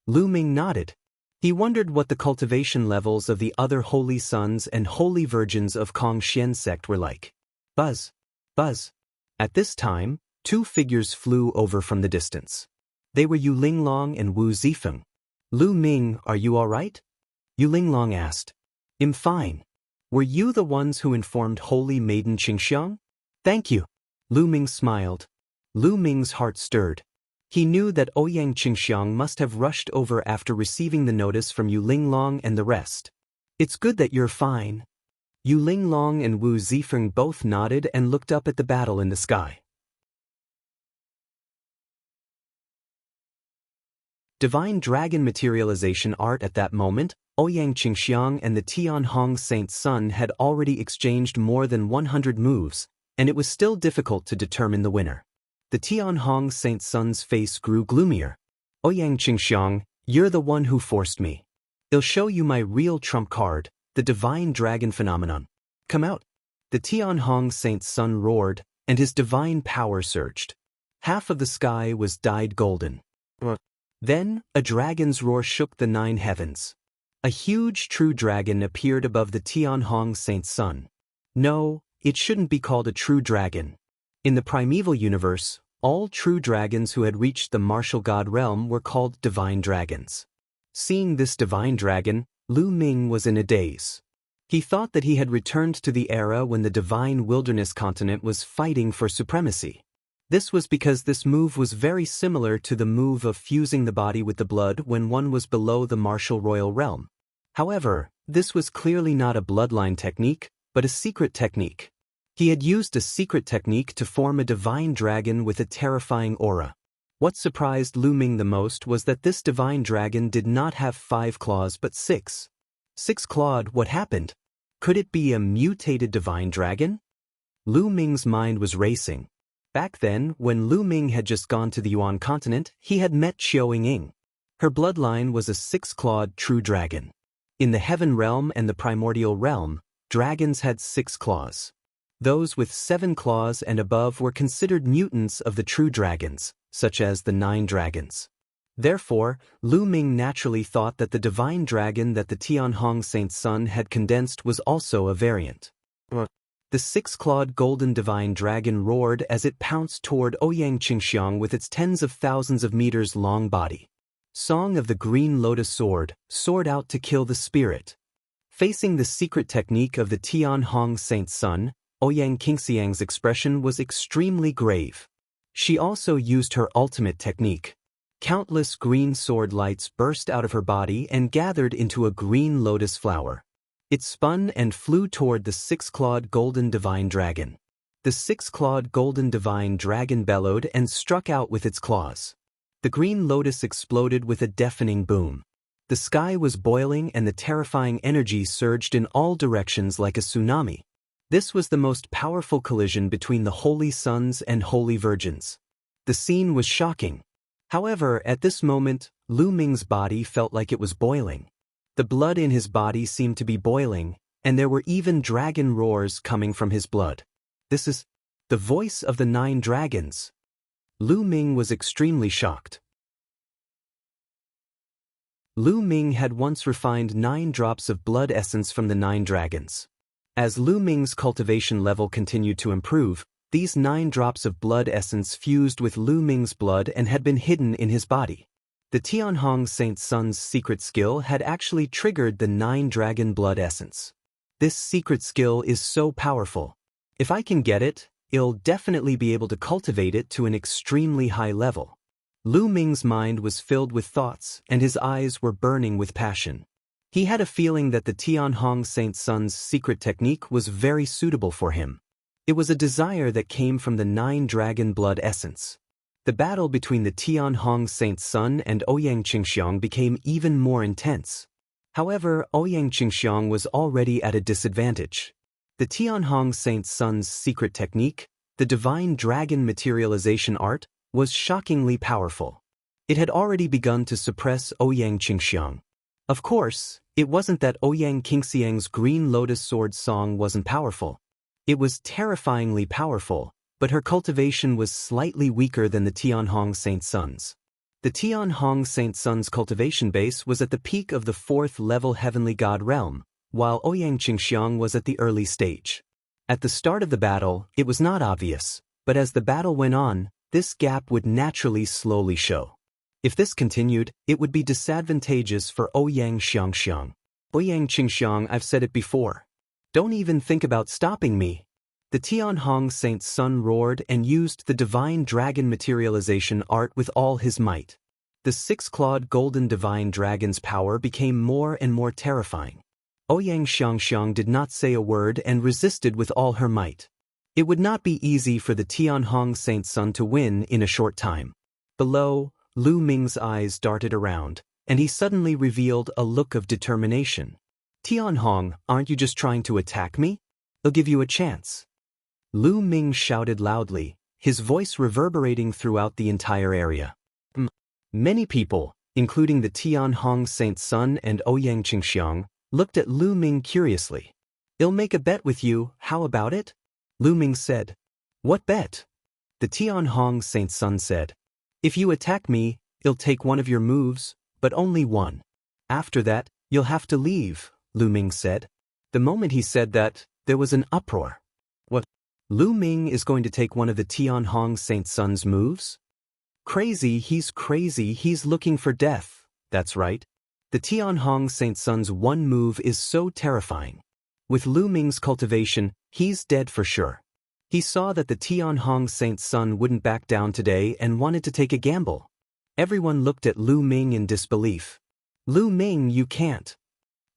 Lu Ming nodded. He wondered what the cultivation levels of the other holy sons and holy virgins of Kongxian sect were like. Buzz. Buzz. At this time, 2 figures flew over from the distance. They were Yu Linglong and Wu Zifeng. Lu Ming, are you all right? Yu Linglong asked. I'm fine. Were you the ones who informed Holy Maiden Qingxiang? Thank you. Lu Ming smiled. Lu Ming's heart stirred. He knew that Ouyang Qingxiang must have rushed over after receiving the notice from Yu Linglong and the rest. It's good that you're fine. Yu Linglong and Wu Zifeng both nodded and looked up at the battle in the sky. Divine Dragon materialization art. At that moment, Ouyang Qingxiang and the Tianhong Saint's son had already exchanged more than 100 moves, and it was still difficult to determine the winner. The Tianhong Saint's son's face grew gloomier. Ouyang Qingxiang, you're the one who forced me. I'll show you my real trump card, the Divine Dragon phenomenon. Come out. The Tianhong Saint's son roared, and his divine power surged. Half of the sky was dyed golden. Then, a dragon's roar shook the 9 heavens. A huge true dragon appeared above the Tianhong Saint's son. No, it shouldn't be called a true dragon. In the primeval universe, all true dragons who had reached the martial god realm were called divine dragons. Seeing this divine dragon, Lu Ming was in a daze. He thought that he had returned to the era when the divine wilderness continent was fighting for supremacy. This was because this move was very similar to the move of fusing the body with the blood when one was below the martial royal realm. However, this was clearly not a bloodline technique, but a secret technique. He had used a secret technique to form a divine dragon with a terrifying aura. What surprised Lu Ming the most was that this divine dragon did not have 5 claws but 6. 6-clawed. What happened? Could it be a mutated divine dragon? Lu Ming's mind was racing. Back then, when Lu Ming had just gone to the Yuan continent, he had met Xiao Ying. Her bloodline was a 6-clawed true dragon. In the heaven realm and the primordial realm, dragons had 6 claws. Those with 7 claws and above were considered mutants of the true dragons, such as the 9 dragons. Therefore, Lu Ming naturally thought that the divine dragon that the Tianhong Saint's son had condensed was also a variant. The 6-clawed golden divine dragon roared as it pounced toward Ouyang Qingxiang with its tens of thousands of meters long body. Song of the Green Lotus Sword, soared out to kill the spirit. Facing the secret technique of the Tianhong Saint's son, Ouyang Qingxiang's expression was extremely grave. She also used her ultimate technique. Countless green sword lights burst out of her body and gathered into a green lotus flower. It spun and flew toward the 6-clawed golden divine dragon. The 6-clawed golden divine dragon bellowed and struck out with its claws. The green lotus exploded with a deafening boom. The sky was boiling and the terrifying energy surged in all directions like a tsunami. This was the most powerful collision between the holy sons and holy virgins. The scene was shocking. However, at this moment, Lu Ming's body felt like it was boiling. The blood in his body seemed to be boiling, and there were even dragon roars coming from his blood. This is the voice of the 9 dragons. Lu Ming was extremely shocked. Lu Ming had once refined 9 drops of blood essence from the 9 dragons. As Lu Ming's cultivation level continued to improve, these 9 drops of blood essence fused with Lu Ming's blood and had been hidden in his body. The Tianhong Saint's son's secret skill had actually triggered the 9 dragon blood essence. This secret skill is so powerful. If I can get it, I'll definitely be able to cultivate it to an extremely high level. Lu Ming's mind was filled with thoughts and his eyes were burning with passion. He had a feeling that the Tianhong Saint's son's secret technique was very suitable for him. It was a desire that came from the 9 dragon blood essence. The battle between the Tianhong Saint's son and Ouyang Qingxiang became even more intense. However, Ouyang Qingxiang was already at a disadvantage. The Tianhong Saint's son's secret technique, the divine dragon materialization art, was shockingly powerful. It had already begun to suppress Ouyang Qingxiang. Of course, it wasn't that Ouyang Qingxiang's Green Lotus Sword song wasn't powerful. It was terrifyingly powerful, but her cultivation was slightly weaker than the Tianhong Saint's son's. The Tianhong Saint's son's cultivation base was at the peak of the 4th level Heavenly God realm, while Ouyang Qingxiang was at the early stage. At the start of the battle, it was not obvious, but as the battle went on, this gap would naturally slowly show. If this continued, it would be disadvantageous for Ouyang Xiangxiang. Ouyang Qingxiang, I've said it before. Don't even think about stopping me. The Tianhong Saint's son roared and used the divine dragon materialization art with all his might. The 6-clawed golden divine dragon's power became more and more terrifying. Ouyang Xiangxiang did not say a word and resisted with all her might. It would not be easy for the Tianhong Saint's son to win in a short time. Below, Lu Ming's eyes darted around, and he suddenly revealed a look of determination. Tianhong, aren't you just trying to attack me? I'll give you a chance. Lu Ming shouted loudly, his voice reverberating throughout the entire area. Many people, including the Tianhong Saint's son and Ouyang Qingxiang, looked at Lu Ming curiously. I'll make a bet with you, how about it? Lu Ming said. What bet? The Tianhong Saint's son said. If you attack me, I'll take one of your moves, but only one. After that, you'll have to leave, Lu Ming said. The moment he said that, there was an uproar. What? Lu Ming is going to take one of the Tianhong Saint's son's moves? Crazy, he's looking for death. That's right. The Tianhong Saint's son's one move is so terrifying. With Lu Ming's cultivation, he's dead for sure. He saw that the Tianhong Saint's son wouldn't back down today and wanted to take a gamble. Everyone looked at Lu Ming in disbelief. Lu Ming, you can't.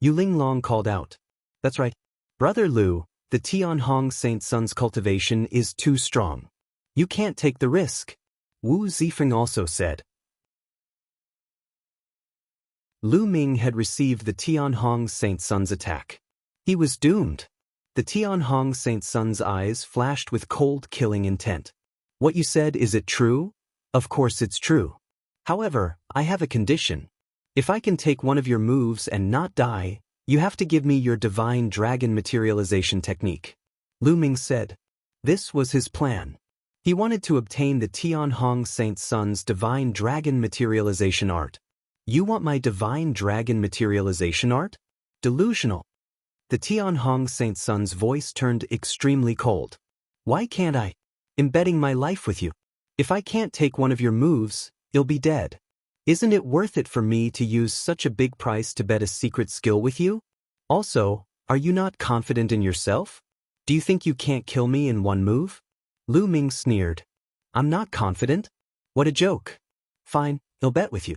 Yu Linglong called out. That's right. Brother Lu, the Tianhong Saint's son's cultivation is too strong. You can't take the risk. Wu Zifeng also said. Lu Ming had received the Tianhong Saint's son's attack. He was doomed. The Tianhong Saint's son's eyes flashed with cold, killing intent. What you said, is it true? Of course it's true. However, I have a condition. If I can take one of your moves and not die, you have to give me your divine dragon materialization technique. Lu Ming said. This was his plan. He wanted to obtain the Tianhong Saint's son's divine dragon materialization art. You want my divine dragon materialization art? Delusional. The Tianhong Saint's son's voice turned extremely cold. Why can't I? I'm betting my life with you. If I can't take one of your moves, you'll be dead. Isn't it worth it for me to use such a big price to bet a secret skill with you? Also, are you not confident in yourself? Do you think you can't kill me in one move? Lu Ming sneered. I'm not confident? What a joke. Fine, I'll bet with you.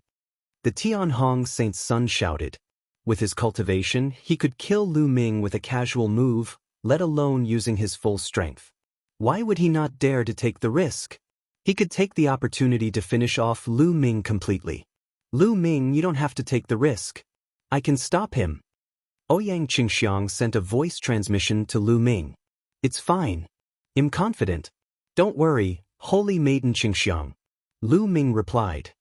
The Tianhong Saint's son shouted. With his cultivation, he could kill Lu Ming with a casual move, let alone using his full strength. Why would he not dare to take the risk? He could take the opportunity to finish off Lu Ming completely. Lu Ming, you don't have to take the risk. I can stop him. Ouyang Qingxiang sent a voice transmission to Lu Ming. It's fine. I'm confident. Don't worry, Holy Maiden Qingxiang. Lu Ming replied.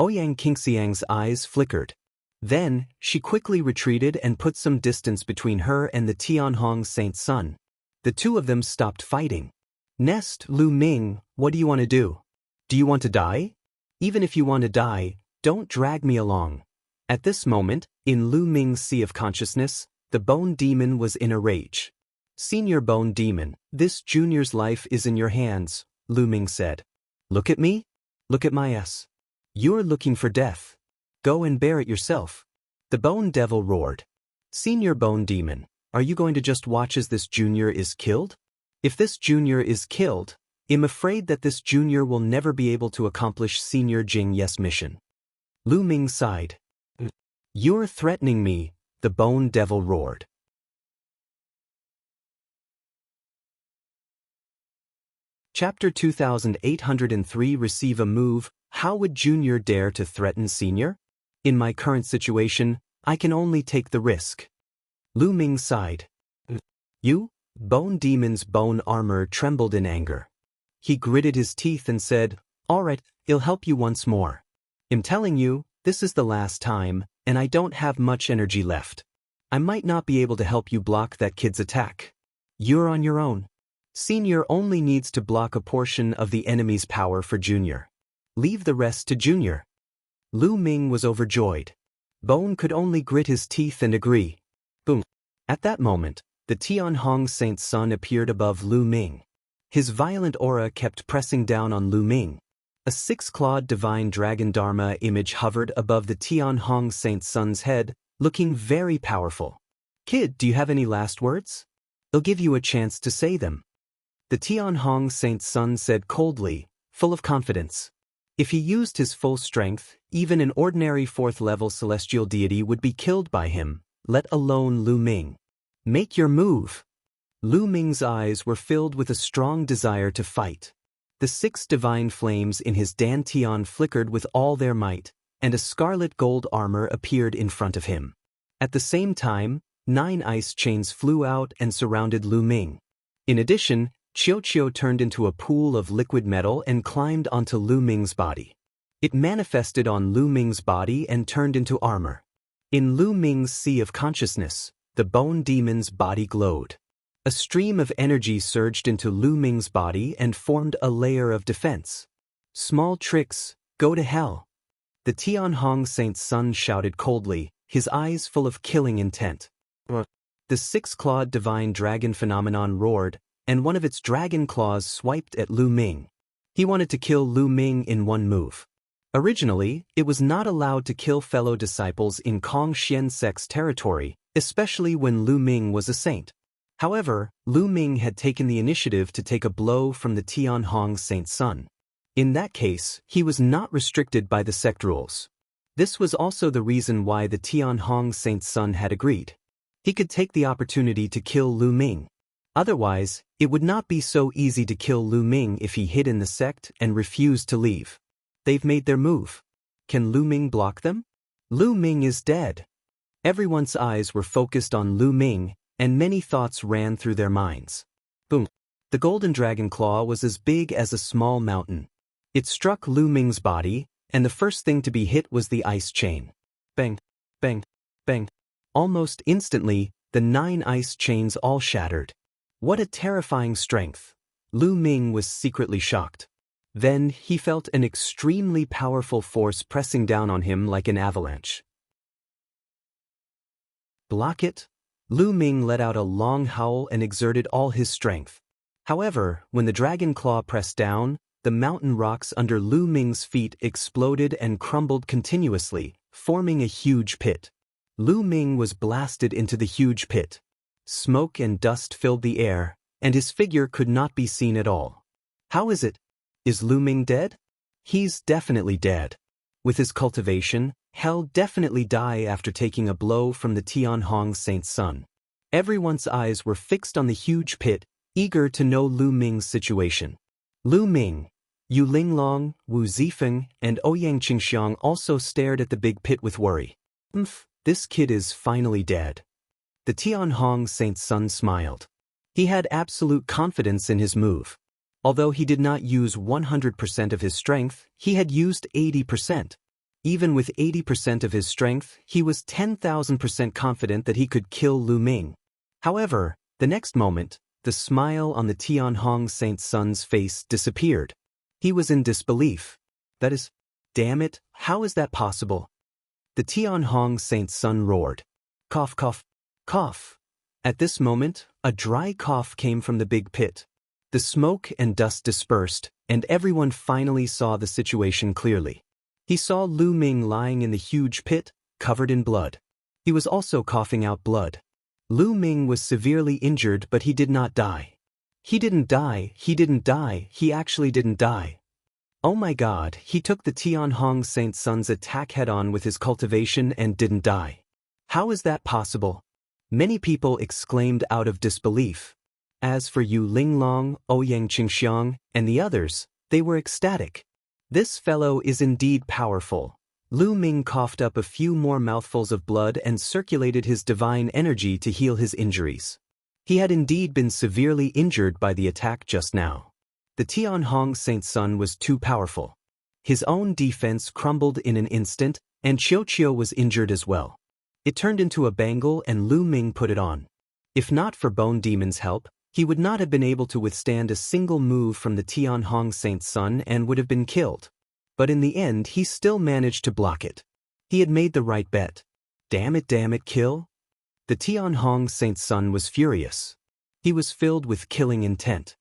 Ouyang Qingxiang's eyes flickered. Then, she quickly retreated and put some distance between her and the Tianhong Saint's son. The two of them stopped fighting. Next, Lu Ming, what do you want to do? Do you want to die? Even if you want to die, don't drag me along. At this moment, in Lu Ming's sea of consciousness, the Bone Demon was in a rage. Senior Bone Demon, this junior's life is in your hands, Lu Ming said. Look at me? Look at my ass. You're looking for death. Go and bear it yourself. The Bone Devil roared. Senior Bone Demon, are you going to just watch as this junior is killed? If this junior is killed, I'm afraid that this junior will never be able to accomplish Senior Jing Yes mission. Lu Ming sighed. You're threatening me, the Bone Devil roared. Chapter 2803 Receive a Move. How would Junior dare to threaten Senior? In my current situation, I can only take the risk. Lu Ming sighed. You? Bone Demon's bone armor trembled in anger. He gritted his teeth and said, "All right, I'll help you once more. I'm telling you, this is the last time, and I don't have much energy left. I might not be able to help you block that kid's attack. You're on your own. Senior only needs to block a portion of the enemy's power for Junior. Leave the rest to Junior." Lu Ming was overjoyed. Bone could only grit his teeth and agree. Boom. At that moment, the Tianhong Saint's sun appeared above Lu Ming. His violent aura kept pressing down on Lu Ming. A six-clawed divine dragon Dharma image hovered above the Tianhong Saint's sun's head, looking very powerful. "Kid, do you have any last words? I'll give you a chance to say them." The Tianhong Saint's sun said coldly, full of confidence. If he used his full strength, even an ordinary fourth-level celestial deity would be killed by him, let alone Lu Ming. "Make your move." Lu Ming's eyes were filled with a strong desire to fight. The 6 divine flames in his dantian flickered with all their might, and a scarlet gold armor appeared in front of him. At the same time, 9 ice chains flew out and surrounded Lu Ming. In addition, Qiu turned into a pool of liquid metal and climbed onto Lu Ming's body. It manifested on Lu Ming's body and turned into armor. In Lu Ming's sea of consciousness, the Bone Demon's body glowed. A stream of energy surged into Lu Ming's body and formed a layer of defense. "Small tricks, go to hell." The Tianhong Saint's sun shouted coldly, his eyes full of killing intent. The 6-clawed divine dragon phenomenon roared, and one of its dragon claws swiped at Lu Ming. He wanted to kill Lu Ming in one move. Originally, it was not allowed to kill fellow disciples in Kong Xian sect's territory, especially when Lu Ming was a saint. However, Lu Ming had taken the initiative to take a blow from the Tianhong Saint's sun. In that case, he was not restricted by the sect rules. This was also the reason why the Tianhong Saint's sun had agreed. He could take the opportunity to kill Lu Ming. Otherwise, it would not be so easy to kill Lu Ming if he hid in the sect and refused to leave. They've made their move. Can Lu Ming block them? Lu Ming is dead. Everyone's eyes were focused on Lu Ming, and many thoughts ran through their minds. Boom. The golden dragon claw was as big as a small mountain. It struck Lu Ming's body, and the first thing to be hit was the ice chain. Bang, bang, bang. Almost instantly, the 9 ice chains all shattered. What a terrifying strength! Lu Ming was secretly shocked. Then he felt an extremely powerful force pressing down on him like an avalanche. Block it? Lu Ming let out a long howl and exerted all his strength. However, when the dragon claw pressed down, the mountain rocks under Lu Ming's feet exploded and crumbled continuously, forming a huge pit. Lu Ming was blasted into the huge pit. Smoke and dust filled the air, and his figure could not be seen at all. How is it? Is Lu Ming dead? He's definitely dead. With his cultivation, he'll definitely die after taking a blow from the Tianhong Saint's sun. Everyone's eyes were fixed on the huge pit, eager to know Lu Ming's situation. Lu Ming, Yu Linglong, Wu Zifeng, and Ouyang Qingxiang also stared at the big pit with worry. This kid is finally dead. The Tianhong Saint's sun smiled. He had absolute confidence in his move. Although he did not use 100% of his strength, he had used 80%. Even with 80% of his strength, he was 10,000% confident that he could kill Lu Ming. However, the next moment, the smile on the Tianhong Saint's sun's face disappeared. He was in disbelief. That is, damn it, how is that possible? The Tianhong Saint's sun roared. Cough, cough, cough. At this moment, a dry cough came from the big pit. The smoke and dust dispersed, and everyone finally saw the situation clearly. He saw Lu Ming lying in the huge pit, covered in blood. He was also coughing out blood. Lu Ming was severely injured, but he did not die. He didn't die, he actually didn't die. Oh my god, he took the Tianhong Saint's sun's attack head-on with his cultivation and didn't die. How is that possible? Many people exclaimed out of disbelief. As for Yu Linglong, Ouyang Qingxiang, and the others, they were ecstatic. This fellow is indeed powerful. Lu Ming coughed up a few more mouthfuls of blood and circulated his divine energy to heal his injuries. He had indeed been severely injured by the attack just now. The Tianhong Saint Sun was too powerful. His own defense crumbled in an instant, and Qiuqiu was injured as well. It turned into a bangle and Lu Ming put it on. If not for Bone Demon's help, he would not have been able to withstand a single move from the Tianhong Saint Sun and would have been killed. But in the end he still managed to block it. He had made the right bet. Damn it, kill? The Tianhong Saint Sun was furious. He was filled with killing intent.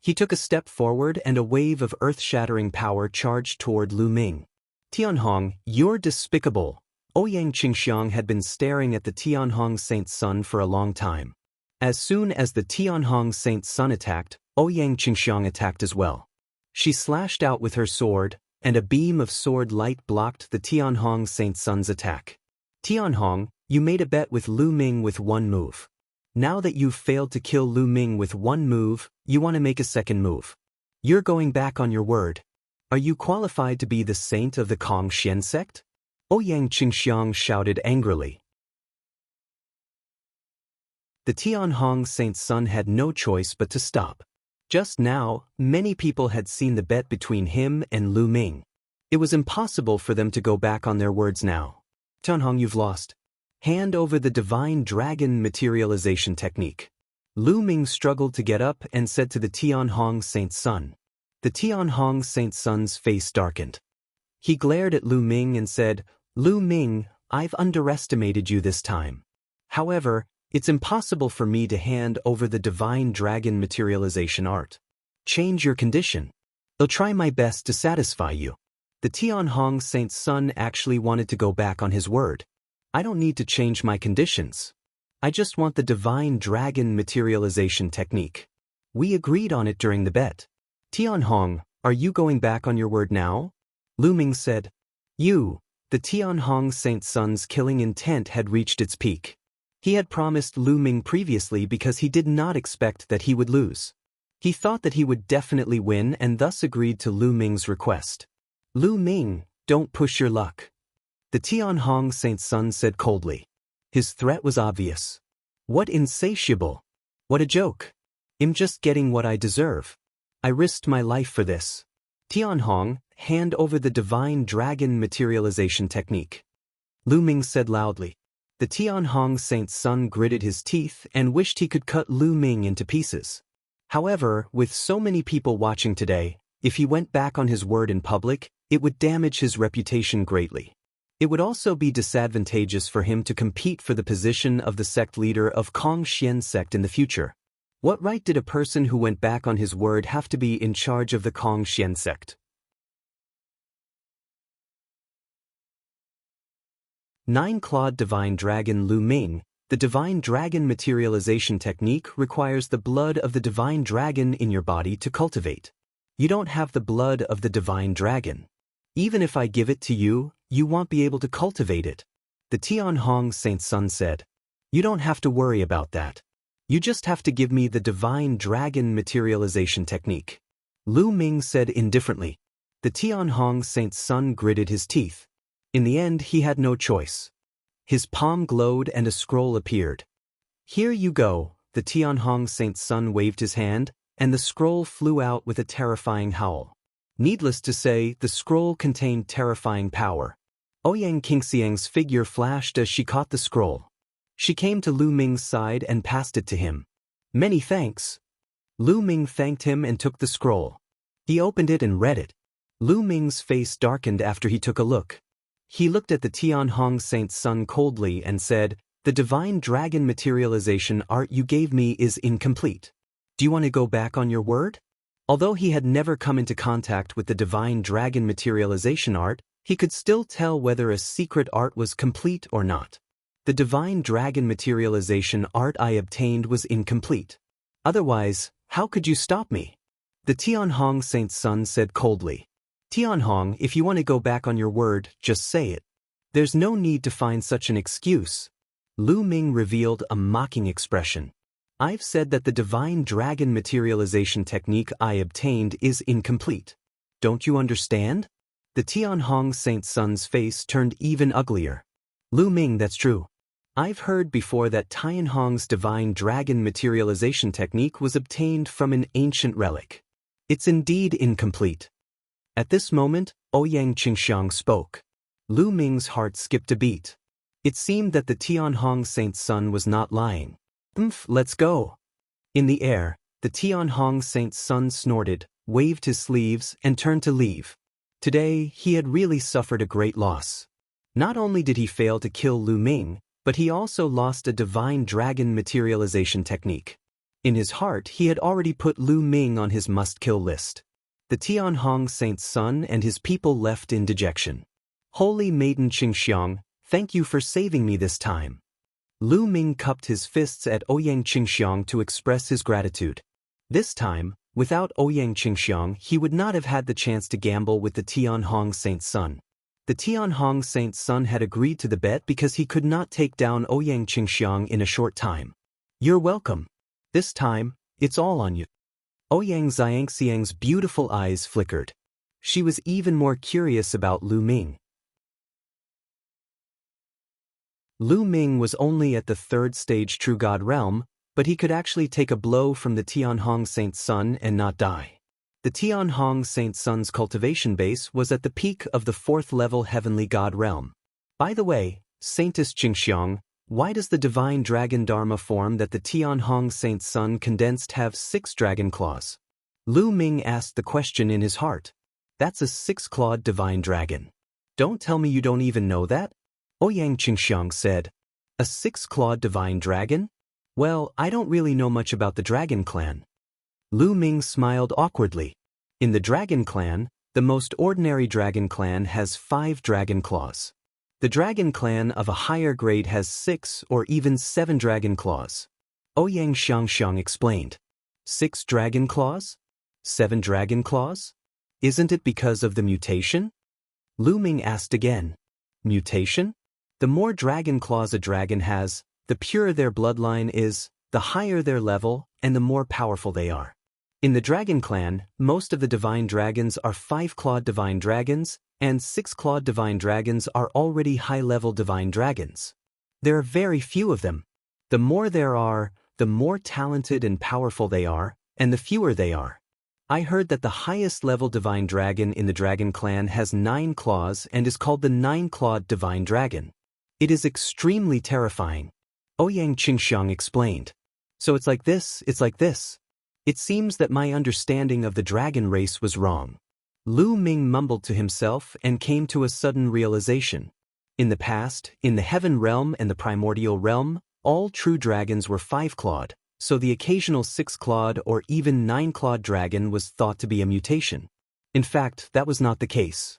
He took a step forward and a wave of earth-shattering power charged toward Lu Ming. Tianhong, you're despicable. Ouyang Qingxiang had been staring at the Tianhong Saint Sun for a long time. As soon as the Tianhong Saint Sun attacked, Ouyang Qingxiang attacked as well. She slashed out with her sword, and a beam of sword light blocked the Tianhong Saint Sun's attack. Tianhong, you made a bet with Lu Ming with one move. Now that you've failed to kill Lu Ming with one move, you want to make a second move. You're going back on your word. Are you qualified to be the saint of the Kong Xian sect? Ouyang Qingxiang shouted angrily. The Tianhong Saint Sun had no choice but to stop. Just now, many people had seen the bet between him and Lu Ming. It was impossible for them to go back on their words now. Tianhong, you've lost. Hand over the divine dragon materialization technique. Lu Ming struggled to get up and said to the Tianhong Saint Sun. The Tianhong Saint Sun's face darkened. He glared at Lu Ming and said, Lu Ming, I've underestimated you this time. However, it's impossible for me to hand over the divine dragon materialization art. Change your condition. I'll try my best to satisfy you. The Tianhong Saint Sun actually wanted to go back on his word. I don't need to change my conditions. I just want the divine dragon materialization technique. We agreed on it during the bet. Tianhong, are you going back on your word now? Lu Ming said. The Tianhong Saint Sun's killing intent had reached its peak. He had promised Lu Ming previously because he did not expect that he would lose. He thought that he would definitely win and thus agreed to Lu Ming's request. Lu Ming, don't push your luck. The Tianhong Saint Sun said coldly. His threat was obvious. What insatiable. What a joke. I'm just getting what I deserve. I risked my life for this. Tianhong, hand over the divine dragon materialization technique. Lu Ming said loudly. The Tianhong Saint Sun gritted his teeth and wished he could cut Lu Ming into pieces. However, with so many people watching today, if he went back on his word in public, it would damage his reputation greatly. It would also be disadvantageous for him to compete for the position of the sect leader of Kong Xian sect in the future. What right did a person who went back on his word have to be in charge of the Kong Xian sect? Nine-clawed divine dragon Lu Ming. The divine dragon materialization technique requires the blood of the divine dragon in your body to cultivate. You don't have the blood of the divine dragon. Even if I give it to you, you won't be able to cultivate it. The Tianhong Saint Sun said. You don't have to worry about that. You just have to give me the divine dragon materialization technique. Lu Ming said indifferently. The Tianhong Saint Sun gritted his teeth. In the end, he had no choice. His palm glowed and a scroll appeared. Here you go, the Tianhong Saint Sun waved his hand, and the scroll flew out with a terrifying howl. Needless to say, the scroll contained terrifying power. Ouyang Qingxiang's figure flashed as she caught the scroll. She came to Lu Ming's side and passed it to him. Many thanks. Lu Ming thanked him and took the scroll. He opened it and read it. Lu Ming's face darkened after he took a look. He looked at the Tianhong Saint Sun coldly and said, The divine dragon materialization art you gave me is incomplete. Do you want to go back on your word? Although he had never come into contact with the divine dragon materialization art, he could still tell whether a secret art was complete or not. The divine dragon materialization art I obtained was incomplete. Otherwise, how could you stop me? The Tianhong Saint Sun said coldly. Tianhong, if you want to go back on your word, just say it. There's no need to find such an excuse. Lu Ming revealed a mocking expression. I've said that the divine dragon materialization technique I obtained is incomplete. Don't you understand? The Tianhong Saint Sun's face turned even uglier. Lu Ming, that's true. I've heard before that Tianhong's divine dragon materialization technique was obtained from an ancient relic. It's indeed incomplete. At this moment, Ouyang Qingxiang spoke. Lu Ming's heart skipped a beat. It seemed that the Tianhong Saint's son was not lying. Let's go. In the air, the Tianhong Saint's son snorted, waved his sleeves, and turned to leave. Today, he had really suffered a great loss. Not only did he fail to kill Lu Ming, but he also lost a divine dragon materialization technique. In his heart, he had already put Lu Ming on his must-kill list. The Tianhong Saint's son and his people left in dejection. Holy Maiden Qingxiang, thank you for saving me this time. Lu Ming cupped his fists at Ouyang Qingxiang to express his gratitude. This time, without Ouyang Qingxiang, he would not have had the chance to gamble with the Tianhong Saint's son. The Tianhong Saint's son had agreed to the bet because he could not take down Ouyang Qingxiang in a short time. You're welcome. This time, it's all on you. Ouyang Xiangxiang's beautiful eyes flickered. She was even more curious about Lu Ming. Lu Ming was only at the 3rd stage True God realm, but he could actually take a blow from the Tianhong Saint's son and not die. The Tianhong Saint's son's cultivation base was at the peak of the 4th level Heavenly God realm. By the way, Saintess Qingxiang, why does the divine dragon Dharma form that the Tianhong Saint's son condensed have 6 dragon claws? Lu Ming asked the question in his heart. That's a 6-clawed divine dragon. Don't tell me you don't even know that? Ouyang Qingxiang said. A 6-clawed divine dragon? Well, I don't really know much about the dragon clan. Lu Ming smiled awkwardly. In the dragon clan, the most ordinary dragon clan has 5 dragon claws. The dragon clan of a higher grade has 6 or even 7 dragon claws. Ouyang Xiangxiang explained. 6 dragon claws? 7 dragon claws? Isn't it because of the mutation? Lu Ming asked again. Mutation? The more dragon claws a dragon has, the purer their bloodline is, the higher their level, and the more powerful they are. In the dragon clan, most of the divine dragons are 5-clawed divine dragons, and 6-clawed divine dragons are already high-level divine dragons. There are very few of them. The more there are, the more talented and powerful they are, and the fewer they are. I heard that the highest-level divine dragon in the dragon clan has 9 claws and is called the 9-clawed divine dragon. It is extremely terrifying. Ouyang Qingxiang explained. So it's like this. It seems that my understanding of the dragon race was wrong. Lu Ming mumbled to himself and came to a sudden realization. In the past, in the heaven realm and the primordial realm, all true dragons were 5-clawed, so the occasional 6-clawed or even 9-clawed dragon was thought to be a mutation. In fact, that was not the case.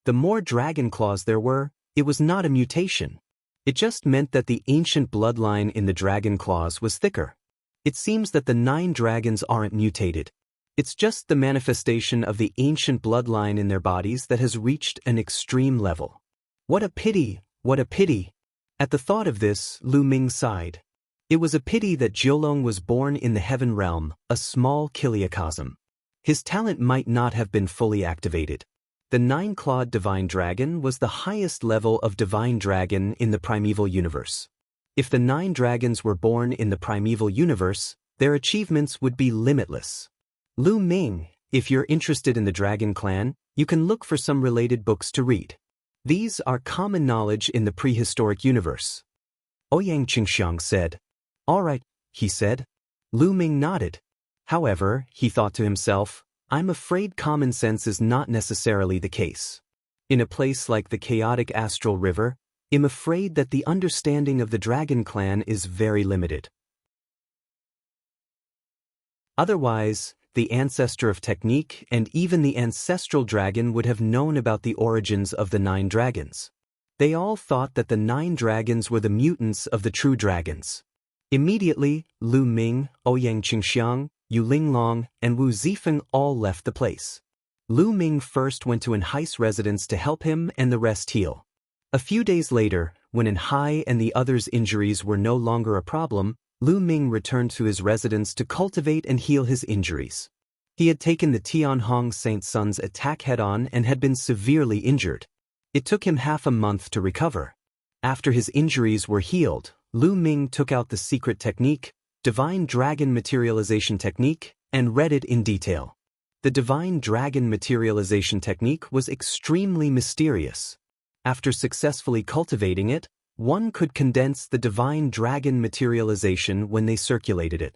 The more dragon claws there were, it was not a mutation. It just meant that the ancient bloodline in the dragon claws was thicker. It seems that the 9 dragons aren't mutated. It's just the manifestation of the ancient bloodline in their bodies that has reached an extreme level. What a pity, what a pity. At the thought of this, Lu Ming sighed. It was a pity that Jiolong was born in the heaven realm, a small kiliacosm. His talent might not have been fully activated. The 9-clawed divine dragon was the highest level of divine dragon in the primeval universe. If the 9 dragons were born in the primeval universe, their achievements would be limitless. Lu Ming, if you're interested in the dragon clan, you can look for some related books to read. These are common knowledge in the prehistoric universe. Ouyang Qingxiang said. All right, he said. Lu Ming nodded. However, he thought to himself, I'm afraid common sense is not necessarily the case. In a place like the chaotic astral river, I'm afraid that the understanding of the dragon clan is very limited. Otherwise, the ancestor of technique and even the ancestral dragon would have known about the origins of the 9 dragons. They all thought that the 9 dragons were the mutants of the true dragons. Immediately, Lu Ming, Ouyang Qingxiang, Yu Linglong, and Wu Zifeng all left the place. Lu Ming first went to Enhai's residence to help him and the rest heal. A few days later, when Enhai and the others' injuries were no longer a problem, Lu Ming returned to his residence to cultivate and heal his injuries. He had taken the Tianhong Saint's son's attack head-on and had been severely injured. It took him half a month to recover. After his injuries were healed, Lu Ming took out the secret technique, Divine Dragon Materialization Technique, and read it in detail. The Divine Dragon Materialization Technique was extremely mysterious. After successfully cultivating it, one could condense the Divine Dragon Materialization when they circulated it.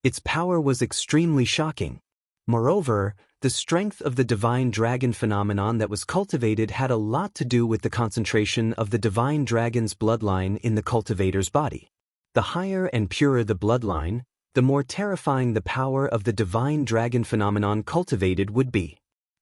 Its power was extremely shocking. Moreover, the strength of the Divine Dragon phenomenon that was cultivated had a lot to do with the concentration of the Divine Dragon's bloodline in the cultivator's body. The higher and purer the bloodline, the more terrifying the power of the Divine Dragon phenomenon cultivated would be.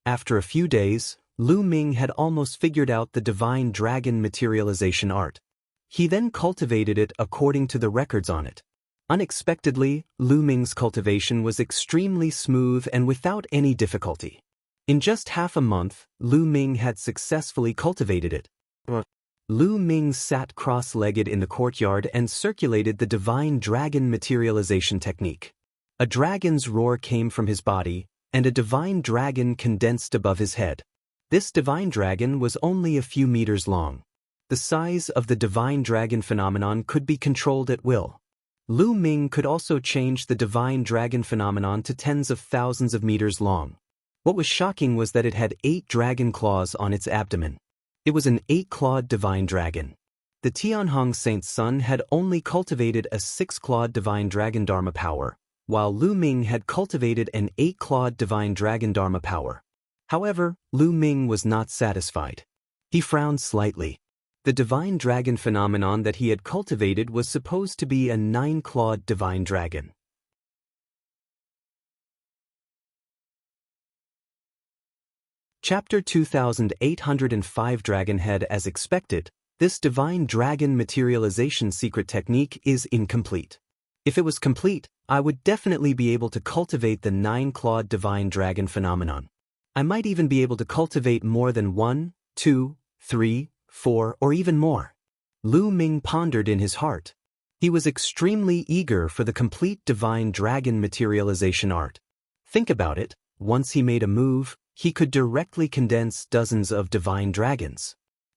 After a few days, Lu Ming had almost figured out the Divine Dragon Materialization art. He then cultivated it according to the records on it. Unexpectedly, Lu Ming's cultivation was extremely smooth and without any difficulty. In just half a month, Lu Ming had successfully cultivated it. Lu Ming sat cross-legged in the courtyard and circulated the Divine Dragon Materialization Technique. A dragon's roar came from his body, and a divine dragon condensed above his head. This divine dragon was only a few meters long. The size of the Divine Dragon phenomenon could be controlled at will. Lu Ming could also change the Divine Dragon phenomenon to tens of thousands of meters long. What was shocking was that it had 8 dragon claws on its abdomen. It was an 8-clawed divine dragon. The Tianhong Saint's son had only cultivated a 6-clawed divine dragon dharma power, while Lu Ming had cultivated an 8-clawed divine dragon dharma power. However, Lu Ming was not satisfied. He frowned slightly. The divine dragon phenomenon that he had cultivated was supposed to be a 9-clawed divine dragon. Chapter 2805 Dragonhead. As expected, this Divine Dragon Materialization secret technique is incomplete. If it was complete, I would definitely be able to cultivate the 9-clawed Divine Dragon phenomenon. I might even be able to cultivate more than 1, 2, 3, 4, or even more. Lu Ming pondered in his heart. He was extremely eager for the complete Divine Dragon Materialization art. Think about it, once he made a move, he could directly condense dozens of divine dragons.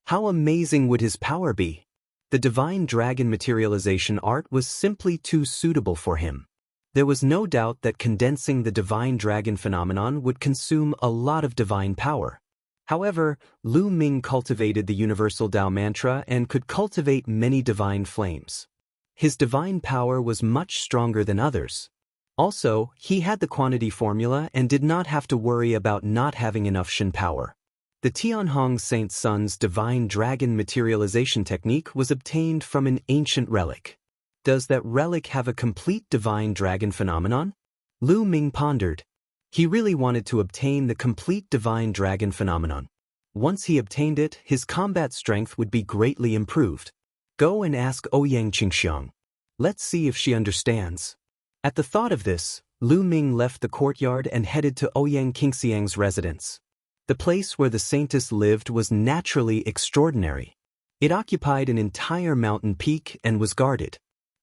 How amazing would his power be? The Divine Dragon Materialization art was simply too suitable for him. There was no doubt that condensing the Divine Dragon phenomenon would consume a lot of divine power. However, Lu Ming cultivated the Universal Tao Mantra and could cultivate many divine flames. His divine power was much stronger than others. Also, he had the quantity formula and did not have to worry about not having enough Shen power. The Tianhong Saint's son's Divine Dragon Materialization technique was obtained from an ancient relic. Does that relic have a complete Divine Dragon phenomenon? Lu Ming pondered. He really wanted to obtain the complete Divine Dragon phenomenon. Once he obtained it, his combat strength would be greatly improved. Go and ask Ouyang Qingxiang. Let's see if she understands. At the thought of this, Lu Ming left the courtyard and headed to Ouyang Qingxiang's residence. The place where the saintess lived was naturally extraordinary. It occupied an entire mountain peak and was guarded.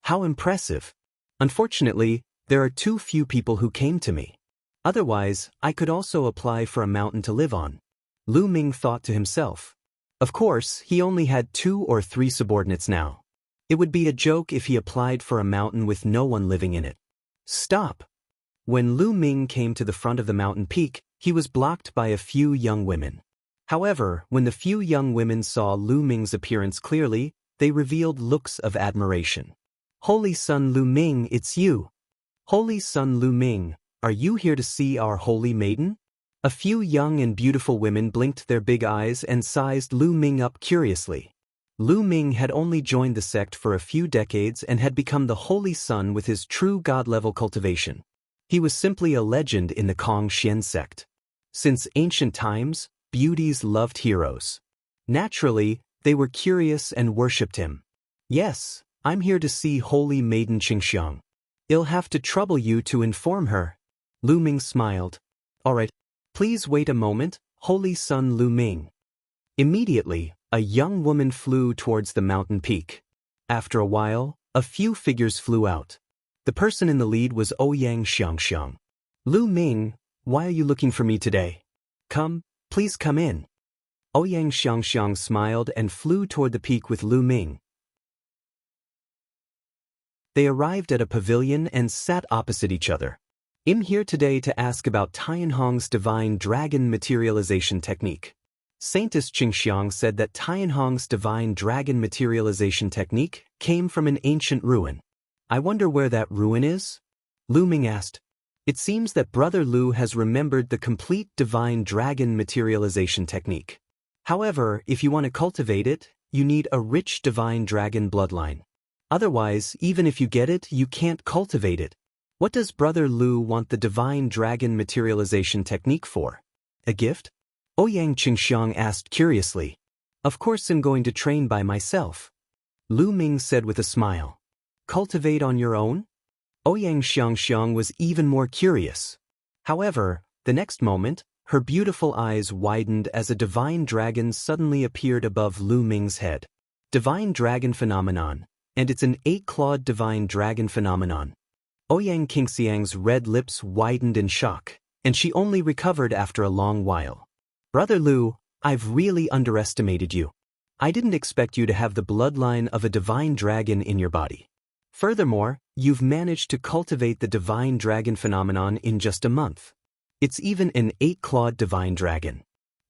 How impressive! Unfortunately, there are too few people who came to me. Otherwise, I could also apply for a mountain to live on. Lu Ming thought to himself. Of course, he only had 2 or 3 subordinates now. It would be a joke if he applied for a mountain with no one living in it. Stop! When Lu Ming came to the front of the mountain peak, he was blocked by a few young women. However, when the few young women saw Lu Ming's appearance clearly, they revealed looks of admiration. Holy Son Lu Ming, it's you! Holy Son Lu Ming, are you here to see our holy maiden? A few young and beautiful women blinked their big eyes and sized Lu Ming up curiously. Lu Ming had only joined the sect for a few decades and had become the Holy Son with his true God-level cultivation. He was simply a legend in the Kong Xian sect. Since ancient times, beauties loved heroes. Naturally, they were curious and worshipped him. Yes, I'm here to see Holy Maiden Qingxiang. I'll have to trouble you to inform her. Lu Ming smiled. All right, please wait a moment, Holy Son Lu Ming. Immediately, a young woman flew towards the mountain peak. After a while, a few figures flew out. The person in the lead was Ouyang Xiangxiang. Lu Ming, why are you looking for me today? Come, please come in. Ouyang Xiangxiang smiled and flew toward the peak with Lu Ming. They arrived at a pavilion and sat opposite each other. I'm here today to ask about Tianhong's divine dragon materialization technique. Saintess Qingxiang said that Tianhong's divine dragon materialization technique came from an ancient ruin. I wonder where that ruin is? Lu Ming asked. It seems that Brother Lu has remembered the complete divine dragon materialization technique. However, if you want to cultivate it, you need a rich divine dragon bloodline. Otherwise, even if you get it, you can't cultivate it. What does Brother Lu want the divine dragon materialization technique for? A gift? Ouyang Qingxiang asked curiously. Of course I'm going to train by myself. Lu Ming said with a smile. Cultivate on your own? Ouyang Xiangxiang was even more curious. However, the next moment, her beautiful eyes widened as a divine dragon suddenly appeared above Lu Ming's head. Divine dragon phenomenon, and it's an 8-clawed divine dragon phenomenon. Ouyang Qingxiang's red lips widened in shock, and she only recovered after a long while. Brother Lu, I've really underestimated you. I didn't expect you to have the bloodline of a divine dragon in your body. Furthermore, you've managed to cultivate the divine dragon phenomenon in just a month. It's even an 8-clawed divine dragon.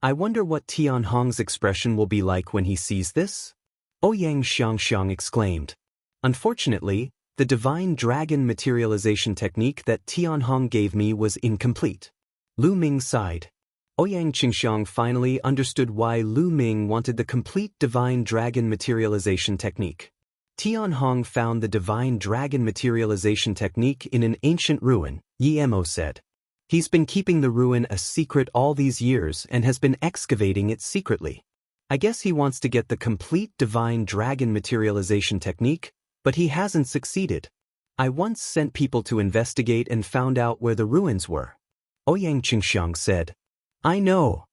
I wonder what Tianhong's expression will be like when he sees this? Ouyang Xiangxiang exclaimed. Unfortunately, the divine dragon materialization technique that Tianhong gave me was incomplete. Lu Ming sighed. Ouyang Qingxiang finally understood why Lu Ming wanted the complete divine dragon materialization technique. Tianhong found the divine dragon materialization technique in an ancient ruin, Yemo said. He's been keeping the ruin a secret all these years and has been excavating it secretly. I guess he wants to get the complete divine dragon materialization technique, but he hasn't succeeded. I once sent people to investigate and found out where the ruins were. Ouyang Qingxiang said. I know.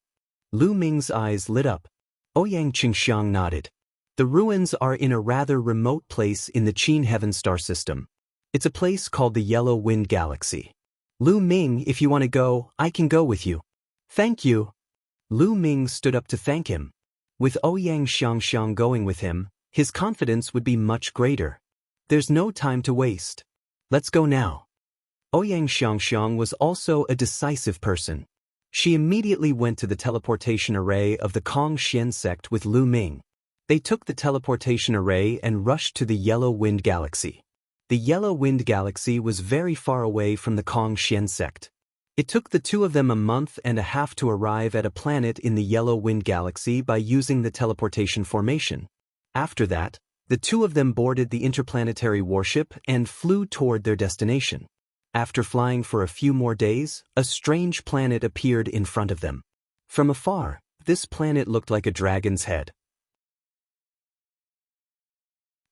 Lu Ming's eyes lit up. Ouyang Qingxiang nodded. The ruins are in a rather remote place in the Qin Heaven star system. It's a place called the Yellow Wind Galaxy. Lu Ming, if you want to go, I can go with you. Thank you. Lu Ming stood up to thank him. With Ouyang Xiangxiang going with him, his confidence would be much greater. There's no time to waste. Let's go now. Ouyang Xiangxiang was also a decisive person. She immediately went to the teleportation array of the Kong Xian sect with Lu Ming. They took the teleportation array and rushed to the Yellow Wind Galaxy. The Yellow Wind Galaxy was very far away from the Kong Xian sect. It took the two of them a month and a half to arrive at a planet in the Yellow Wind Galaxy by using the teleportation formation. After that, the two of them boarded the interplanetary warship and flew toward their destination. After flying for a few more days, a strange planet appeared in front of them. From afar, this planet looked like a dragon's head.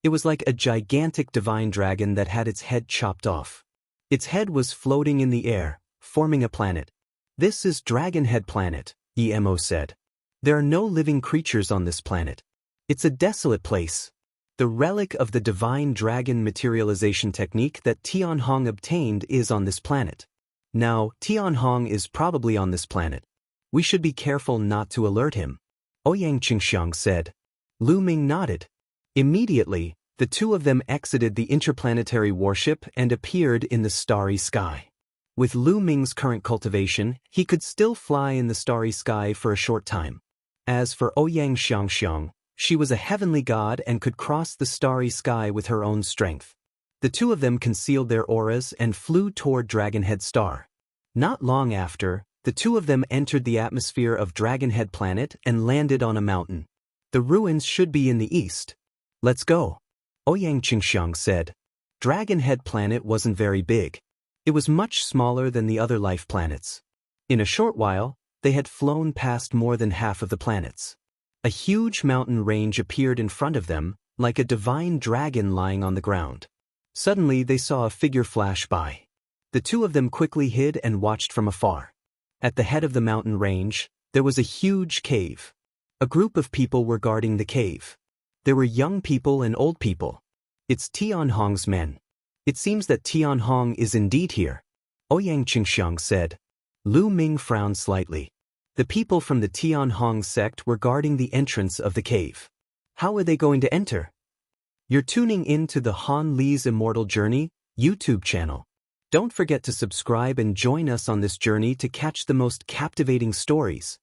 It was like a gigantic divine dragon that had its head chopped off. Its head was floating in the air, forming a planet. This is Dragonhead Planet, Emo said. There are no living creatures on this planet. It's a desolate place. The relic of the divine dragon materialization technique that Tianhong obtained is on this planet. Now, Tianhong is probably on this planet. We should be careful not to alert him. Ouyang Qingxiang said. Lu Ming nodded. Immediately, the two of them exited the interplanetary warship and appeared in the starry sky. With Lu Ming's current cultivation, he could still fly in the starry sky for a short time. As for Ouyang Xiangxiang, she was a heavenly god and could cross the starry sky with her own strength. The two of them concealed their auras and flew toward Dragonhead Star. Not long after, the two of them entered the atmosphere of Dragonhead Planet and landed on a mountain. The ruins should be in the east. Let's go. Ouyang Qingxiang said. Dragonhead Planet wasn't very big. It was much smaller than the other life planets. In a short while, they had flown past more than half of the planets. A huge mountain range appeared in front of them, like a divine dragon lying on the ground. Suddenly they saw a figure flash by. The two of them quickly hid and watched from afar. At the head of the mountain range, there was a huge cave. A group of people were guarding the cave. There were young people and old people. It's Tianhong's men. It seems that Tianhong is indeed here. Ouyang Qingxiang said. Lu Ming frowned slightly. The people from the Tianhong sect were guarding the entrance of the cave. How are they going to enter? You're tuning in to the Han Li's Immortal Journey YouTube channel. Don't forget to subscribe and join us on this journey to catch the most captivating stories.